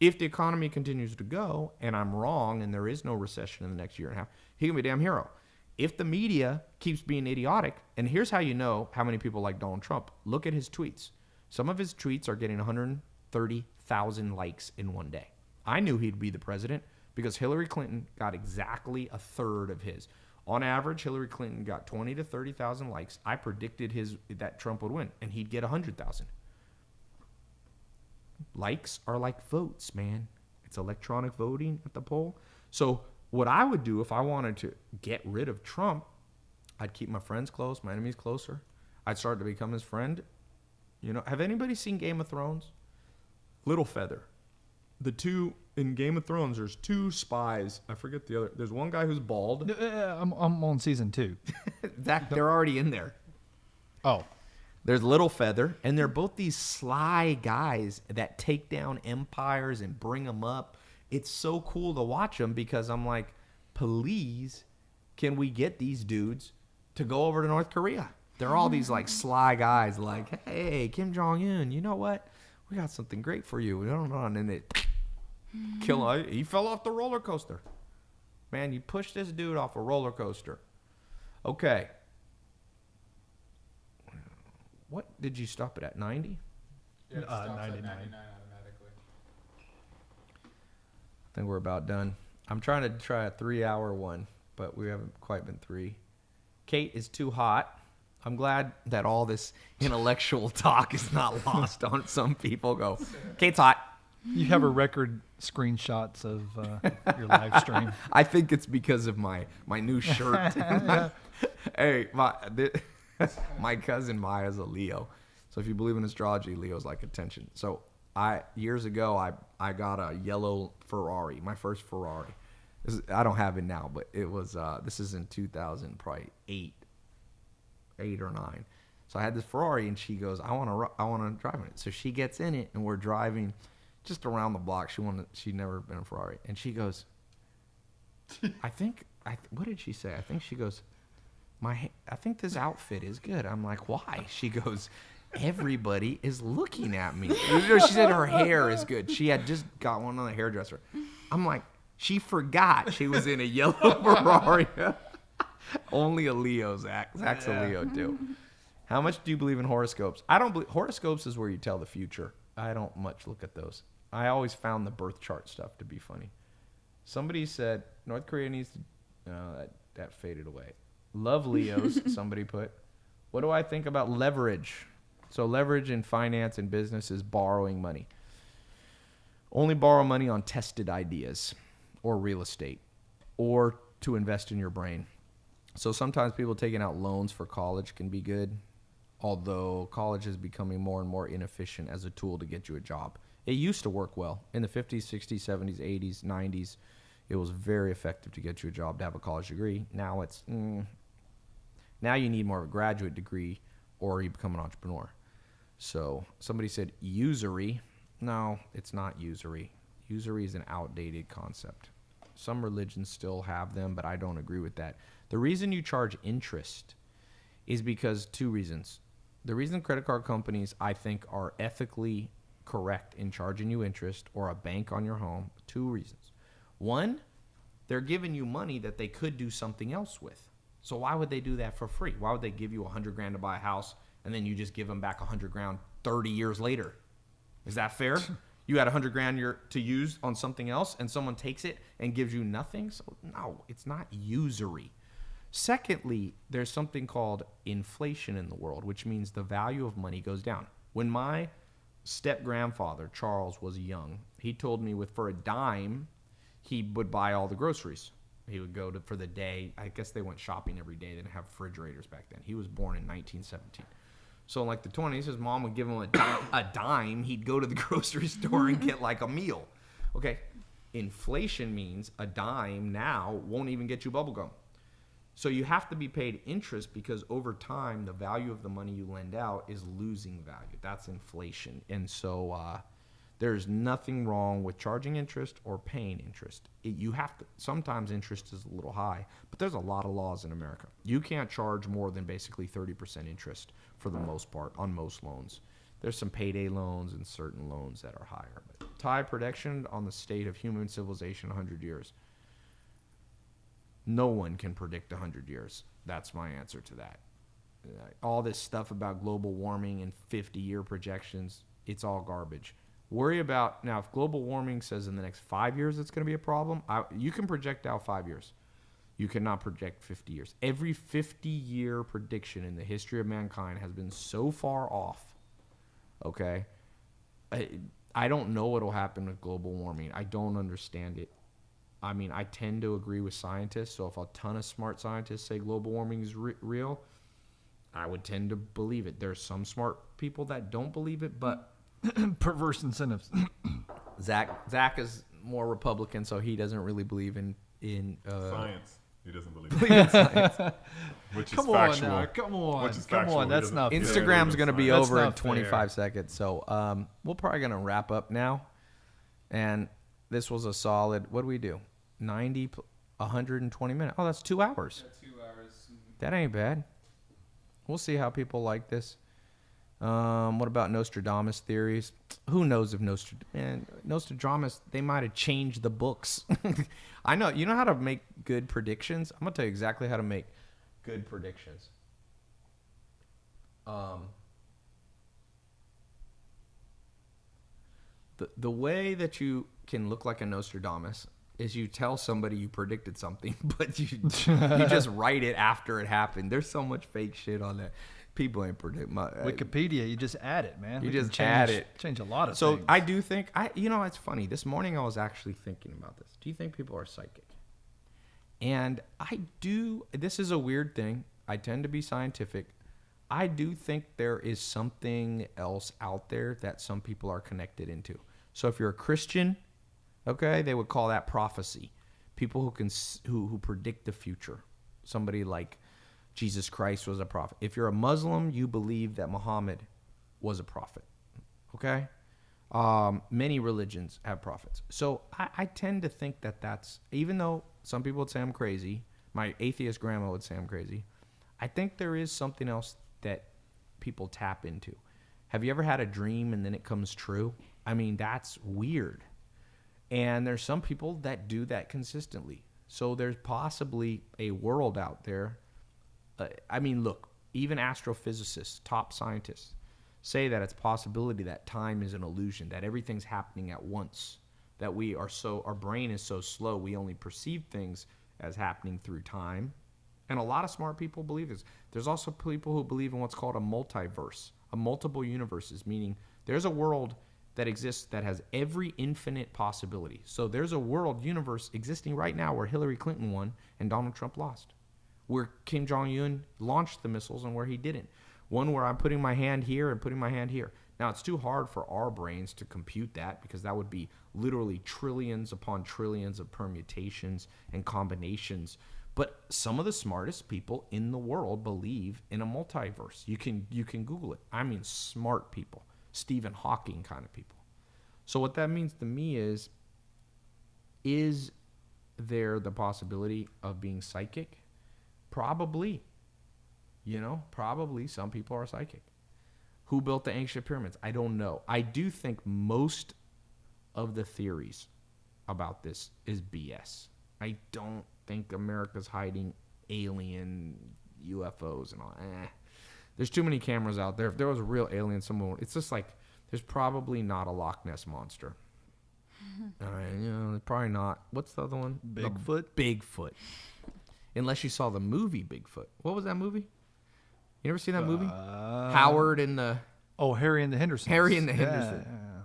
If the economy continues to go, and I'm wrong, and there is no recession in the next year and a half, he's going to be a damn hero. If the media keeps being idiotic, and here's how you know how many people like Donald Trump. Look at his tweets. Some of his tweets are getting 130,000 likes in one day. I knew he'd be the president because Hillary Clinton got exactly a third of his. On average, Hillary Clinton got 20 to 30,000 likes. I predicted that Trump would win, and he'd get 100,000. Likes are like votes, man. It's electronic voting at the poll. So what I would do if I wanted to get rid of Trump, I'd keep my friends close, my enemies closer. I'd start to become his friend. Have anybody seen Game of Thrones? Littlefinger. The two in Game of Thrones, there's 2 spies. I forget the other. There's one guy who's bald. I'm on season 2. Zach, they're already in there. Oh. There's Littlefinger, and they're both these sly guys that take down empires and bring them up. It's so cool to watch them because I'm like, please, can we get these dudes to go over to North Korea? They're all these like sly guys like, hey, Kim Jong-un, you know what? We got something great for you. And then it kill him. He fell off the roller coaster. Man, you pushed this dude off a roller coaster. Okay. What did you stop it at? 90? Yeah, it stops 99. at 99 automatically. I think we're about done. I'm trying to try a 3-hour one, but we haven't quite been 3. Kate is too hot. I'm glad that all this intellectual talk is not lost on some people. Go, Kate's hot. You have a record screenshots of your live stream. I think it's because of my new shirt. Hey, my cousin Maya's a Leo. So if you believe in astrology, Leos like attention. So years ago, I got a yellow Ferrari, my first Ferrari. I don't have it now, but it was, this is in 2000, probably 8 or 9. So I had this Ferrari, and she goes, I want to drive in it. So she gets in it, and we're driving just around the block. She'd never been in a Ferrari. And she goes, what did she say? I think she goes, I think this outfit is good. I'm like, why? She goes, everybody is looking at me. She said her hair is good. She had just got one on the hairdresser. I'm like, she forgot she was in a yellow Ferrari. Only a Leo, Zach. Zach's a Leo, too. How much do you believe in horoscopes? I don't believe horoscopes is where you tell the future. I don't much look at those. I always found the birth chart stuff to be funny. Somebody said North Korea needs to. No, that faded away. Love Leos. Somebody put. What do I think about leverage? So leverage in finance and business is borrowing money. Only borrow money on tested ideas, or real estate, or to invest in your brain. So sometimes people taking out loans for college can be good, although college is becoming more and more inefficient as a tool to get you a job. It used to work well. In the 50s, 60s, 70s, 80s, 90s, it was very effective to get you a job to have a college degree. Now now you need more of a graduate degree or you become an entrepreneur. So somebody said usury. No, it's not usury. Usury is an outdated concept. Some religions still have them, but I don't agree with that. The reason you charge interest is because 2 reasons. The reason credit card companies, I think, are ethically correct in charging you interest, or a bank on your home, 2 reasons. 1, they're giving you money that they could do something else with. So why would they do that for free? Why would they give you $100,000 to buy a house and then you just give them back $100,000 30 years later? Is that fair? You had $100,000 to use on something else, and someone takes it and gives you nothing. So no, it's not usury. Secondly, there's something called inflation in the world, which means the value of money goes down. When my step-grandfather, Charles, was young, he told me for a dime, he would buy all the groceries. He would go for the day. I guess they went shopping every day. They didn't have refrigerators back then. He was born in 1917. So in like the 20s, his mom would give him a dime. He'd go to the grocery store and get like a meal. Okay, inflation means a dime now won't even get you bubble gum. So you have to be paid interest because over time, the value of the money you lend out is losing value. That's inflation. And so there's nothing wrong with charging interest or paying interest. You have to. Sometimes interest is a little high, but there's a lot of laws in America. You can't charge more than basically 30% interest for the most part on most loans. There's some payday loans and certain loans that are higher. But tie prediction on the state of human civilization 100 years. No one can predict 100 years. That's my answer to that. All this stuff about global warming and 50-year projections, it's all garbage. Worry about, now if global warming says in the next 5 years it's going to be a problem, you can project out 5 years. You cannot project 50 years. Every 50-year prediction in the history of mankind has been so far off, okay? I don't know what will happen with global warming. I don't understand it. I mean, I tend to agree with scientists, so if a ton of smart scientists say global warming is real, I would tend to believe it. There's some smart people that don't believe it, but perverse incentives. Zach is more Republican, so he doesn't really believe in science. He doesn't believe in science. Which is Come factual. on now, come on. Which is Come factual. on, that's not fair. Instagram's going to be That's over in not 25 fair. seconds, so we're probably going to wrap up now. And this was a solid, what do we do? 120 minutes. Oh, that's 2 hours. 2 hours. That ain't bad. We'll see how people like this. What about Nostradamus theories? Who knows if Nostradamus, they might have changed the books. I know. You know how to make good predictions? I'm going to tell you exactly how to make good predictions. The way that you can look like a Nostradamus is you tell somebody you predicted something, but you just write it after it happened. There's so much fake shit on that. People ain't predict my Wikipedia, you just add it, man. You We just can add it. Change a lot of So things. I do think it's funny. This morning I was actually thinking about this. Do you think people are psychic? And I do. This is a weird thing. I tend to be scientific. I do think there is something else out there that some people are connected into. So if you're a Christian, okay, they would call that prophecy. People who predict the future. Somebody like Jesus Christ was a prophet. If you're a Muslim, you believe that Muhammad was a prophet. Okay? Many religions have prophets. So I tend to think that that's, even though some people would say I'm crazy, my atheist grandma would say I'm crazy, I think there is something else that people tap into. Have you ever had a dream and then it comes true? I mean, that's weird. And there's some people that do that consistently. So there's possibly a world out there. I mean, look, even astrophysicists, top scientists, say that it's a possibility that time is an illusion, that everything's happening at once, that our brain is so slow, we only perceive things as happening through time. And a lot of smart people believe this. There's also people who believe in what's called a multiverse, a multiple universes, meaning there's a world that exists that has every infinite possibility. So there's a universe existing right now where Hillary Clinton won and Donald Trump lost, where Kim Jong-un launched the missiles and where he didn't. One where I'm putting my hand here and putting my hand here. Now, it's too hard for our brains to compute that because that would be literally trillions upon trillions of permutations and combinations. But some of the smartest people in the world believe in a multiverse. You can Google it. I mean, smart people, Stephen Hawking kind of people. So what that means to me is there the possibility of being psychic? Probably. Probably some people are psychic. Who built the ancient pyramids? I don't know. I do think most of the theories about this is BS. I don't think America's hiding alien UFOs and all. There's too many cameras out there. If there was a real alien, it's just like there's probably not a Loch Ness monster. Probably not. What's the other one? Bigfoot? Bigfoot. Unless you saw the movie Bigfoot. What was that movie? You ever seen that movie? Howard and the... Oh, Harry and the Hendersons. Harry and the Hendersons. Yeah.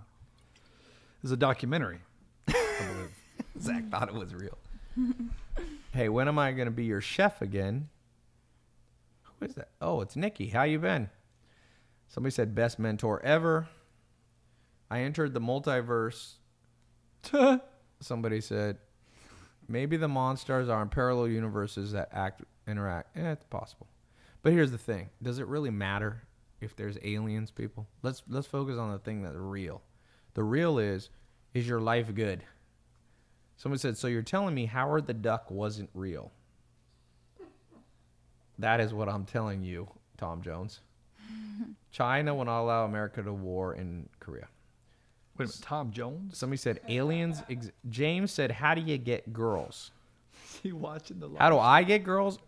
It's a documentary, I believe. Zach thought it was real. Hey, when am I going to be your chef again? Who is that? Oh, it's Nikki. How you been? Somebody said best mentor ever. I entered the multiverse. Somebody said maybe the monsters are in parallel universes that interact. It's possible. But here's the thing. Does it really matter if there's aliens, people? Let's focus on the thing that's real. The real is your life good? Someone said, so you're telling me Howard the Duck wasn't real? That is what I'm telling you, Tom Jones. China will not allow America to war in Korea. Wait a minute, Tom Jones? Somebody said aliens. James said, how do you get girls? Is he watching the live? How do I get girls?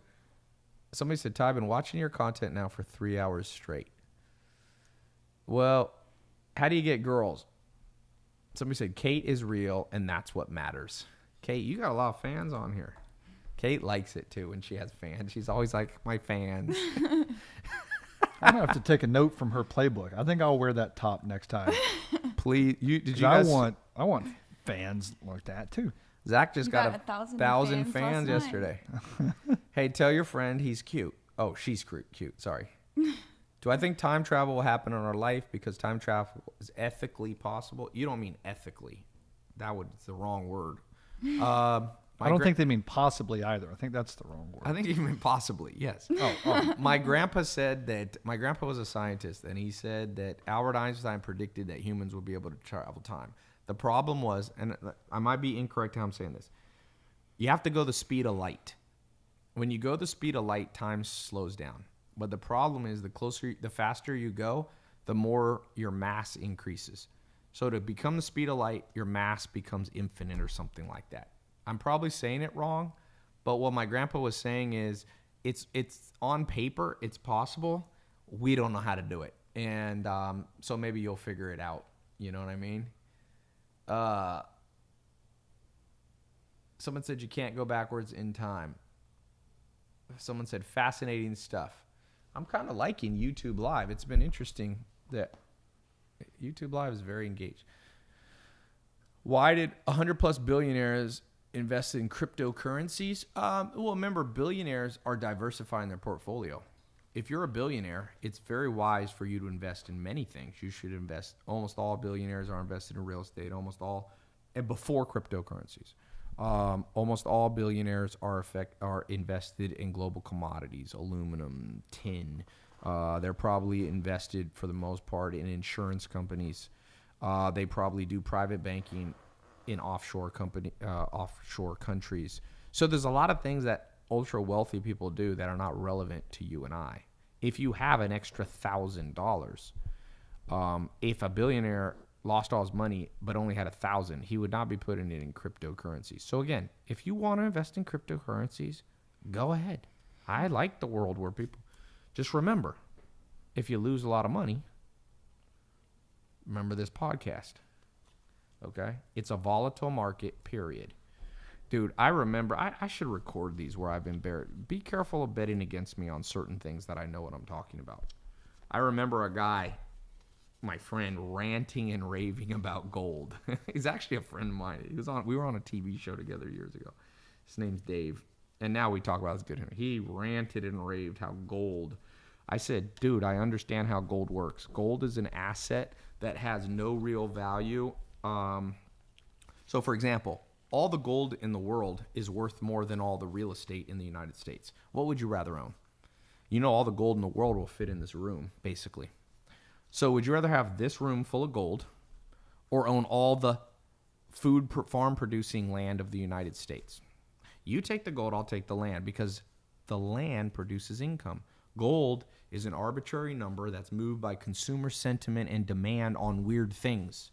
Somebody said, Ty, I've been watching your content now for 3 hours straight. Well, how do you get girls? Somebody said, Kate is real, and that's what matters. Kate, you got a lot of fans on here. Kate likes it, too, when she has fans. She's always like, my fans. I'm going to have to take a note from her playbook. I think I'll wear that top next time. Please. Did you guys... I want fans like that, too. Zach just got 1,000 fans yesterday. Hey, tell your friend he's cute. Oh, she's cute. Sorry. Do I think time travel will happen in our life because time travel is ethically possible? You don't mean ethically. It's the wrong word. I don't think they mean possibly either. I think that's the wrong word. I think you mean possibly, yes. My grandpa said that, my grandpa was a scientist, and he said that Albert Einstein predicted that humans would be able to travel time. The problem was, and I might be incorrect how I'm saying this, you have to go the speed of light. When you go the speed of light, time slows down. But the problem is the faster you go, the more your mass increases. So to become the speed of light, your mass becomes infinite or something like that. I'm probably saying it wrong, but what my grandpa was saying is it's on paper, it's possible. We don't know how to do it. And so maybe you'll figure it out. You know what I mean? Someone said you can't go backwards in time. Someone said fascinating stuff. I'm kind of liking YouTube Live. It's been interesting that YouTube Live is very engaged. Why did 100 plus billionaires invest in cryptocurrencies? Well, remember, billionaires are diversifying their portfolio. if you're a billionaire, it's very wise for you to invest in many things. You should invest. Almost all billionaires are invested in real estate. Almost all, and before cryptocurrencies, almost all billionaires are invested in global commodities, aluminum, tin. They're probably invested for the most part in insurance companies. They probably do private banking in offshore countries. So there's a lot of things that ultra wealthy people do that are not relevant to you and I. If you have an extra $1,000, if a billionaire lost all his money but only had 1,000, he would not be putting it in cryptocurrencies. So again, if you want to invest in cryptocurrencies, go ahead. I like the world where people just remember, if you lose a lot of money, remember this podcast. Okay? It's a volatile market, period. Dude, I remember, I should record these where I've been buried. Be careful of betting against me on certain things that I know what I'm talking about. I remember a guy, my friend, ranting and raving about gold. He's actually a friend of mine. We were on a TV show together years ago. His name's Dave. And now we talk about his good. He ranted and raved how gold. I said, dude, I understand how gold works. Gold is an asset that has no real value. So, for example, all the gold in the world is worth more than all the real estate in the United States. What would you rather own? You know, all the gold in the world will fit in this room, basically. So would you rather have this room full of gold or own all the farm producing land of the United States? You take the gold, I'll take the land, because the land produces income. Gold is an arbitrary number that's moved by consumer sentiment and demand on weird things.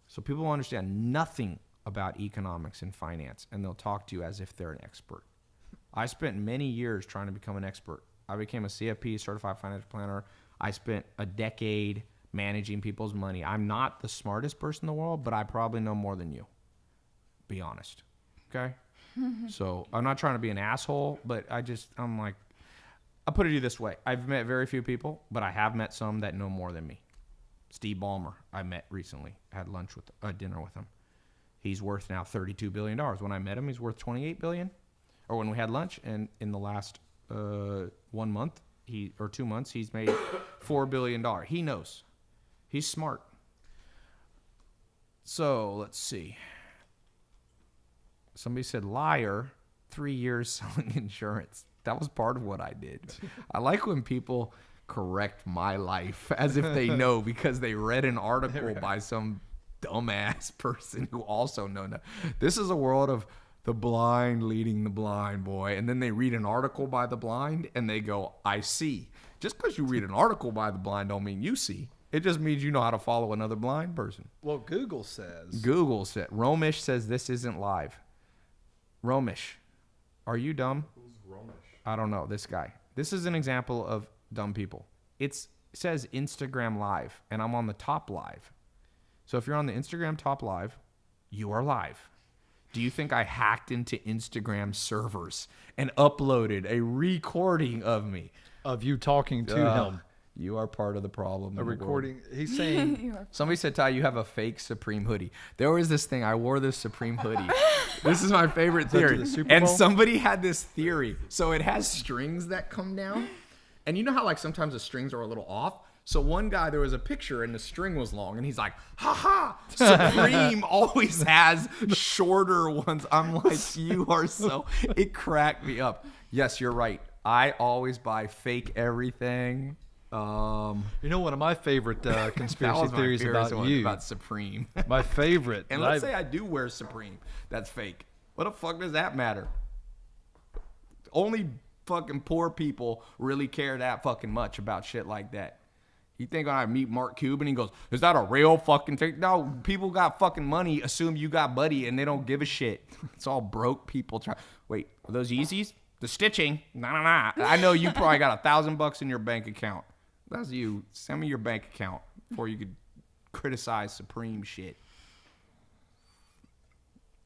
So people understand nothing about economics and finance, and they'll talk to you as if they're an expert. I spent many years trying to become an expert. I became a CFP, Certified Financial Planner. I spent a decade managing people's money. I'm not the smartest person in the world, but I probably know more than you. Be honest. Okay? So I'm not trying to be an asshole, but I'm like, I'll put it to you this way. I've met very few people, but I have met some that know more than me. Steve Ballmer, I met recently. I had dinner with him. He's worth now $32 billion. When I met him, he's worth $28 billion. Or when we had lunch, and in the last 1 month, 2 months, he's made $4 billion. He knows. He's smart. So let's see. Somebody said, liar, 3 years selling insurance. That was part of what I did. I like when people correct my life as if they know because they read an article by some dumbass person who also know. This is a world of the blind leading the blind, boy. And then they read an article by the blind and they go, I see. Just because you read an article by the blind don't mean you see. It just means you know how to follow another blind person. Well, Google said. Romish says this isn't live. Romish, are you dumb? Who's Romish? I don't know. This guy. This is an example of dumb people. It says Instagram Live, and I'm on the top live. So if you're on the Instagram top live, you are live. Do you think I hacked into Instagram servers and uploaded a recording of me? Of you talking to him. You are part of the problem. A recording. He's saying. Somebody said, Ty, you have a fake Supreme hoodie. There was this thing. I wore this Supreme hoodie. This is my favorite theory. And somebody had this theory. So it has strings that come down. And you know how like sometimes the strings are a little off? So one guy, there was a picture and the string was long. And he's like, ha, Supreme always has shorter ones. I'm like, you are so... It cracked me up. Yes, you're right. I always buy fake everything. You know, one of my favorite conspiracy theories about Supreme. My favorite. And let's say I do wear Supreme. That's fake. What the fuck does that matter? Only fucking poor people really care that fucking much about shit like that. You think when I meet Mark Cuban, he goes, is that a real fucking thing? No, people got fucking money, assume you got buddy, and they don't give a shit. It's all broke people. Wait, are those Yeezys? The stitching? Nah. I know you probably got $1,000 in your bank account. That's you. Send me your bank account before you could criticize Supreme shit.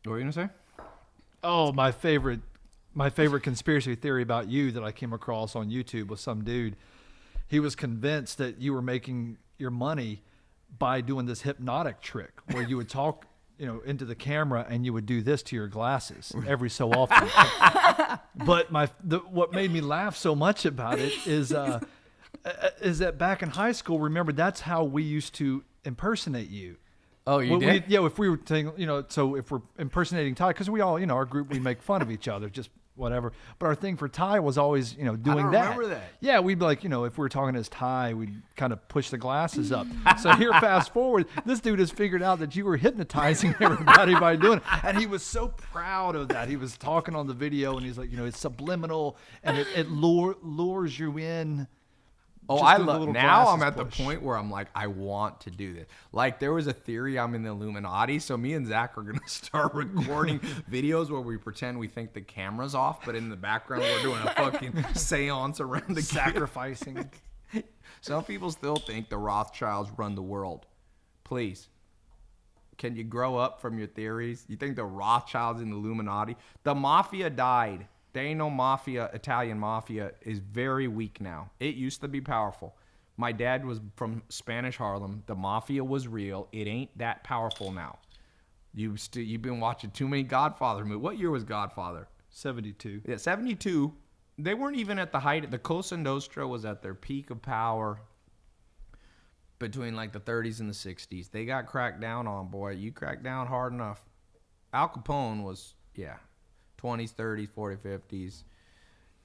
What were you gonna say? Oh, my favorite conspiracy theory about you that I came across on YouTube was some dude. He was convinced that you were making your money by doing this hypnotic trick where you would talk into the camera, and you would do this to your glasses every so often. But what made me laugh so much about it is that back in high school, remember, that's how we used to impersonate you. Oh, you did? If we were saying, so if we're impersonating Ty, because we all, our group, we make fun of each other, just whatever. But our thing for Ty was always, doing that. I don't remember that. Yeah, we'd be like, if we were talking as Ty, we'd kind of push the glasses up. So here, fast forward, this dude has figured out that you were hypnotizing everybody by doing it. And he was so proud of that. He was talking on the video, and he's like, it's subliminal, and it lures you in. Oh, Just I do the love. little Now I'm glasses at push. the point where I'm like, I want to do this. Like, there was a theory I'm in the Illuminati, so me and Zach are gonna start recording videos where we pretend we think the camera's off, but in the background we're doing a fucking seance around the Sacrificing. Some people still think the Rothschilds run the world. Please, can you grow up from your theories? You think the Rothschilds and the Illuminati? The mafia died. There ain't no mafia. Italian mafia is very weak now. It used to be powerful. My dad was from Spanish Harlem. The mafia was real. It ain't that powerful now. You've been watching too many Godfather movies. What year was Godfather? 72. Yeah, 72. They weren't even at the height. The Cosa Nostra was at their peak of power between like the 30s and the 60s. They got cracked down on, boy. You cracked down hard enough. Al Capone was, 20s, 30s, 40s, 50s.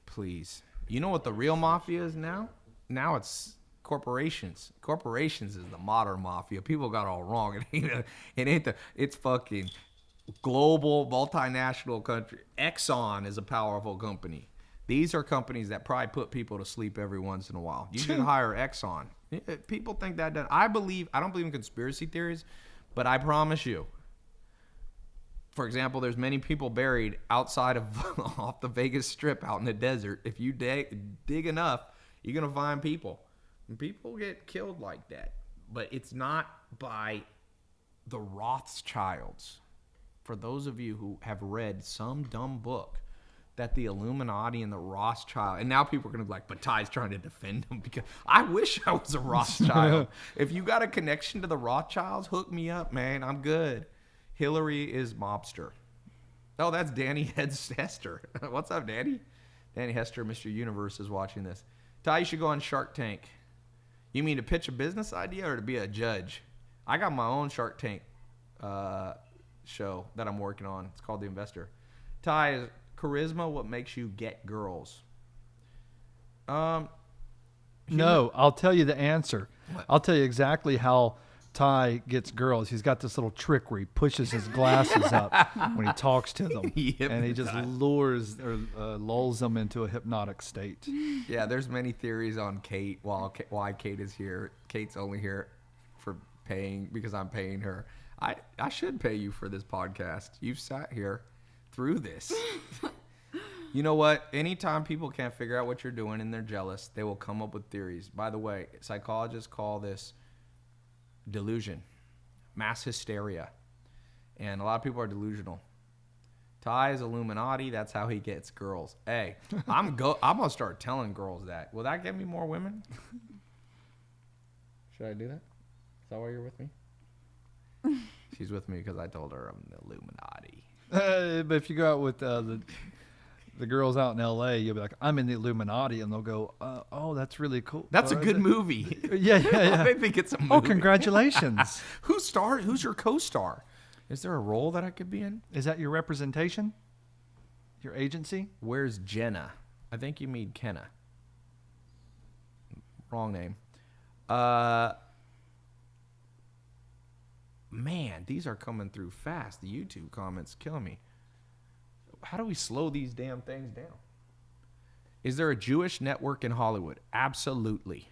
Please. You know what the real mafia is now? Now it's corporations. Corporations is the modern mafia. People got it all wrong. It's fucking global, multinational country. Exxon is a powerful company. These are companies that probably put people to sleep every once in a while. You should hire Exxon. People think that. I don't believe in conspiracy theories, but I promise you, for example, there's many people buried outside of off the Vegas Strip out in the desert. If you dig enough, you're going to find people. And people get killed like that. But it's not by the Rothschilds. For those of you who have read some dumb book that the Illuminati and the Rothschild, and now people are going to be like, but Ty's trying to defend them, because I wish I was a Rothschild. If you got a connection to the Rothschilds, hook me up, man. I'm good. Hillary is mobster. Oh, that's Danny Hester. What's up, Danny? Danny Hester, Mr. Universe, is watching this. Ty, you should go on Shark Tank. You mean to pitch a business idea or to be a judge? I got my own Shark Tank show that I'm working on. It's called The Investor. Ty, is charisma what makes you get girls? No, I'll tell you the answer. What? I'll tell you exactly how Ty gets girls. He's got this little trick where he pushes his glasses up when he talks to them, and he just lures or lulls them into a hypnotic state. Yeah, there's many theories on Kate. Why Kate is here. Kate's only here for paying because I'm paying her. I should pay you for this podcast. You've sat here through this. You know what? Anytime people can't figure out what you're doing and they're jealous, they will come up with theories. By the way, psychologists call this delusion, mass hysteria, and a lot of people are delusional. Ty is Illuminati. That's how he gets girls. Hey, I'm gonna start telling girls that. Will that get me more women? Should I do that? Is that why you're with me? She's with me because I told her I'm the Illuminati. But if you go out with the girls out in L.A., you'll be like, I'm in the Illuminati, and they'll go, oh, that's really cool. That's a good movie. Yeah. I think it's a movie. Oh, congratulations. Who's your co-star? Is there a role that I could be in? Is that your representation? Your agency? Where's Jenna? I think you mean Kenna. Wrong name. Man, these are coming through fast. The YouTube comments killing me. How do we slow these damn things down? Is there a Jewish network in Hollywood? Absolutely.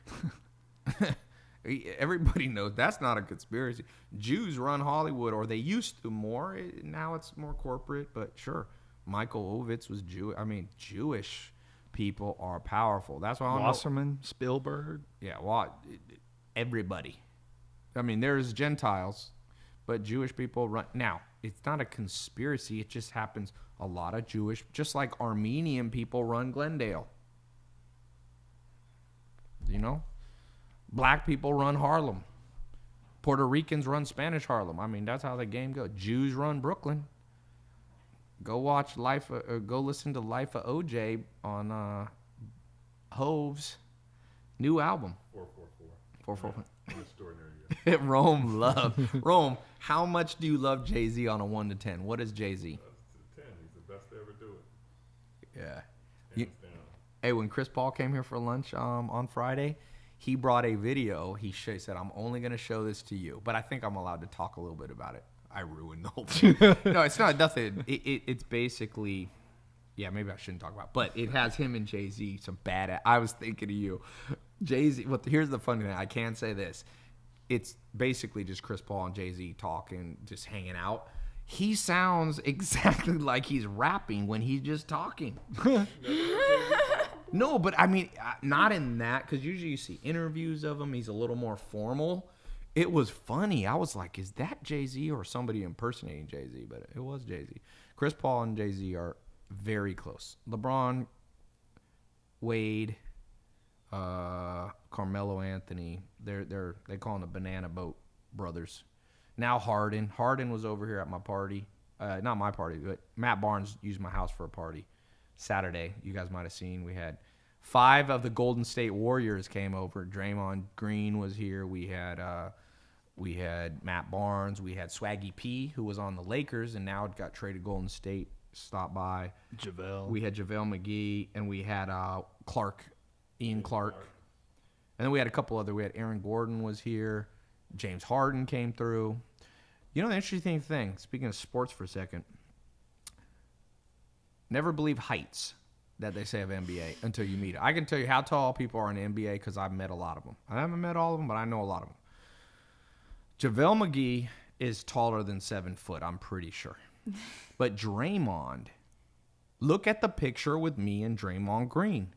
Everybody knows that's not a conspiracy. Jews run Hollywood, or they used to more. Now it's more corporate, but sure. Michael Ovitz was Jewish. I mean, Jewish people are powerful. That's why I don't know. Wasserman, Spielberg. Yeah, well, everybody. I mean, there's Gentiles, but Jewish people run. Now, it's not a conspiracy. It just happens. A lot of Jewish, just like Armenian people run Glendale. You know? Black people run Harlem. Puerto Ricans run Spanish Harlem. I mean, that's how the game goes. Jews run Brooklyn. Go watch go listen to Life of OJ on Hove's new album. 444. 444. Extraordinary. Rome, how much do you love Jay-Z on a 1 to 10? What is Jay-Z? 10. He's the best to ever do it. Yeah. Hands down. Hey, when Chris Paul came here for lunch on Friday, he brought a video. He said, I'm only going to show this to you, but I think I'm allowed to talk a little bit about it. I ruined the whole thing. No, it's not nothing. It's basically, yeah, maybe I shouldn't talk about it, but it has him and Jay-Z, some badass. I was thinking of you. Jay-Z, here's the funny thing. I can say this. It's basically just Chris Paul and Jay-Z talking, just hanging out. He sounds exactly like he's rapping when he's just talking. No, but I mean, not in that, because usually you see interviews of him. He's a little more formal. It was funny. I was like, is that Jay-Z or somebody impersonating Jay-Z? But it was Jay-Z. Chris Paul and Jay-Z are very close. LeBron, Wade, Carmelo Anthony, they call them the Banana Boat Brothers. Now Harden. Harden was over here at my party. Not my party, but Matt Barnes used my house for a party Saturday. You guys might have seen. We had 5 of the Golden State Warriors came over. Draymond Green was here. We had Matt Barnes. We had Swaggy P, who was on the Lakers and now got traded Golden State, stopped by. JaVale. We had JaVale McGee, and we had Ian Clark. And then we had a couple other. We had Aaron Gordon was here. James Harden came through. You know the interesting thing, speaking of sports for a second, never believe heights that they say of NBA until you meet it. I can tell you how tall people are in the NBA because I've met a lot of them. I haven't met all of them, but I know a lot of them. JaVale McGee is taller than 7 foot, I'm pretty sure. But Draymond, look at the picture with me and Draymond Green.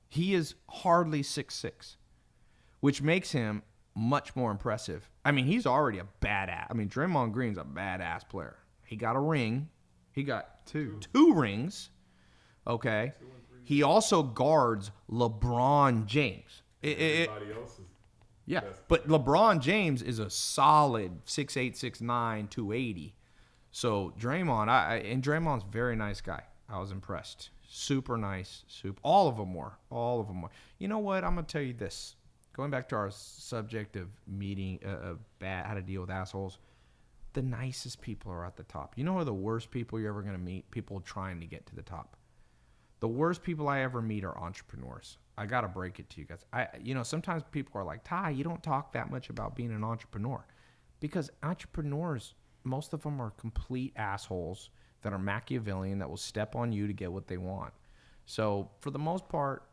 He is hardly 6'6", which makes him much more impressive. I mean, he's already a badass. I mean, Draymond Green's a badass player. He got a ring. He got two rings. Okay. He also guards LeBron James. Everybody else is Yeah, best but LeBron James is a solid 6'8", 6'9", 280. So Draymond, and Draymond's a very nice guy. I was impressed. Super nice. All of them were. You know what? I'm going to tell you this. Going back to our subject of meeting, how to deal with assholes, the nicest people are at the top. You know who are the worst people you're ever going to meet? People trying to get to the top. The worst people I ever meet are entrepreneurs. I got to break it to you guys. Sometimes people are like, Ty, you don't talk that much about being an entrepreneur. Because entrepreneurs, most of them are complete assholes that are Machiavellian, that will step on you to get what they want. So for the most part,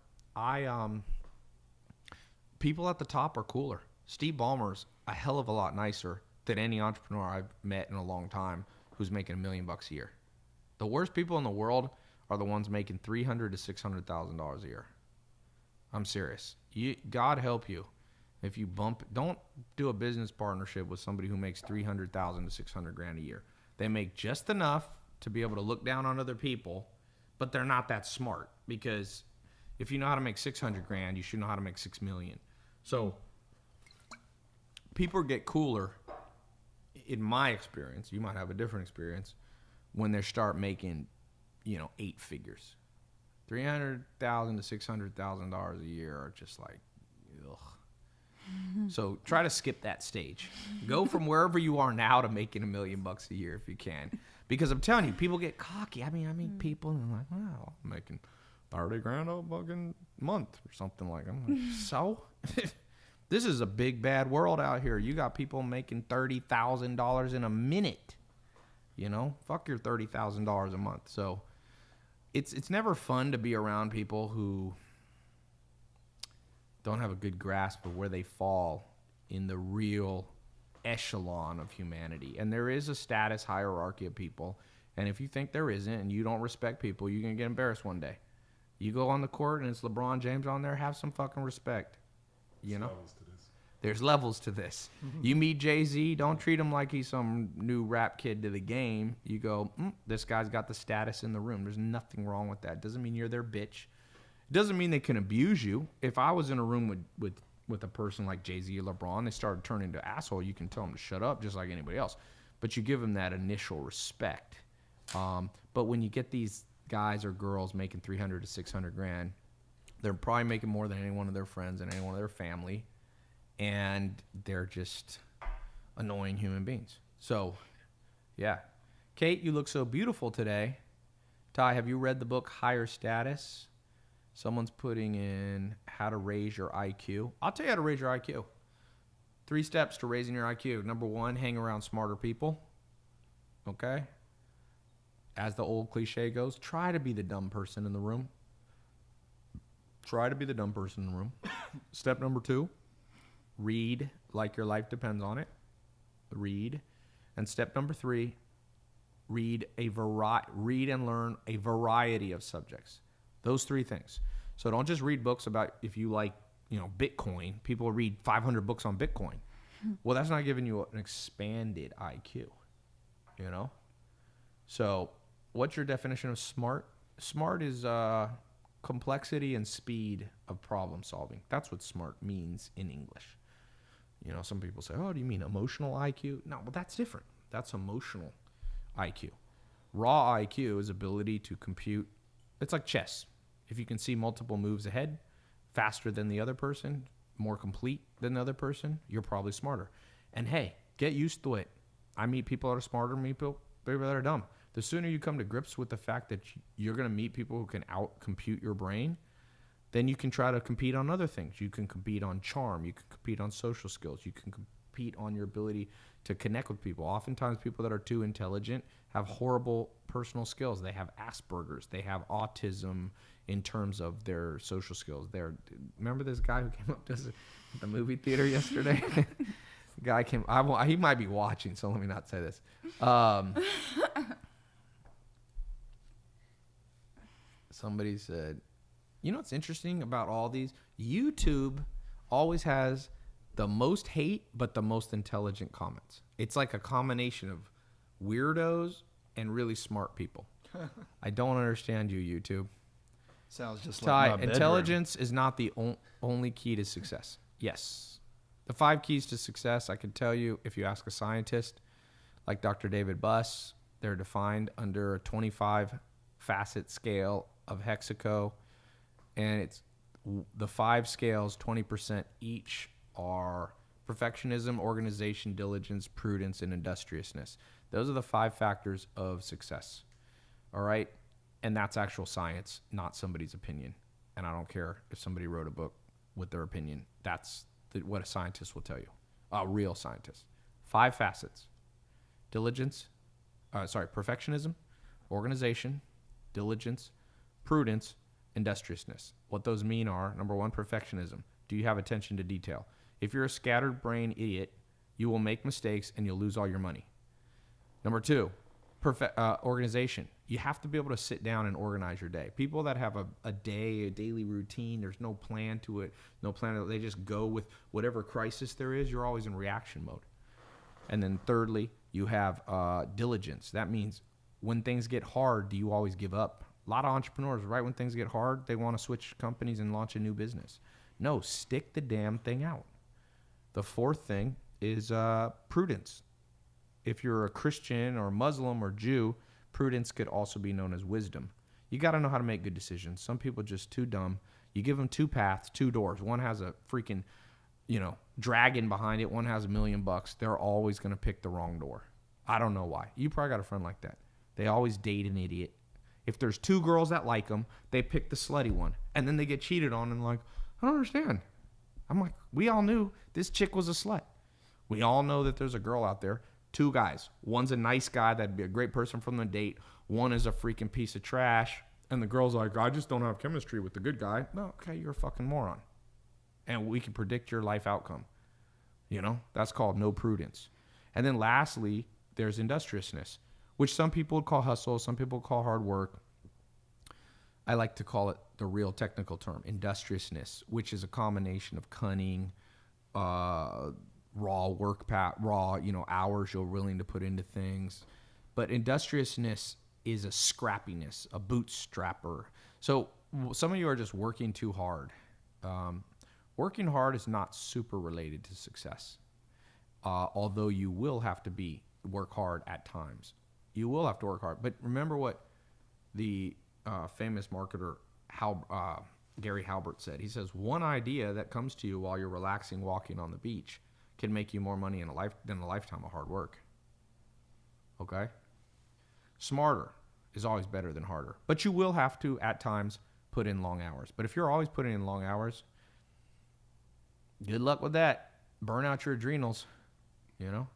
people at the top are cooler. Steve Ballmer's a hell of a lot nicer than any entrepreneur I've met in a long time who's making $1 million a year. The worst people in the world are the ones making $300,000 to $600,000 a year. I'm serious. God help you if you don't do a business partnership with somebody who makes $300,000 to $600,000 a year. They make just enough to be able to look down on other people, but they're not that smart, because if you know how to make $600,000, you should know how to make $6 million. So people get cooler, in my experience. You might have a different experience when they start making, 8 figures. $300,000 to $600,000 a year are just like, ugh. So try to skip that stage. Go from wherever you are now to making $1 million a year if you can, because I'm telling you, people get cocky. I mean, people and like, wow, I'm making $30,000 a fucking month or something like that. I'm like, so this is a big bad world out here. You got people making $30,000 in a minute. Fuck your $30,000 a month. So it's never fun to be around people who don't have a good grasp of where they fall in the real echelon of humanity. And there is a status hierarchy of people. And if you think there isn't and you don't respect people, you're going to get embarrassed one day. You go on the court and it's LeBron James on there, have some fucking respect. There's levels to this. You meet Jay-Z, don't treat him like he's some new rap kid to the game. You go, this guy's got the status in the room. There's nothing wrong with that. Doesn't mean you're their bitch. Doesn't mean they can abuse you. If I was in a room with with a person like Jay-Z or LeBron, they started turning into asshole. You can tell them to shut up just like anybody else. But you give them that initial respect. But when you get these guys or girls making 300 to 600 grand, they're probably making more than any one of their friends and any one of their family. And they're just annoying human beings. So, yeah. Kate, you look so beautiful today. Ty, have you read the book Higher Status? Someone's putting in how to raise your IQ. I'll tell you how to raise your IQ. 3 steps to raising your IQ. Number 1, hang around smarter people. Okay? As the old cliche goes, try to be the dumb person in the room. Try to be the dumb person in the room. Step number 2, read like your life depends on it. Read. And step number 3, read and learn a variety of subjects. Those 3 things. So don't just read books about if you like, Bitcoin. People read 500 books on Bitcoin. Well, that's not giving you an expanded IQ, So what's your definition of smart? Smart is complexity and speed of problem solving. That's what smart means in English. Some people say, oh, do you mean emotional IQ? No, well, that's different. That's emotional IQ. Raw IQ is ability to compute. It's like chess. If you can see multiple moves ahead, faster than the other person, more complete than the other person, you're probably smarter. And hey, get used to it. I meet people that are smarter than me, people that are dumb. The sooner you come to grips with the fact that you're going to meet people who can out-compute your brain, then you can try to compete on other things. You can compete on charm. You can compete on social skills. You can compete on your ability to connect with people. Oftentimes, people that are too intelligent have horrible personal skills. They have Asperger's. They have autism in terms of their social skills. Remember this guy who came up to us at the movie theater yesterday? Guy came. He might be watching, so let me not say this. Somebody said, what's interesting about all these? YouTube always has the most hate, but the most intelligent comments. It's like a combination of weirdos and really smart people. I don't understand you, YouTube. Sounds just Ty, like my bedroom. intelligence is not the only key to success. Yes. The 5 keys to success, I can tell you, if you ask a scientist like Dr. David Buss, they're defined under a 25-facet scale of Hexaco. And it's the 5 scales, 20% each, are perfectionism, organization, diligence, prudence, and industriousness. Those are the 5 factors of success. All right? And that's actual science, not somebody's opinion. And I don't care if somebody wrote a book with their opinion. That's what a scientist will tell you. A real scientist. 5 facets. Perfectionism, organization, diligence, prudence, industriousness. What those mean are, number 1, perfectionism. Do you have attention to detail? If you're a scattered brain idiot, you will make mistakes and you'll lose all your money. Number 2, organization. You have to be able to sit down and organize your day. People that have a daily routine, there's no plan to it, they just go with whatever crisis there is, you're always in reaction mode. And then thirdly, you have diligence. That means when things get hard, do you always give up? A lot of entrepreneurs, right when things get hard, they want to switch companies and launch a new business. No, stick the damn thing out. The 4th thing is prudence. If you're a Christian or Muslim or Jew, prudence could also be known as wisdom. You got to know how to make good decisions. Some people are just too dumb. You give them 2 paths, 2 doors. One has a freaking, dragon behind it. One has $1 million. They're always going to pick the wrong door. I don't know why. You probably got a friend like that. They always date an idiot. If there's 2 girls that like them, they pick the slutty one. And then they get cheated on and I don't understand. I'm like, we all knew this chick was a slut. We all know that there's a girl out there. 2 guys. One's a nice guy that'd be a great person from the date. One is a freaking piece of trash. And the girl's like, I just don't have chemistry with the good guy. No, okay, you're a fucking moron. And we can predict your life outcome. That's called no prudence. And then lastly, there's industriousness, which some people would call hustle, some people call hard work. I like to call it the real technical term, industriousness, which is a combination of cunning, raw work, hours you're willing to put into things. But industriousness is a scrappiness, a bootstrapper. So some of you are just working too hard. Working hard is not super related to success. Although you will have to work hard at times. You will have to work hard. But remember what the famous marketer Gary Halbert said. He says, one idea that comes to you while you're relaxing walking on the beach can make you more money than a lifetime of hard work. Okay? Smarter is always better than harder. But you will have to, at times, put in long hours. But if you're always putting in long hours, good luck with that. Burn out your adrenals, you know?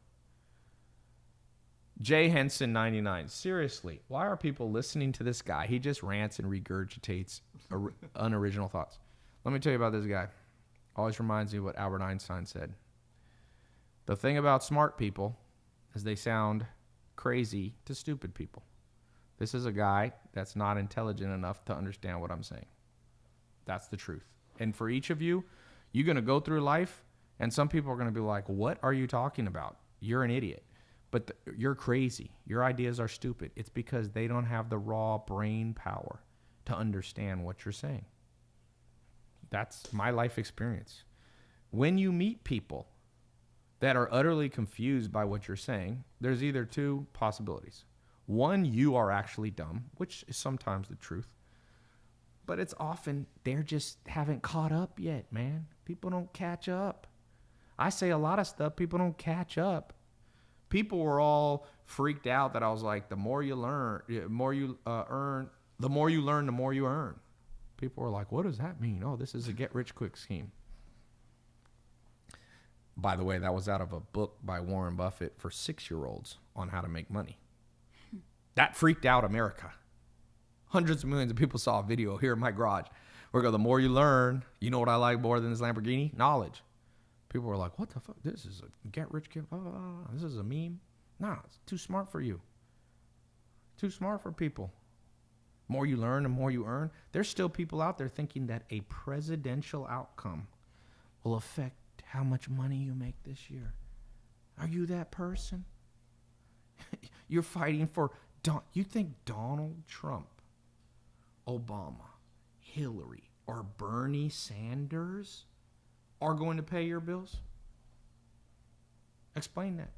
Jay Henson 99. Seriously, why are people listening to this guy? He just rants and regurgitates unoriginal thoughts. Let me tell you about this guy. Always reminds me of what Albert Einstein said. The thing about smart people is they sound crazy to stupid people. This is a guy that's not intelligent enough to understand what I'm saying. That's the truth. And for each of you, you're going to go through life, and some people are going to be like, what are you talking about? You're an idiot. But you're crazy. Your ideas are stupid. It's because they don't have the raw brain power to understand what you're saying. That's my life experience. When you meet people that are utterly confused by what you're saying, there's either two possibilities. One, you are actually dumb, which is sometimes the truth. But it's often they're just haven't caught up yet, man. People don't catch up. I say a lot of stuff, people don't catch up. People were all freaked out that I was like, the more you learn, the more you earn, the more you learn, the more you earn. People were like, what does that mean? Oh, this is a get-rich-quick scheme. By the way, that was out of a book by Warren Buffett for 6-year-olds on how to make money. That freaked out America. Hundreds of millions of people saw a video here in my garage where I go, the more you learn, you know what I like more than this Lamborghini? Knowledge. People were like, what the fuck? This is a get-rich-quick. This is a meme? Nah, it's too smart for you. Too smart for people. More you learn, the more you earn. There's still people out there thinking that a presidential outcome will affect how much money you make this year. Are you that person? You're fighting for... You think Donald Trump, Obama, Hillary, or Bernie Sanders are going to pay your bills? Explain that.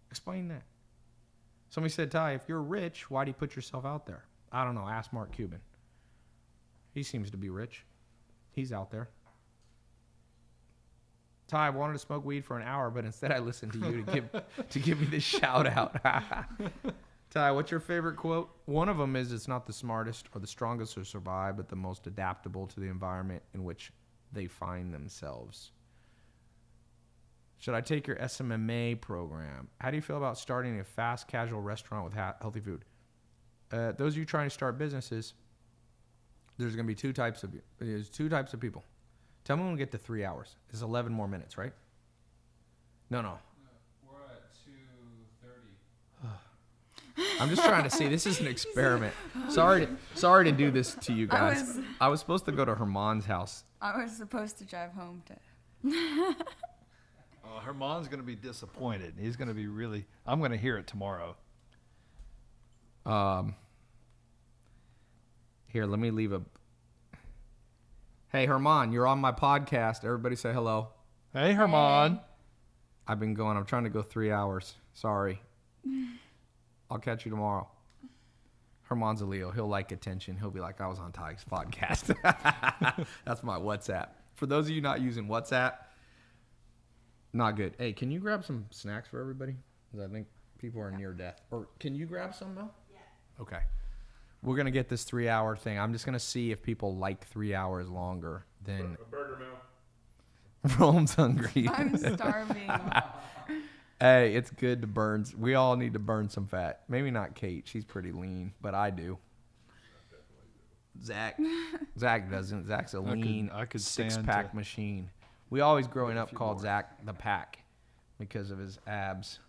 Explain that. Somebody said, Ty, if you're rich, why do you put yourself out there? I don't know. Ask Mark Cuban. He seems to be rich. He's out there. Ty, I wanted to smoke weed for an hour, but instead I listened to you to give me this shout out. Ty, what's your favorite quote? One of them is, it's not the smartest or the strongest to survive, but the most adaptable to the environment in which they find themselves. Should I take your SMMA program? How do you feel about starting a fast casual restaurant with healthy food? Those of you trying to start businesses, there's going to be two types of people. Tell me when we get to 3 hours. It's 11 more minutes, right? No. We're at 2:30. I'm just trying to see. This is an experiment. Sorry to do this to you guys. I was supposed to go to Herman's house. I was supposed to drive home to... Herman's going to be disappointed. He's going to be really... I'm going to hear it tomorrow. Here, let me leave a... Hey, Herman, you're on my podcast. Everybody say hello. Hey, Herman. Hey. I've been going. I'm trying to go 3 hours. Sorry. I'll catch you tomorrow. Herman's a Leo. He'll like attention. He'll be like, I was on Ty's podcast. That's my WhatsApp. For those of you not using WhatsApp, not good. Hey, can you grab some snacks for everybody? Because I think people are near death. Or can you grab some, Mel? Yeah. Okay. We're going to get this 3 hour thing. I'm just going to see if people like 3 hours longer than... A burger, Mel. Rome's hungry. I'm starving. Hey, it's good to burn. We all need to burn some fat. Maybe not Kate. She's pretty lean, but I do. Zach doesn't. Zach's a lean six-pack machine. We always growing up called Zach the Pack because of his abs.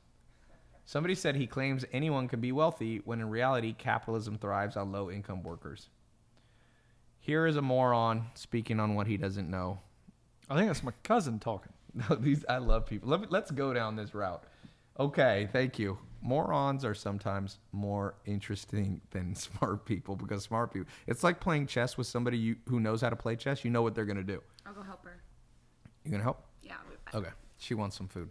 Somebody said he claims anyone can be wealthy when in reality capitalism thrives on low-income workers. Here is a moron speaking on what he doesn't know. I think that's my cousin talking. No, I love people. Let's go down this route. Okay, thank you. morons are sometimes more interesting than smart people because smart people, it's like playing chess with somebody who knows how to play chess. You know what they're going to do. I'll go help her. You going to help? Yeah, I'll be fine. Okay. She wants some food.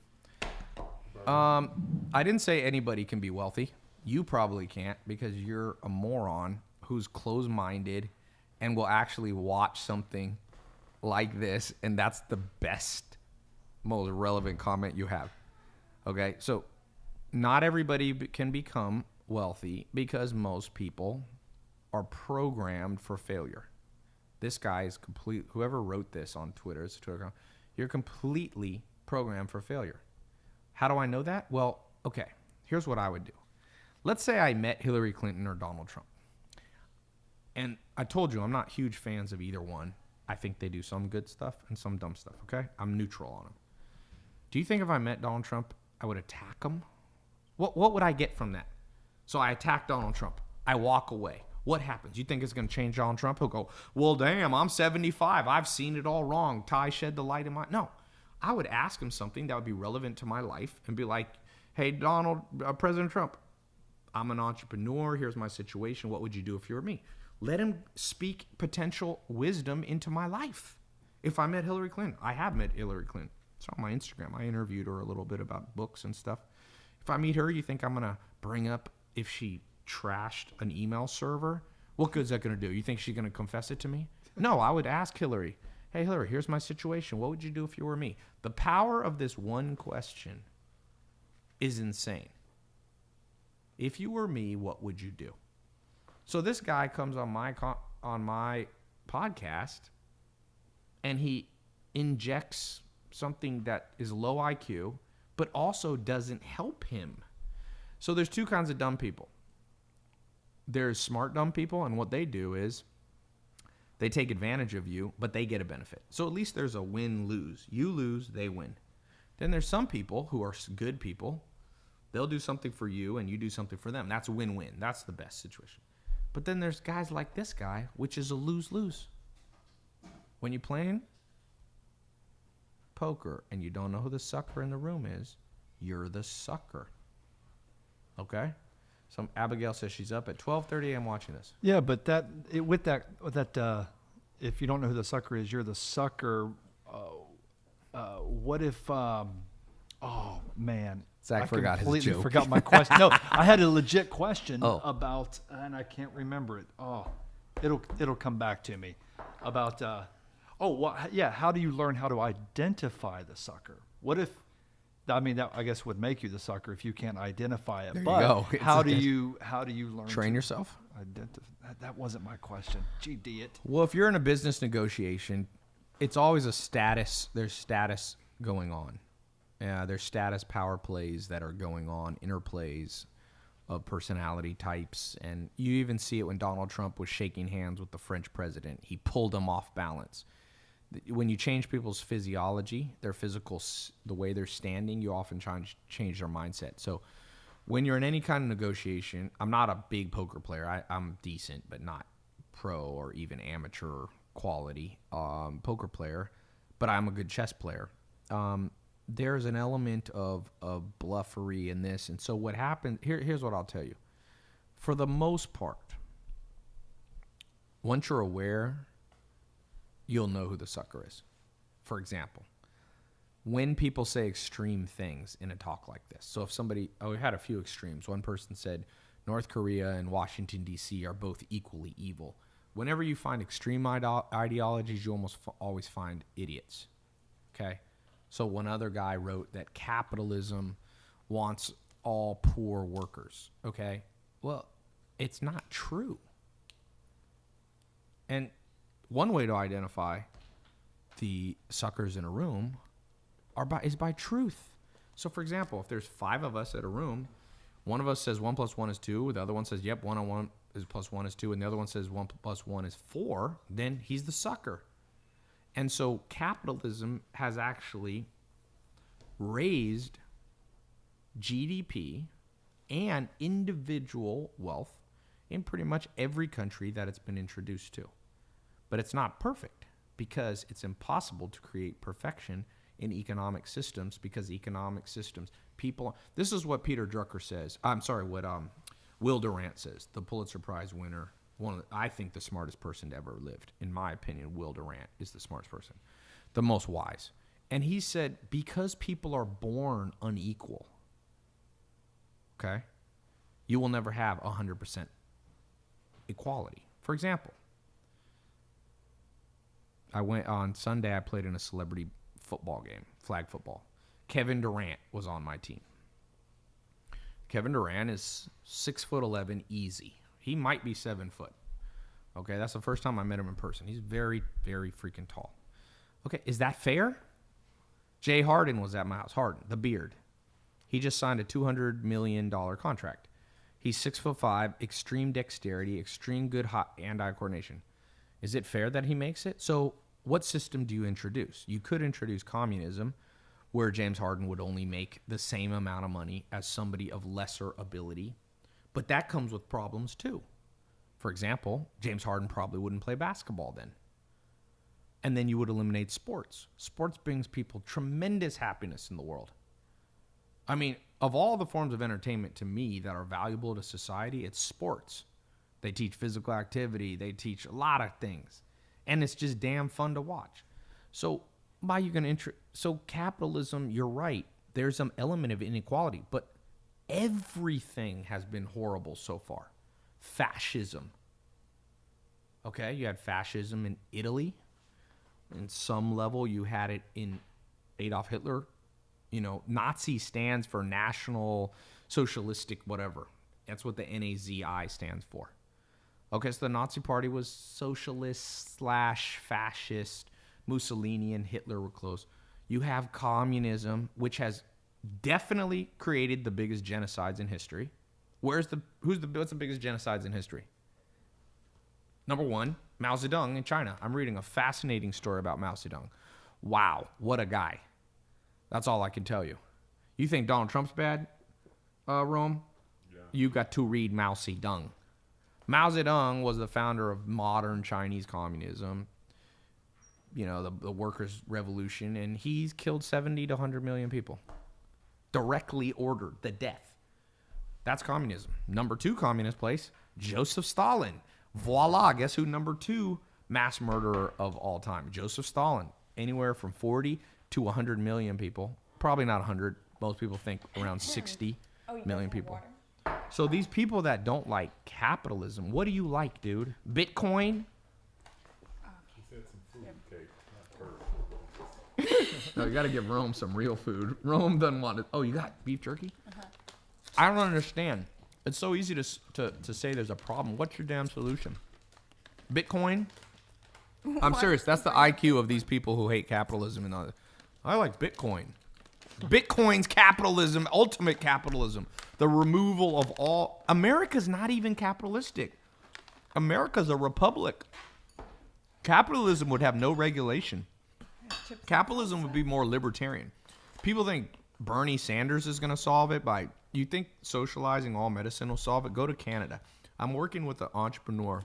I didn't say anybody can be wealthy. You probably can't because you're a moron who's closed-minded and will actually watch something like this, and that's the best, most relevant comment you have. Okay? So not everybody can become wealthy because most people are programmed for failure. This guy is complete. Whoever wrote this on Twitter, it's a Twitter account, you're completely programmed for failure. How do I know that? Well, okay, here's what I would do. Let's say I met Hillary Clinton or Donald Trump. And I told you I'm not huge fans of either one. I think they do some good stuff and some dumb stuff, okay? I'm neutral on them. Do you think if I met Donald Trump, I would attack him? What would I get from that? So I attack Donald Trump. I walk away. What happens? You think it's going to change Donald Trump? He'll go, well, damn, I'm 75. I've seen it all wrong. Ty shed the light in my... No. I would ask him something that would be relevant to my life and be like, hey, President Trump, I'm an entrepreneur. Here's my situation. What would you do if you were me? Let him speak potential wisdom into my life. If I met Hillary Clinton, I have met Hillary Clinton. It's on my Instagram. I interviewed her a little bit about books and stuff. If I meet her, you think I'm going to bring up if she trashed an email server? What good is that going to do? You think she's going to confess it to me? No, I would ask Hillary, hey, Hillary, here's my situation. What would you do if you were me? The power of this one question is insane. If you were me, what would you do? So this guy comes on my podcast and he injects something that is low IQ, but also doesn't help him. So there's two kinds of dumb people. There's smart dumb people, and what they do is they take advantage of you, but they get a benefit. So at least there's a win-lose. You lose, they win. Then there's some people who are good people. They'll do something for you, and you do something for them. That's a win-win. That's the best situation. But then there's guys like this guy, which is a lose-lose. When you're playing poker and you don't know who the sucker in the room is, you're the sucker. Okay? So Abigail says she's up at 12:30 a.m. watching this. Yeah, but if you don't know who the sucker is, you're the sucker. What if? Oh man, Zach I forgot his completely joke. forgot my question. No, I had a legit question Oh. about, and I can't remember it. Oh, it'll come back to me about. How do you learn how to identify the sucker? What if? I mean, that I guess would make you the sucker if you can't identify it. There you but go. how do you learn? Train to yourself. identify? That wasn't my question. Gee, idiot. Well, if you're in a business negotiation, it's always a status. There's status going on. There's status power plays that are going on, interplays of personality types. And you even see it when Donald Trump was shaking hands with the French president. He pulled him off balance. When you change people's physiology, their physical, the way they're standing, you often change their mindset. So when you're in any kind of negotiation, I'm not a big poker player. I'm decent, but not pro or even amateur quality poker player, but I'm a good chess player. There's an element of bluffery in this. And so what happens, here's what I'll tell you. For the most part, once you're aware, you'll know who the sucker is. For example, when people say extreme things in a talk like this. So if somebody, we had a few extremes. One person said North Korea and Washington, D.C. are both equally evil. Whenever you find extreme ideologies, you almost always find idiots. Okay? So one other guy wrote that capitalism wants all poor workers. Okay? Well, it's not true. And one way to identify the suckers in a room is by truth. So, for example, if there's 5 of us at a room, one of us says 1 + 1 is 2, the other one says, yep, 1 on 1 is +1 is 2, and the other one says 1 + 1 is 4, then he's the sucker. And so capitalism has actually raised GDP and individual wealth in pretty much every country that it's been introduced to. But it's not perfect because it's impossible to create perfection in economic systems because economic systems, people, this is what Peter Drucker says. I'm sorry, what Will Durant says, the Pulitzer Prize winner, I think the smartest person to ever lived. In my opinion, Will Durant is the smartest person, the most wise. And he said, because people are born unequal, okay, you will never have 100% equality. For example, I went on Sunday, I played in a celebrity football game, flag football. Kevin Durant was on my team. Kevin Durant is 6'11" easy. He might be 7 foot. Okay, that's the first time I met him in person. He's very, very freaking tall. Okay, is that fair? Jay Harden was at my house. Harden, the beard. He just signed a $200 million contract. He's 6'5", extreme dexterity, extreme good hand-eye coordination. Is it fair that he makes it? So what system do you introduce? You could introduce communism, where James Harden would only make the same amount of money as somebody of lesser ability. But that comes with problems too. For example, James Harden probably wouldn't play basketball then. And then you would eliminate sports. Sports brings people tremendous happiness in the world. I mean, of all the forms of entertainment to me that are valuable to society, it's sports. They teach physical activity. They teach a lot of things. And it's just damn fun to watch. So so capitalism, you're right. There's some element of inequality, but everything has been horrible so far. Fascism. Okay, you had fascism in Italy. In some level, you had it in Adolf Hitler. You know, Nazi stands for National Socialistic whatever. That's what the NAZI stands for. Okay, so the Nazi Party was socialist / fascist. Mussolini and Hitler were close. You have communism, which has definitely created the biggest genocides in history. What's the biggest genocides in history? Number one, Mao Zedong in China. I'm reading a fascinating story about Mao Zedong. Wow, what a guy. That's all I can tell you. You think Donald Trump's bad, Rome? Yeah. You got to read Mao Zedong. Mao Zedong was the founder of modern Chinese communism, you know, the workers' revolution, and he's killed 70 to 100 million people. Directly ordered the death. That's communism. Number two communist place, Joseph Stalin. Voila, guess who number two mass murderer of all time? Joseph Stalin. Anywhere from 40 to 100 million people. Probably not 100. Most people think around 60 million people. So these people that don't like capitalism, what do you like, dude? Bitcoin? He said some food cake, not No, you got to give Rome some real food. Rome doesn't want it. Oh, you got beef jerky? I don't understand. It's so easy to say there's a problem. What's your damn solution? Bitcoin? I'm serious. That's the IQ of these people who hate capitalism and all that. I like Bitcoin. Bitcoin's capitalism, ultimate capitalism. The removal of all. America's not even capitalistic. America's a republic. Capitalism would have no regulation. Capitalism would be more libertarian. People think Bernie Sanders is going to solve it by, you think socializing all medicine will solve it? Go to Canada. I'm working with an entrepreneur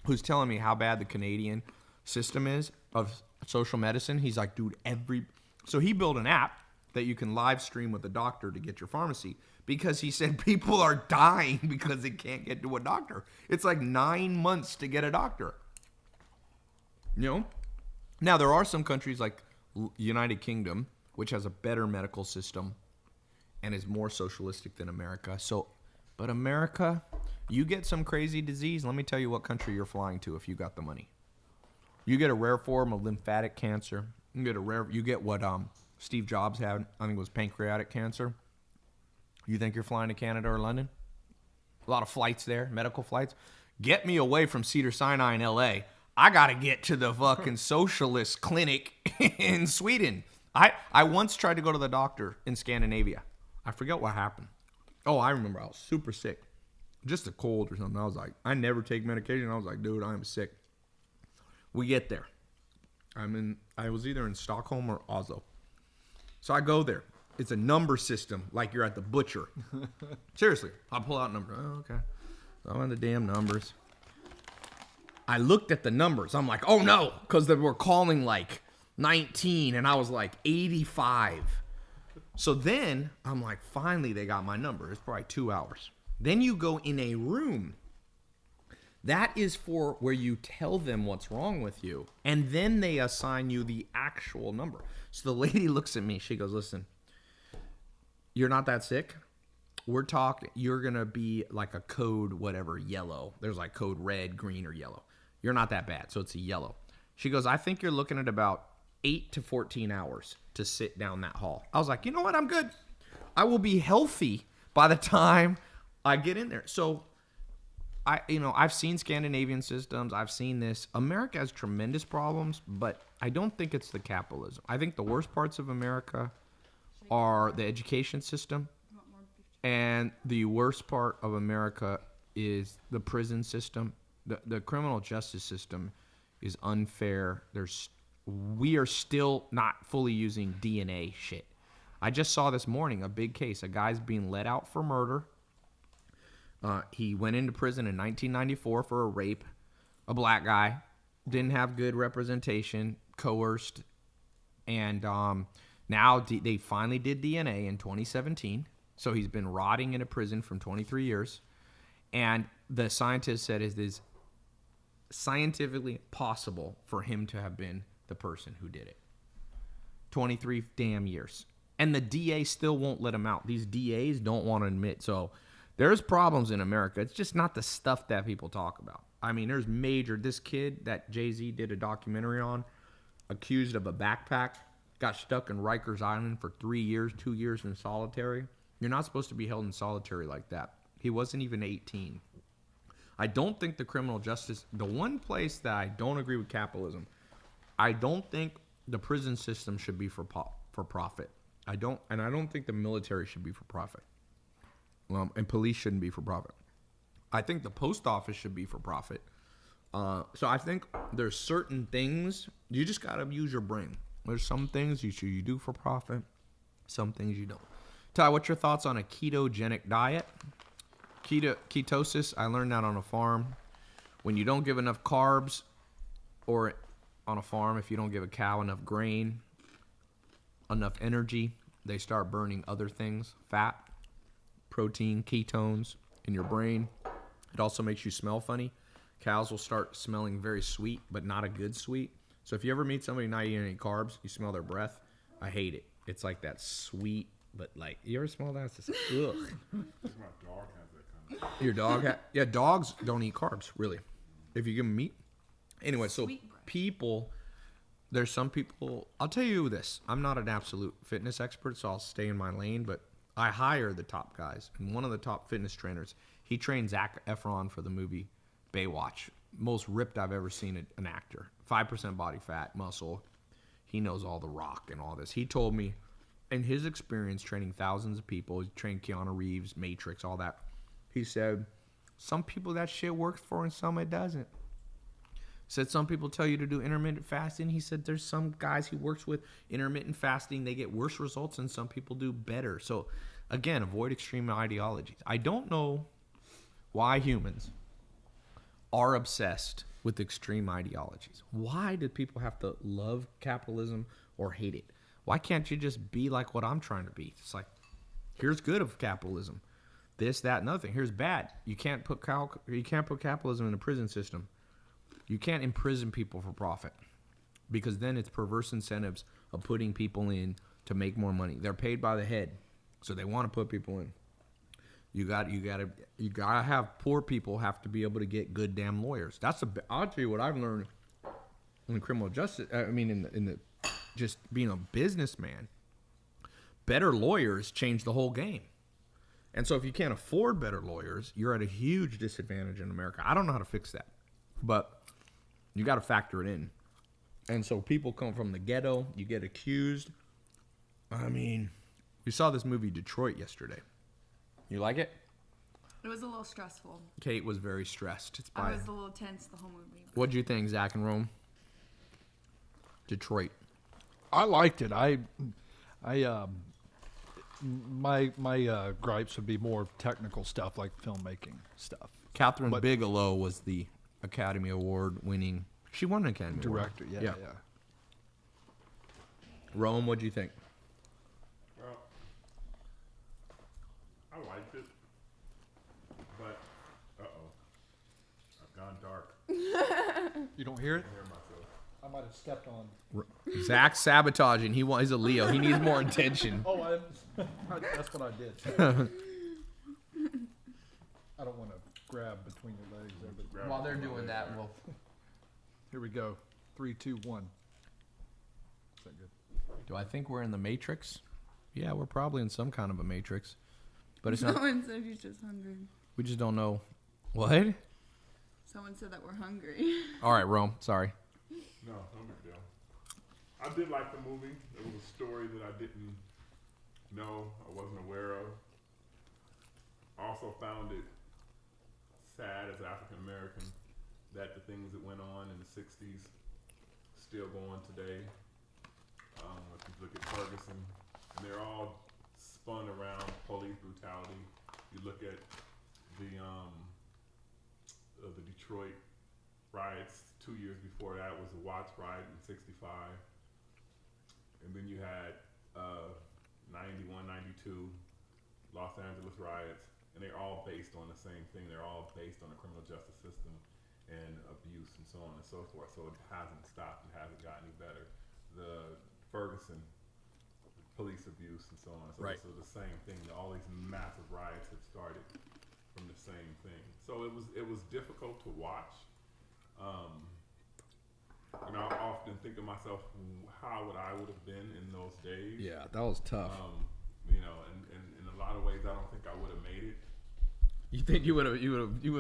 who's telling me how bad the Canadian system is of social medicine. He's like, dude, so he built an app that you can live stream with a doctor to get your pharmacy, because he said people are dying because they can't get to a doctor. It's like 9 months to get a doctor. You know? Now, there are some countries like United Kingdom, which has a better medical system and is more socialistic than America. But America, you get some crazy disease, let me tell you what country you're flying to if you got the money. You get a rare form of lymphatic cancer. You get what Steve Jobs had, I think it was pancreatic cancer. You think you're flying to Canada or London? A lot of flights there, medical flights. Get me away from Cedars-Sinai in LA. I got to get to the fucking socialist clinic in Sweden. I once tried to go to the doctor in Scandinavia. I forget what happened. Oh, I remember. I was super sick. Just a cold or something. I was like, I never take medication. I was like, dude, I'm sick. We get there. I was either in Stockholm or Oslo. So I go there. It's a number system, like you're at the butcher. Seriously. I'll pull out number. Oh, okay. So I'm on the damn numbers. I looked at the numbers. I'm like, oh no, because they were calling like 19, and I was like 85. So then I'm like, finally they got my number. It's probably 2 hours. Then you go in a room. That is for where you tell them what's wrong with you, and then they assign you the actual number. So the lady looks at me. She goes, listen, you're not that sick. We're talking, you're going to be like a code whatever, yellow. There's like code red, green, or yellow. You're not that bad, so it's a yellow. She goes, I think you're looking at about 8 to 14 hours to sit down that hall. I was like, you know what? I'm good. I will be healthy by the time I get in there. So I've seen Scandinavian systems. I've seen this. America has tremendous problems, but I don't think it's the capitalism. I think the worst parts of America are the education system, and the worst part of America is the prison system. The criminal justice system is unfair. We are still not fully using DNA shit. I just saw this morning a big case. A guy's being let out for murder. He went into prison in 1994 for a rape. A black guy. Didn't have good representation. Coerced. And now they finally did DNA in 2017. So he's been rotting in a prison from 23 years. And the scientist said it is scientifically possible for him to have been the person who did it. 23 damn years. And the DA still won't let him out. These DAs don't want to admit. So there's problems in America. It's just not the stuff that people talk about. I mean, there's this kid that Jay-Z did a documentary on, accused of a backpack, got stuck in Rikers Island for 3 years, 2 years in solitary. You're not supposed to be held in solitary like that. He wasn't even 18. I don't think the criminal justice, the one place that I don't agree with capitalism, I don't think the prison system should be for profit. I don't think the military should be for profit. And police shouldn't be for profit. I think the post office should be for profit. So I think there's certain things, you just got to use your brain. There's some things you do for profit, some things you don't. Ty, what's your thoughts on a ketogenic diet? Ketosis, I learned that on a farm. When you don't give enough carbs, or on a farm, if you don't give a cow enough grain, enough energy, they start burning other things, fat, protein, ketones in your brain. It also makes you smell funny. Cows will start smelling very sweet, but not a good sweet. So if you ever meet somebody not eating any carbs, you smell their breath, I hate it. It's like that sweet, but like, you ever smell that? It's just, ugh. My dog has that kind of. Your dog, yeah, dogs don't eat carbs, really. If you give them meat. Anyway, so people, there's some people, I'll tell you this. I'm not an absolute fitness expert, so I'll stay in my lane, but I hire the top guys. And one of the top fitness trainers, he trained Zac Efron for the movie Baywatch. Most ripped I've ever seen an actor. 5% body fat, muscle. He knows all the rock and all this. He told me, in his experience training thousands of people, he trained Keanu Reeves, Matrix, all that. He said, some people that shit works for and some it doesn't. Said some people tell you to do intermittent fasting. He said there's some guys he works with, intermittent fasting, they get worse results and some people do better. So again, avoid extreme ideologies. I don't know why humans are obsessed with extreme ideologies. Why do people have to love capitalism or hate it? Why can't you just be like what I'm trying to be? It's like, here's good of capitalism. This, that, and other thing. Here's bad. You can't put capitalism in a prison system. You can't imprison people for profit, because then it's perverse incentives of putting people in to make more money. They're paid by the head, so they want to put people in. You gotta have poor people have to be able to get good damn lawyers. I'll tell you what I've learned in the criminal justice. I mean, in the just being a businessman. Better lawyers change the whole game. And so if you can't afford better lawyers, you're at a huge disadvantage in America. I don't know how to fix that, but you got to factor it in. And so people come from the ghetto. You get accused. I mean, we saw this movie Detroit yesterday. You like it? It was a little stressful. Kate was very stressed. I was a little tense the whole movie. What'd you think, Zach and Rome? Detroit. I liked it. My gripes would be more technical stuff like filmmaking stuff. Catherine Bigelow was the Academy Award winning. She won an Academy Director, Award. yeah. Rome, what'd you think? Well, I liked it, but I've gone dark. You don't hear it? I hear myself. I might have stepped on. Zach's sabotaging. He's a Leo. He needs more attention. Oh, that's what I did. I don't want to grab between your legs there, but Grab While they're it. doing that, we'll. here we go. 3, 2, 1. Is that good? Do I think we're in the Matrix? Yeah, we're probably in some kind of a Matrix, but it's not. Someone said he's just hungry. We just don't know. What? Someone said that we're hungry. All right, Rome. Sorry. No, no big deal. I did like the movie. It was a story that I didn't know, I wasn't aware of. I also found it sad as African American that the things that went on in the 60s still go on today. If you look at Ferguson, and they're all spun around police brutality. You look at the Detroit riots 2 years before that was the Watts riot in '65, and then you had 91, 92 Los Angeles riots, and they're all based on the same thing. They're all based on the criminal justice system and abuse and so on and so forth. So it hasn't stopped. It hasn't gotten any better. The Ferguson police abuse and so on. So, Right. so the same thing. All these massive riots have started from the same thing. So it was difficult to watch. And I often think of myself, how would I would have been in those days? Yeah, that was tough. You know, and in a lot of ways, I don't think I would have made it. You think you would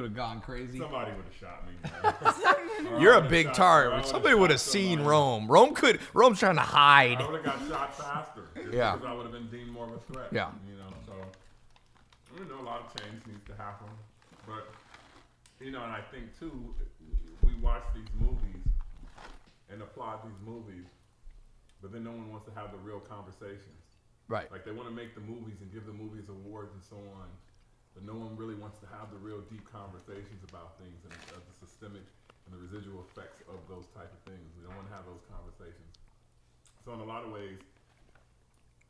have gone crazy? Somebody would have shot me. Or You're I a would've big shot- or I target. would've Somebody shot would have seen somebody. Rome. Rome's trying to hide. I would have got shot faster. Just Yeah. Because I would have been deemed more of a threat. Yeah. You know, so you know, a lot of change needs to happen. But you know, and I think too, we watch these movies and applaud these movies, but then no one wants to have the real conversations. Right. Like they want to make the movies and give the movies awards and so on, but no one really wants to have the real deep conversations about things and the systemic and the residual effects of those type of things. We don't want to have those conversations. So in a lot of ways,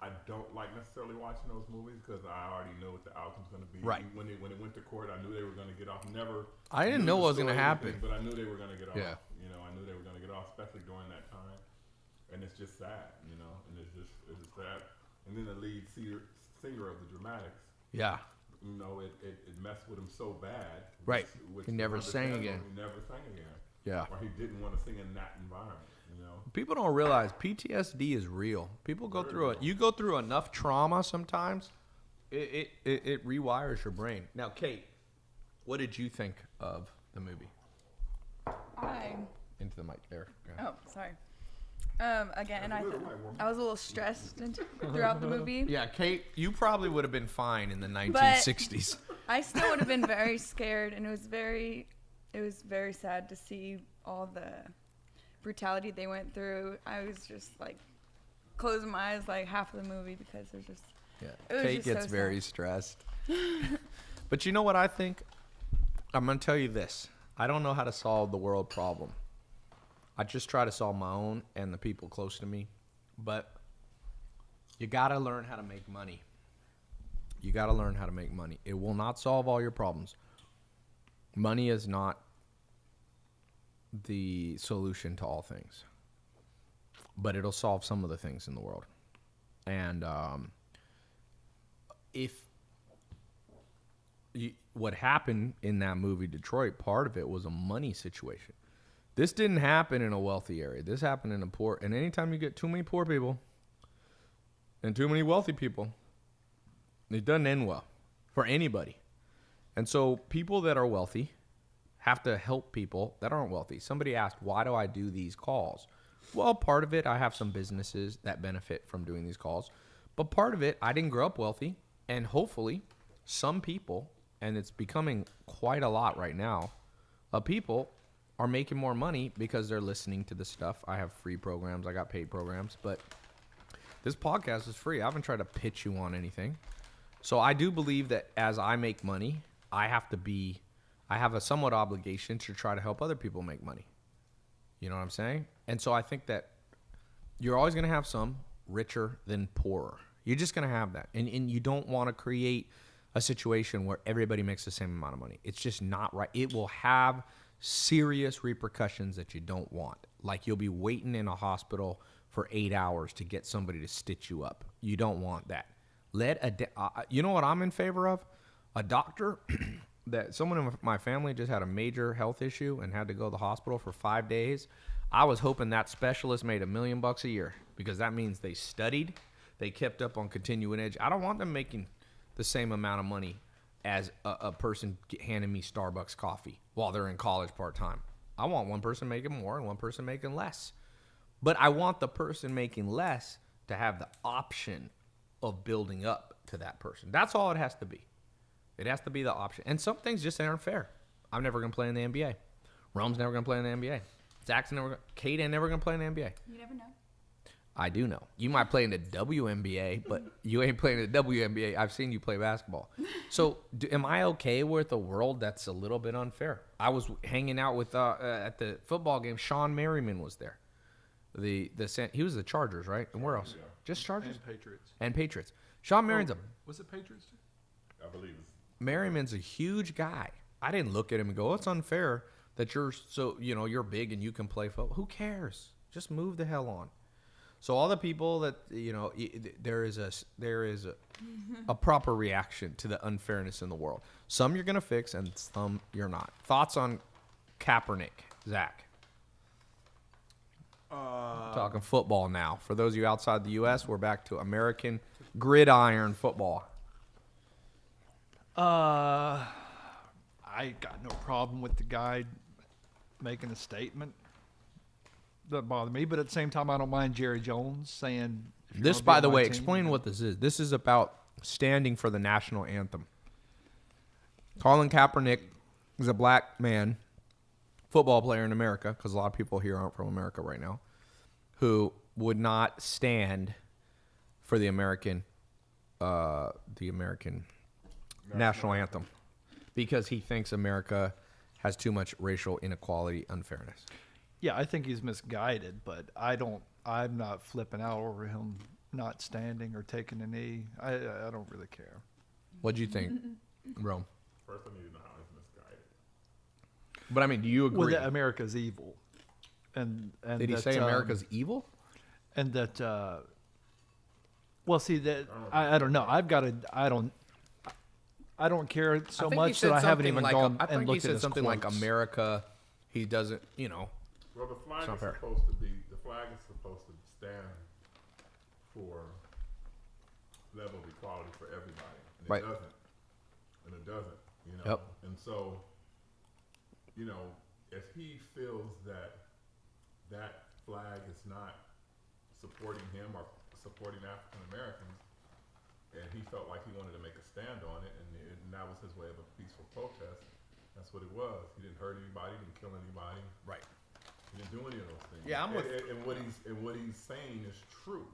I don't like necessarily watching those movies because I already know what the outcome's going to be. Right. When it went to court, I knew they were going to get off. I didn't knew know the what was going to story, happen. but I knew they were going to get off. Yeah. You know, I knew they were going to get off, especially during that time. And it's just sad, you know, and it's just sad. And then the lead singer of the Dramatics, Yeah. you know, it messed with him so bad. Right. Which He never is sang understandable. again. He never sang again. Yeah. Or he didn't want to sing in that environment, you know. People don't realize PTSD is real. People go through it. You go through enough trauma sometimes, it rewires your brain. Now, Kate, what did you think of the movie? Into the mic there. Go ahead. Oh, sorry. Again, That's a little white woman. I was a little stressed throughout the movie. Yeah, Kate, you probably would have been fine in the 1960s. I still would have been very scared, and it was very sad to see all the brutality they went through. I was just like closing my eyes like half of the movie because it was just. Yeah, It was Kate just gets so very sad. stressed. But you know what I think? I'm going to tell you this. I don't know how to solve the world problem. I just try to solve my own and the people close to me. But you got to learn how to make money. You got to learn how to make money. It will not solve all your problems. Money is not the solution to all things. But it'll solve some of the things in the world. And what happened in that movie Detroit, part of it was a money situation. This didn't happen in a wealthy area. This happened in a poor. And anytime you get too many poor people and too many wealthy people, it doesn't end well for anybody. And so people that are wealthy have to help people that aren't wealthy. Somebody asked, why do I do these calls? Well, part of it, I have some businesses that benefit from doing these calls. But part of it, I didn't grow up wealthy. And hopefully some people, and it's becoming quite a lot right now, people are making more money because they're listening to this stuff. I have free programs. I got paid programs. But this podcast is free. I haven't tried to pitch you on anything. So I do believe that as I make money, I have a somewhat obligation to try to help other people make money. You know what I'm saying? And so I think that you're always going to have some richer than poorer. You're just going to have that. And you don't want to create a situation where everybody makes the same amount of money. It's just not right. It will have serious repercussions that you don't want. Like you'll be waiting in a hospital for 8 hours to get somebody to stitch you up. You don't want that. You know what I'm in favor of? A doctor that someone in my family just had a major health issue and had to go to the hospital for 5 days. I was hoping that specialist made $1 million a year because that means they studied, they kept up on continuing edge. I don't want them making the same amount of money as a person handing me Starbucks coffee while they're in college part-time. I want one person making more and one person making less. But I want the person making less to have the option of building up to that person. That's all it has to be. It has to be the option. And some things just aren't fair. I'm never going to play in the NBA. Rome's never going to play in the NBA. Zach's never, Kate ain't never going to play in the NBA. You never know. I do know. You might play in the WNBA, but you ain't playing in the WNBA. I've seen you play basketball. So am I okay with a world that's a little bit unfair? I was hanging out with at the football game. Sean Merriman was there. He was the Chargers, right? And where else? Yeah. Just Chargers? And Patriots. And Patriots. Sean Merriman's Was it Patriots? I believe it's Merriman's a huge guy. I didn't look at him and go, "Oh, it's unfair that you're big and you can play football." Who cares? Just move the hell on. So all the people that there is a proper reaction to the unfairness in the world. Some you're gonna fix and some you're not. Thoughts on Kaepernick, Zach? Talking football now. For those of you outside the U.S., we're back to American gridiron football. I got no problem with the guy making a statement. Doesn't bother me, but at the same time, I don't mind Jerry Jones saying. If you're This, gonna be by on the my way, team, explain what this is. This is about standing for the national anthem. Colin Kaepernick is a black man, football player in America, because a lot of people here aren't from America right now, who would not stand for the American national anthem because he thinks America has too much racial inequality, unfairness. Yeah, I think he's misguided, but I'm not flipping out over him not standing or taking a knee. I don't really care. What do you think, Rome? first I need to know how it's misguided. But I mean, do you agree? Well, that America's evil, and Did he that, say America's evil? and that well, see that I don't know. I don't care so much that I haven't even gone I and think looked he said at his something like quotes. America. He doesn't, Well, the flag not is fair. supposed to be, the flag is supposed to stand for level of equality for everybody. And Right. it doesn't. And it doesn't, Yep. And so, if he feels that that flag is not supporting him or supporting African Americans, and he felt like he wanted to make a stand on it, and that was his way of a peaceful protest, that's what it was. He didn't hurt anybody, didn't kill anybody. right. He didn't do any of those things. Yeah, I'm with- And what he's saying is true.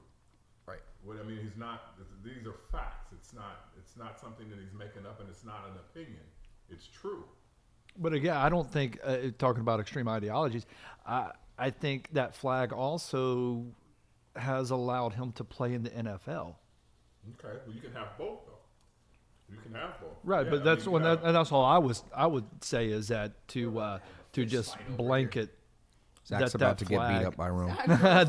Right. He's not. These are facts. It's not something that he's making up, and it's not an opinion. It's true. But again, I don't think talking about extreme ideologies. I think that flag also has allowed him to play in the NFL. Okay. Well, you can have both, though. You can have both. Right, Yeah, but that's you when have- and that's all I would say is that to just blanket Zach's that about to get beat flag- up by Rome. that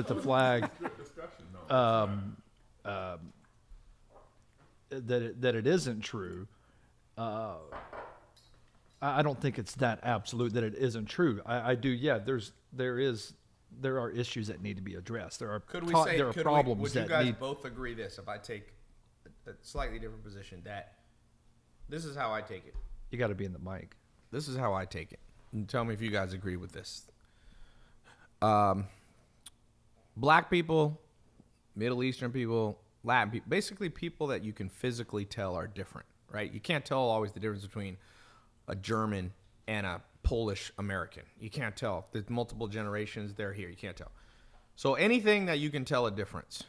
the flag Good discussion, though. that it isn't true. I don't think it's that absolute that it isn't true. I do. Yeah, there are issues that need to be addressed. There are problems would you that guys need. both agree this? If I take a slightly different position, that this is how I take it. You got to be in the mic. This is how I take it. And tell me if you guys agree with this. Black people, Middle Eastern people, Latin people, basically people that you can physically tell are different, right? You can't tell always the difference between a German and a Polish American. You can't tell. There's multiple generations. They're here. You can't tell. So anything that you can tell a difference,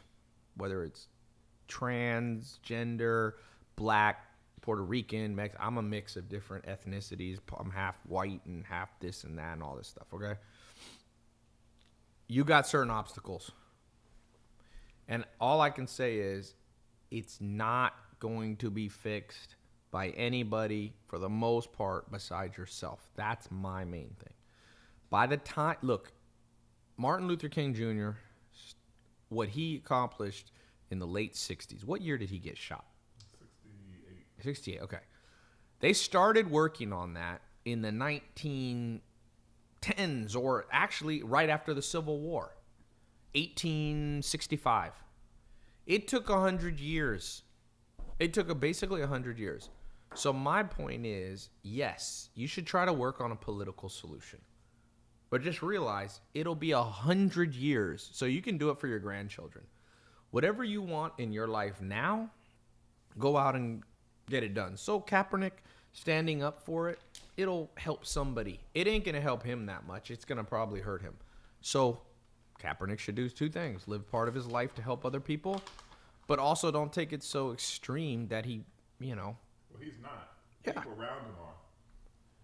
whether it's transgender, black, Puerto Rican, I'm a mix of different ethnicities. I'm half white and half this and that and all this stuff, okay? You got certain obstacles. And all I can say is it's not going to be fixed by anybody for the most part besides yourself. That's my main thing. By the time, look, Martin Luther King Jr., what he accomplished in the late 60s. What year did he get shot? 68. 68, okay. They started working on that in the 1910s, or actually right after the Civil War, 1865. It took 100 years. It took basically 100 years. So my point is, yes, you should try to work on a political solution. But just realize it'll be 100 years, so you can do it for your grandchildren. Whatever you want in your life now, go out and get it done. So Kaepernick standing up for it, it'll help somebody. It ain't going to help him that much. It's going to probably hurt him. So Kaepernick should do two things. Live part of his life to help other people, but also don't take it so extreme that he, Well, he's not. Yeah. People around him are.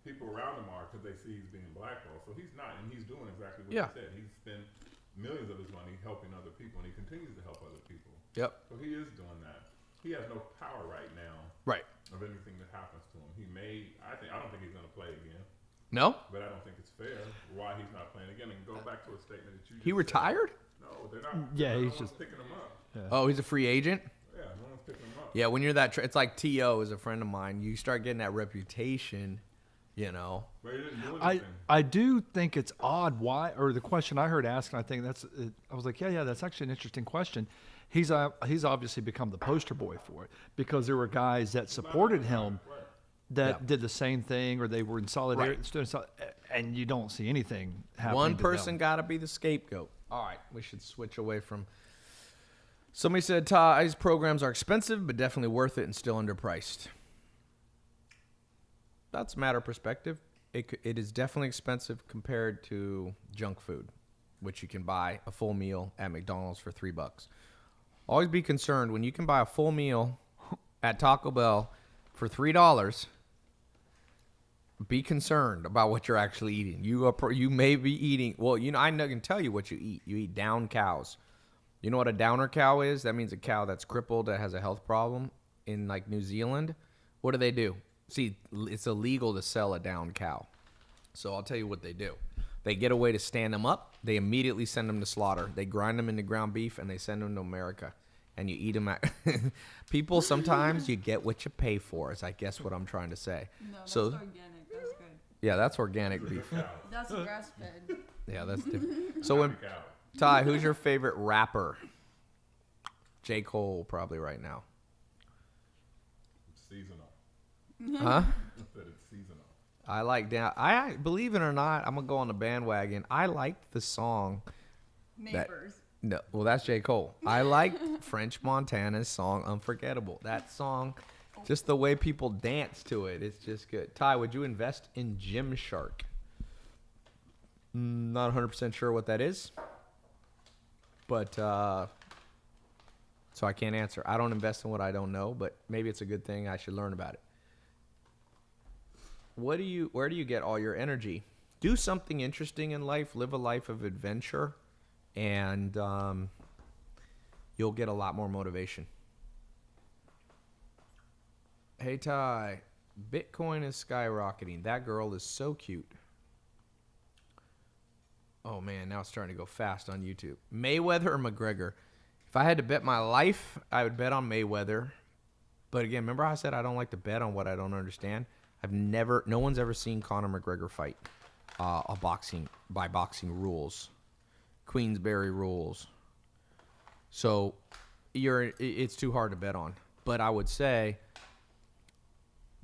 People around him are because they see he's being blackballed. So he's not, and he's doing exactly what Yeah. he said. He's spent millions of his money helping other people, and he continues to help other people. Yep. So he is doing that. He has no power right now Right. of anything that happens to him. I don't think he's going to play again, No? but I don't think it's fair why he's not playing again. And go back to a statement that you just He said. retired? No, they're not. Yeah, no he's one's just- picking him up. Oh, he's a free agent? Yeah, no one's picking him up. Yeah, when you're that, it's like T.O. is a friend of mine. You start getting that reputation, But he didn't do I anything. I do think it's odd why, or the question I heard asked, and I think I was like, yeah, that's actually an interesting question. He's obviously become the poster boy for it because there were guys that supported him that Yeah. did the same thing, or they were in solidarity, Right. and you don't see anything happening. One to person them. got to be the scapegoat. All right, we should switch away from. Somebody said Ty's programs are expensive, but definitely worth it and still underpriced. That's a matter of perspective. It is definitely expensive compared to junk food, which you can buy a full meal at McDonald's for $3. Always be concerned when you can buy a full meal at Taco Bell for $3. Be concerned about what you're actually eating. You may be eating. Well, I can tell you what you eat. You eat down cows. You know what a downer cow is? That means a cow that's crippled, that has a health problem. In like New Zealand, what do? See, it's illegal to sell a down cow. So I'll tell you what they do. They get a way to stand them up. They immediately send them to slaughter. They grind them into ground beef and they send them to America. And you eat them at people. Sometimes you get what you pay for. Is I guess what I'm trying to say. No, that's So organic. That's good. yeah, that's organic beef. That's grass fed. Yeah, that's different. So when Cow. Ty, who's your favorite rapper? J. Cole, probably right now. It's seasonal. Huh? I said it's seasonal. I like down. I believe it or not, I'm gonna go on the bandwagon. I liked the song. Neighbors. No, well, that's J. Cole. I liked French Montana's song "Unforgettable." That song, just the way people dance to it, it's just good. Ty, would you invest in Gymshark? Not 100% sure what that is, but so I can't answer. I don't invest in what I don't know, but maybe it's a good thing. I should learn about it. Where do you get all your energy? Do something interesting in life. Live a life of adventure, and you'll get a lot more motivation. Hey Ty, Bitcoin is skyrocketing. That girl is so cute. Oh man, now it's starting to go fast on YouTube. Mayweather or McGregor? If I had to bet my life, I would bet on Mayweather. But again, remember how I said I don't like to bet on what I don't understand? No one's ever seen Conor McGregor fight by boxing rules, Queensberry rules. So it's too hard to bet on. But I would say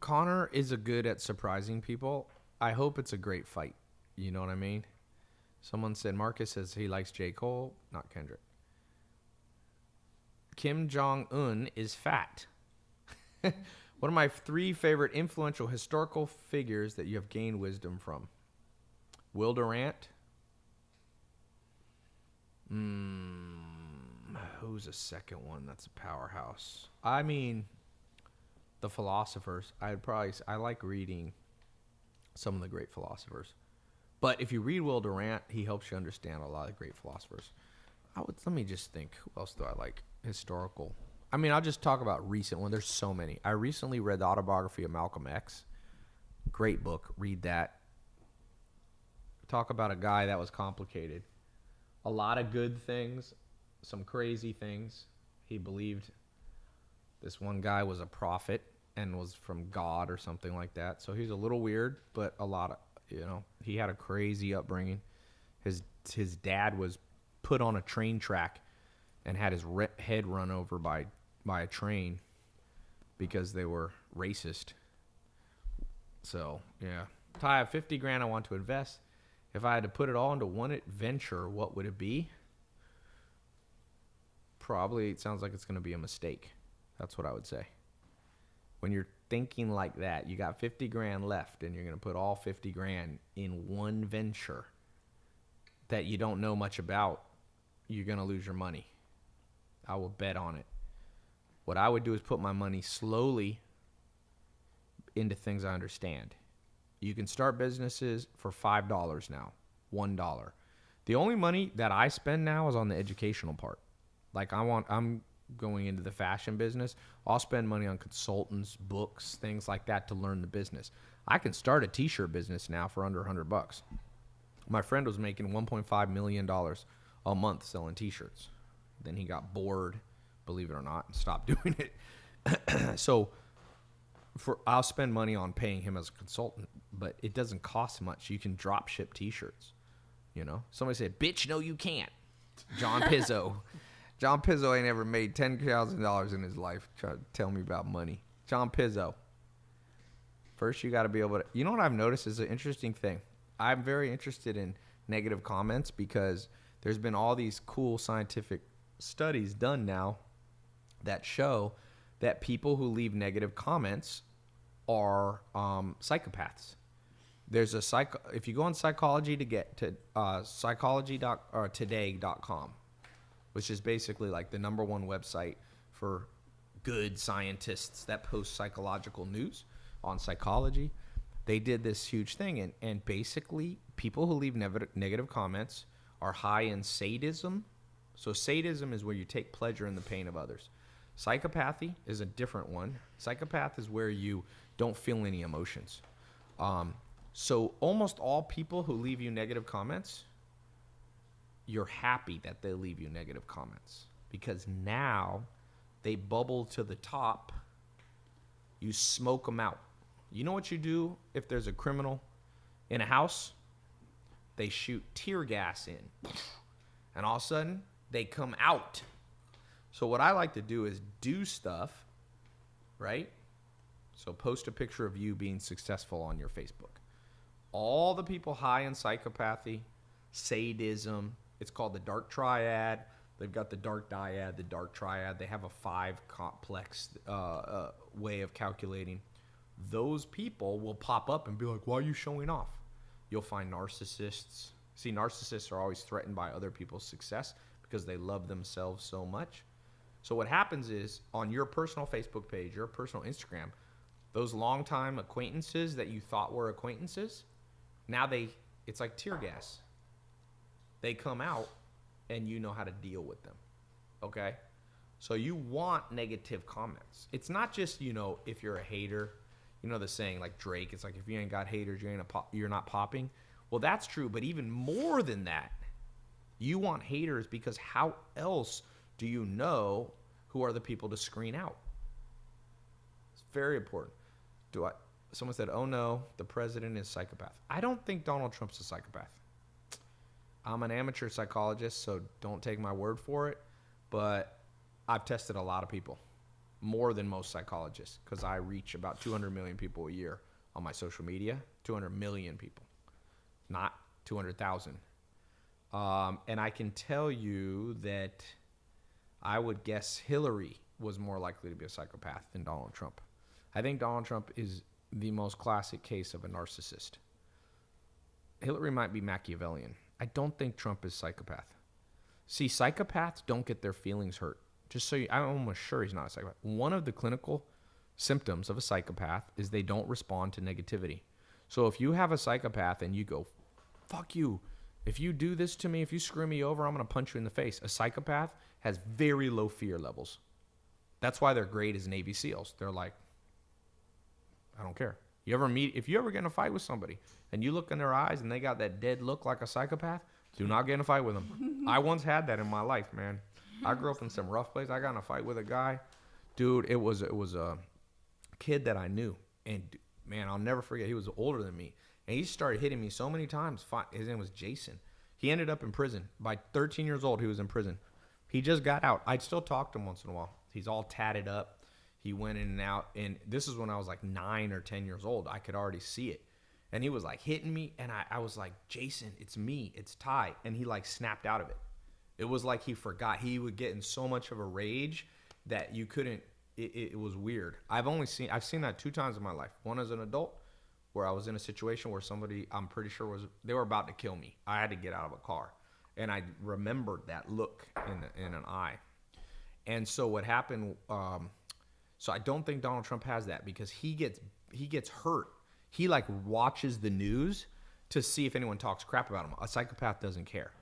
Conor is good at surprising people. I hope it's a great fight. You know what I mean? Someone said Marcus says he likes J. Cole, not Kendrick. Kim Jong-un is fat. One of my 3 favorite influential historical figures that you have gained wisdom from. Will Durant. Who's a second one that's a powerhouse? I mean, the philosophers. I like reading some of the great philosophers. But if you read Will Durant, he helps you understand a lot of great philosophers. Let me just think. Who else do I like? Historical. I mean, I'll just talk about recent one. There's so many. I recently read the autobiography of Malcolm X. Great book. Read that. Talk about a guy that was complicated. A lot of good things, some crazy things. He believed this one guy was a prophet and was from God or something like that. So he's a little weird, but a lot of, he had a crazy upbringing. His dad was put on a train track and had his head run over by a train because they were racist. So, yeah. Ty, I have 50 grand I want to invest. If I had to put it all into one venture, what would it be? Probably, it sounds like it's going to be a mistake. That's what I would say. When you're thinking like that, you got 50 grand left and you're going to put all 50 grand in one venture that you don't know much about, you're going to lose your money. I will bet on it. What I would do is put my money slowly into things I understand. You can start businesses for $5 now, $1. The only money that I spend now is on the educational part. Like I'm going into the fashion business. I'll spend money on consultants, books, things like that to learn the business. I can start a t-shirt business now for under $100. My friend was making $1.5 million a month selling t-shirts. Then he got bored, believe it or not, and stopped doing it. So I'll spend money on paying him as a consultant, but it doesn't cost much. You can drop ship t-shirts. Somebody said, bitch, no, you can't. John Pizzo. John Pizzo ain't ever made $10,000 in his life. Try to tell me about money. John Pizzo. First, you got to be able to. You know what I've noticed is an interesting thing. I'm very interested in negative comments because there's been all these cool scientific studies done now that show that people who leave negative comments are psychopaths. There's if you go on psychology to get to psychology.today.com, which is basically like the number one website for good scientists that post psychological news on psychology. They did this huge thing, and basically people who leave negative comments are high in sadism. So sadism is where you take pleasure in the pain of others. Psychopathy is a different one. Psychopath is where you don't feel any emotions. So almost all people who leave you negative comments, you're happy that they leave you negative comments because now they bubble to the top. You smoke them out. You know what you do if there's a criminal in a house? They shoot tear gas in. And all of a sudden, they come out. So what I like to do is do stuff, right? So post a picture of you being successful on your Facebook. All the people high in psychopathy, sadism, it's called the dark triad. They've got the dark dyad, the dark triad. They have a 5 complex way of calculating. Those people will pop up and be like, why are you showing off? You'll find narcissists. See, narcissists are always threatened by other people's success because they love themselves so much. So what happens is on your personal Facebook page, your personal Instagram, those longtime acquaintances that you thought were acquaintances, now it's like tear gas. They come out and you know how to deal with them. Okay? So you want negative comments. It's not just, if you're a hater, the saying like Drake, it's like if you ain't got haters, you're not popping. Well, that's true, but even more than that, you want haters because how else do you know who are the people to screen out? It's very important. Someone said, oh no, the president is a psychopath. I don't think Donald Trump's a psychopath. I'm an amateur psychologist, so don't take my word for it, but I've tested a lot of people, more than most psychologists, because I reach about 200 million people a year on my social media, 200 million people, not 200,000. And I can tell you that I would guess Hillary was more likely to be a psychopath than Donald Trump. I think Donald Trump is the most classic case of a narcissist. Hillary might be Machiavellian. I don't think Trump is psychopath. See, psychopaths don't get their feelings hurt. I'm almost sure he's not a psychopath. One of the clinical symptoms of a psychopath is they don't respond to negativity. So if you have a psychopath and you go, fuck you, If you do this to me, if you screw me over, I'm going to punch you in the face. A psychopath has very low fear levels. That's why they're great as Navy SEALs. They're like, I don't care. If you ever get in a fight with somebody and you look in their eyes and they got that dead look like a psychopath, do not get in a fight with them. I once had that in my life, man. I grew up in some rough place. I got in a fight with a guy. Dude, it was a kid that I knew. And, man, I'll never forget. He was older than me. And he started hitting me so many times. His name was Jason. He ended up in prison. By 13 years old, he was in prison. He just got out. I'd still talk to him once in a while. He's all tatted up. He went in and out. And this is when I was like 9 or 10 years old. I could already see it. And he was like hitting me. And I was like, Jason, it's me. It's Ty. And he like snapped out of it. It was like he forgot. He would get in so much of a rage that you couldn't. It was weird. I've seen that 2 times in my life. One as an adult, where I was in a situation where somebody, I'm pretty sure they were about to kill me. I had to get out of a car, and I remembered that look in an eye. And so what happened? So I don't think Donald Trump has that, because he gets hurt. He like watches the news to see if anyone talks crap about him. A psychopath doesn't care.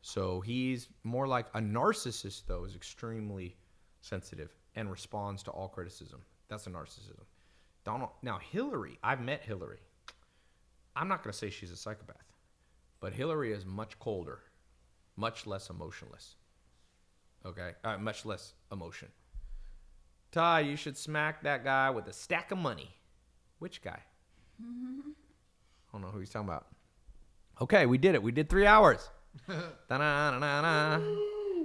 So he's more like a narcissist, though, is extremely sensitive and responds to all criticism. That's a narcissism. Now Hillary, I've met Hillary. I'm not going to say she's a psychopath, but Hillary is much colder, much less emotionless. Okay? Much less emotion. Ty, you should smack that guy with a stack of money. Which guy? I don't know who he's talking about. Okay, we did it. We did 3 hours. Da-na-na-na-na.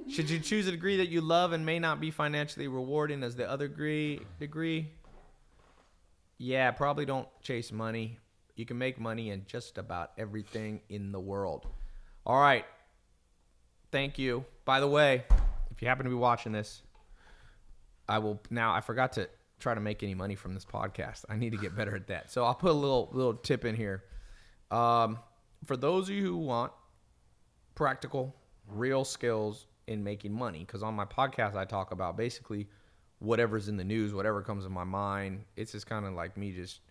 Should you choose a degree that you love and may not be financially rewarding as the other degree? Yeah, probably don't chase money. You can make money in just about everything in the world. All right. Thank you. By the way, if you happen to be watching this, I forgot to try to make any money from this podcast. I need to get better at that. So I'll put a little tip in here. For those of you who want practical, real skills in making money, because on my podcast I talk about basically whatever's in the news, whatever comes in my mind. It's just kind of like me just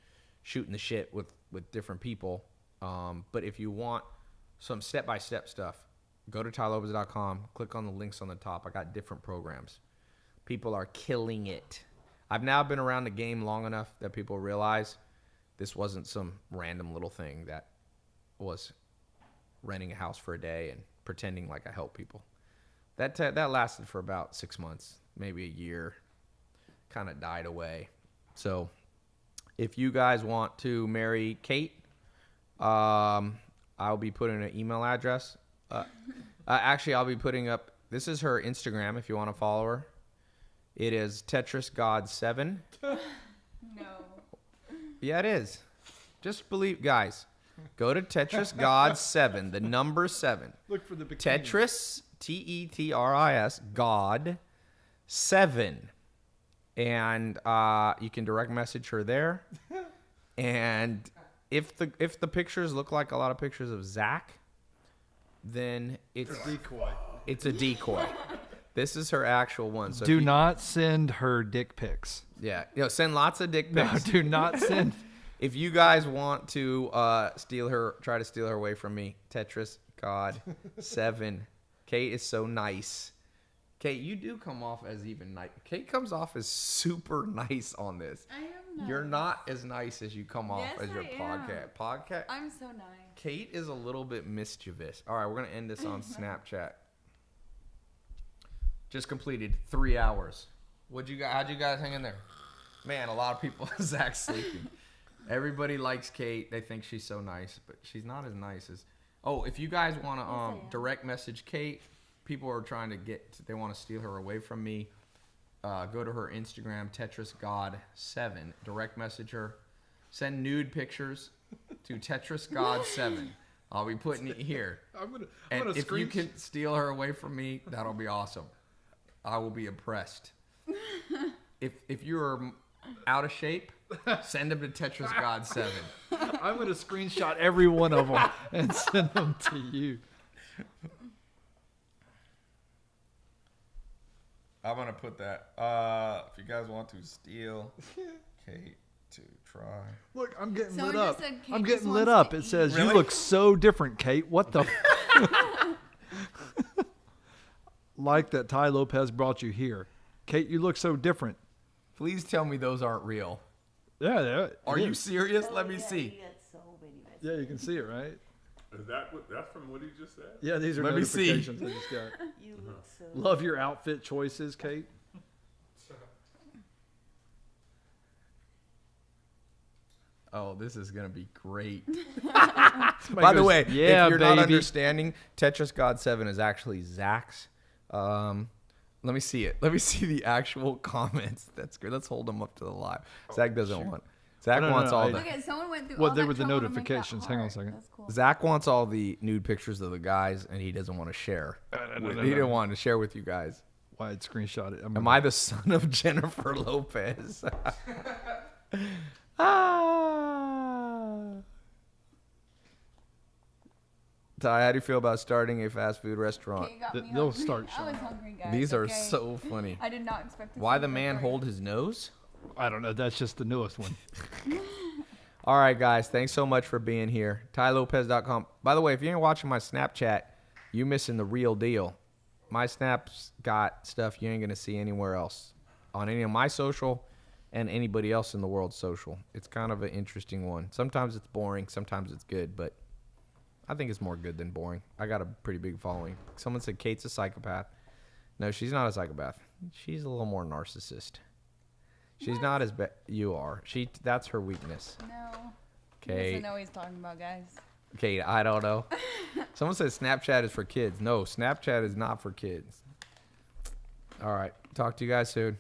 shooting the shit with different people. But if you want some step-by-step stuff, go to tylopez.com, click on the links on the top. I got different programs. People are killing it. I've now been around the game long enough that people realize this wasn't some random little thing that was renting a house for a day and pretending like I help people. That lasted for about 6 months, maybe a year. Kind of died away. So if you guys want to marry Kate, I'll be putting an email address. Actually, I'll be putting up, this is her Instagram if you want to follow her. It is TetrisGod7. No. Yeah, it is. Just believe, guys. Go to TetrisGod7, the number 7. Look for the bikini. Tetris, Tetris, God 7. And you can direct message her there. And if the pictures look like a lot of pictures of Zach, then it's Decoy. It's a decoy. This is her actual one. So Do not send her dick pics. Yeah, send lots of dick No, pics. do not send. If you guys want to try to steal her away from me, Tetris God 7. Kate is so nice. Kate, you do come off as even nice. Kate comes off as super nice on this. I am not. You're not as nice as you come off Yes, as your I am. podcast. I'm so nice. Kate is a little bit mischievous. All right, we're gonna end this on Snapchat. Just completed 3 hours. How'd you guys hang in there? Man, a lot of people. Zach's sleeping. Everybody likes Kate. They think she's so nice, but she's not as nice as. Oh, if you guys want to direct message Kate, people are trying to they want to steal her away from me. Go to her Instagram, TetrisGod7. Direct message her. Send nude pictures to TetrisGod7. I'll be putting it here. I'm gonna If you can steal her away from me, that'll be awesome. I will be impressed. If you're out of shape, send them to TetrisGod7. I'm going to screenshot every one of them and send them to you. I'm going to put that. If you guys want to steal Kate to try. Look, I'm getting Someone lit just up. said Kate I'm just getting lit wants up. to It eat. says, Really? you look so different, Kate. What the? Like that Ty Lopez brought you here. Kate, you look so different. Please tell me those aren't real. Yeah. Are you is. serious? Oh, Let me yeah, see. you got so many messages. Yeah, you can see it, right? Is that that's from what he just said? Yeah, these are Let me see. notifications I just got. You look so. Love your outfit choices, Kate. Oh, this is gonna be great. Somebody By the goes, way, yeah, if you're not baby. understanding, Tetris God 7 is actually Zach's. Let me see it. Let me see the actual comments. That's good. Let's hold them up to the live. Zach doesn't want. Zach no, wants no, all I- the. Look at someone went through Well, all they that were the trouble to make that notifications. Hang on a heart. second. That's cool. Zach wants all the nude pictures of the guys, and he doesn't want to share. He didn't want to share with you guys. Wide screenshot it. Am I the son of Jennifer Lopez? Ah. Ty, how do you feel about starting a fast food restaurant? Okay, you got me They'll hungry. start I was showing. hungry, guys. These are okay? so funny. I did not expect to Why see the this man story. hold his nose? I don't know. That's just the newest one. All right, guys. Thanks so much for being here. TyLopez.com. By the way, if you ain't watching my Snapchat, you missing the real deal. My Snap's got stuff you ain't going to see anywhere else on any of my social and anybody else in the world's social. It's kind of an interesting one. Sometimes it's boring. Sometimes it's good, but I think it's more good than boring. I got a pretty big following. Someone said Kate's a psychopath. No, she's not a psychopath. She's a little more narcissist. She's not as bad. You are. That's her weakness. No. He Kate. doesn't know what he's talking about, guys. Kate, I don't know. Someone says Snapchat is for kids. No, Snapchat is not for kids. All right. Talk to you guys soon.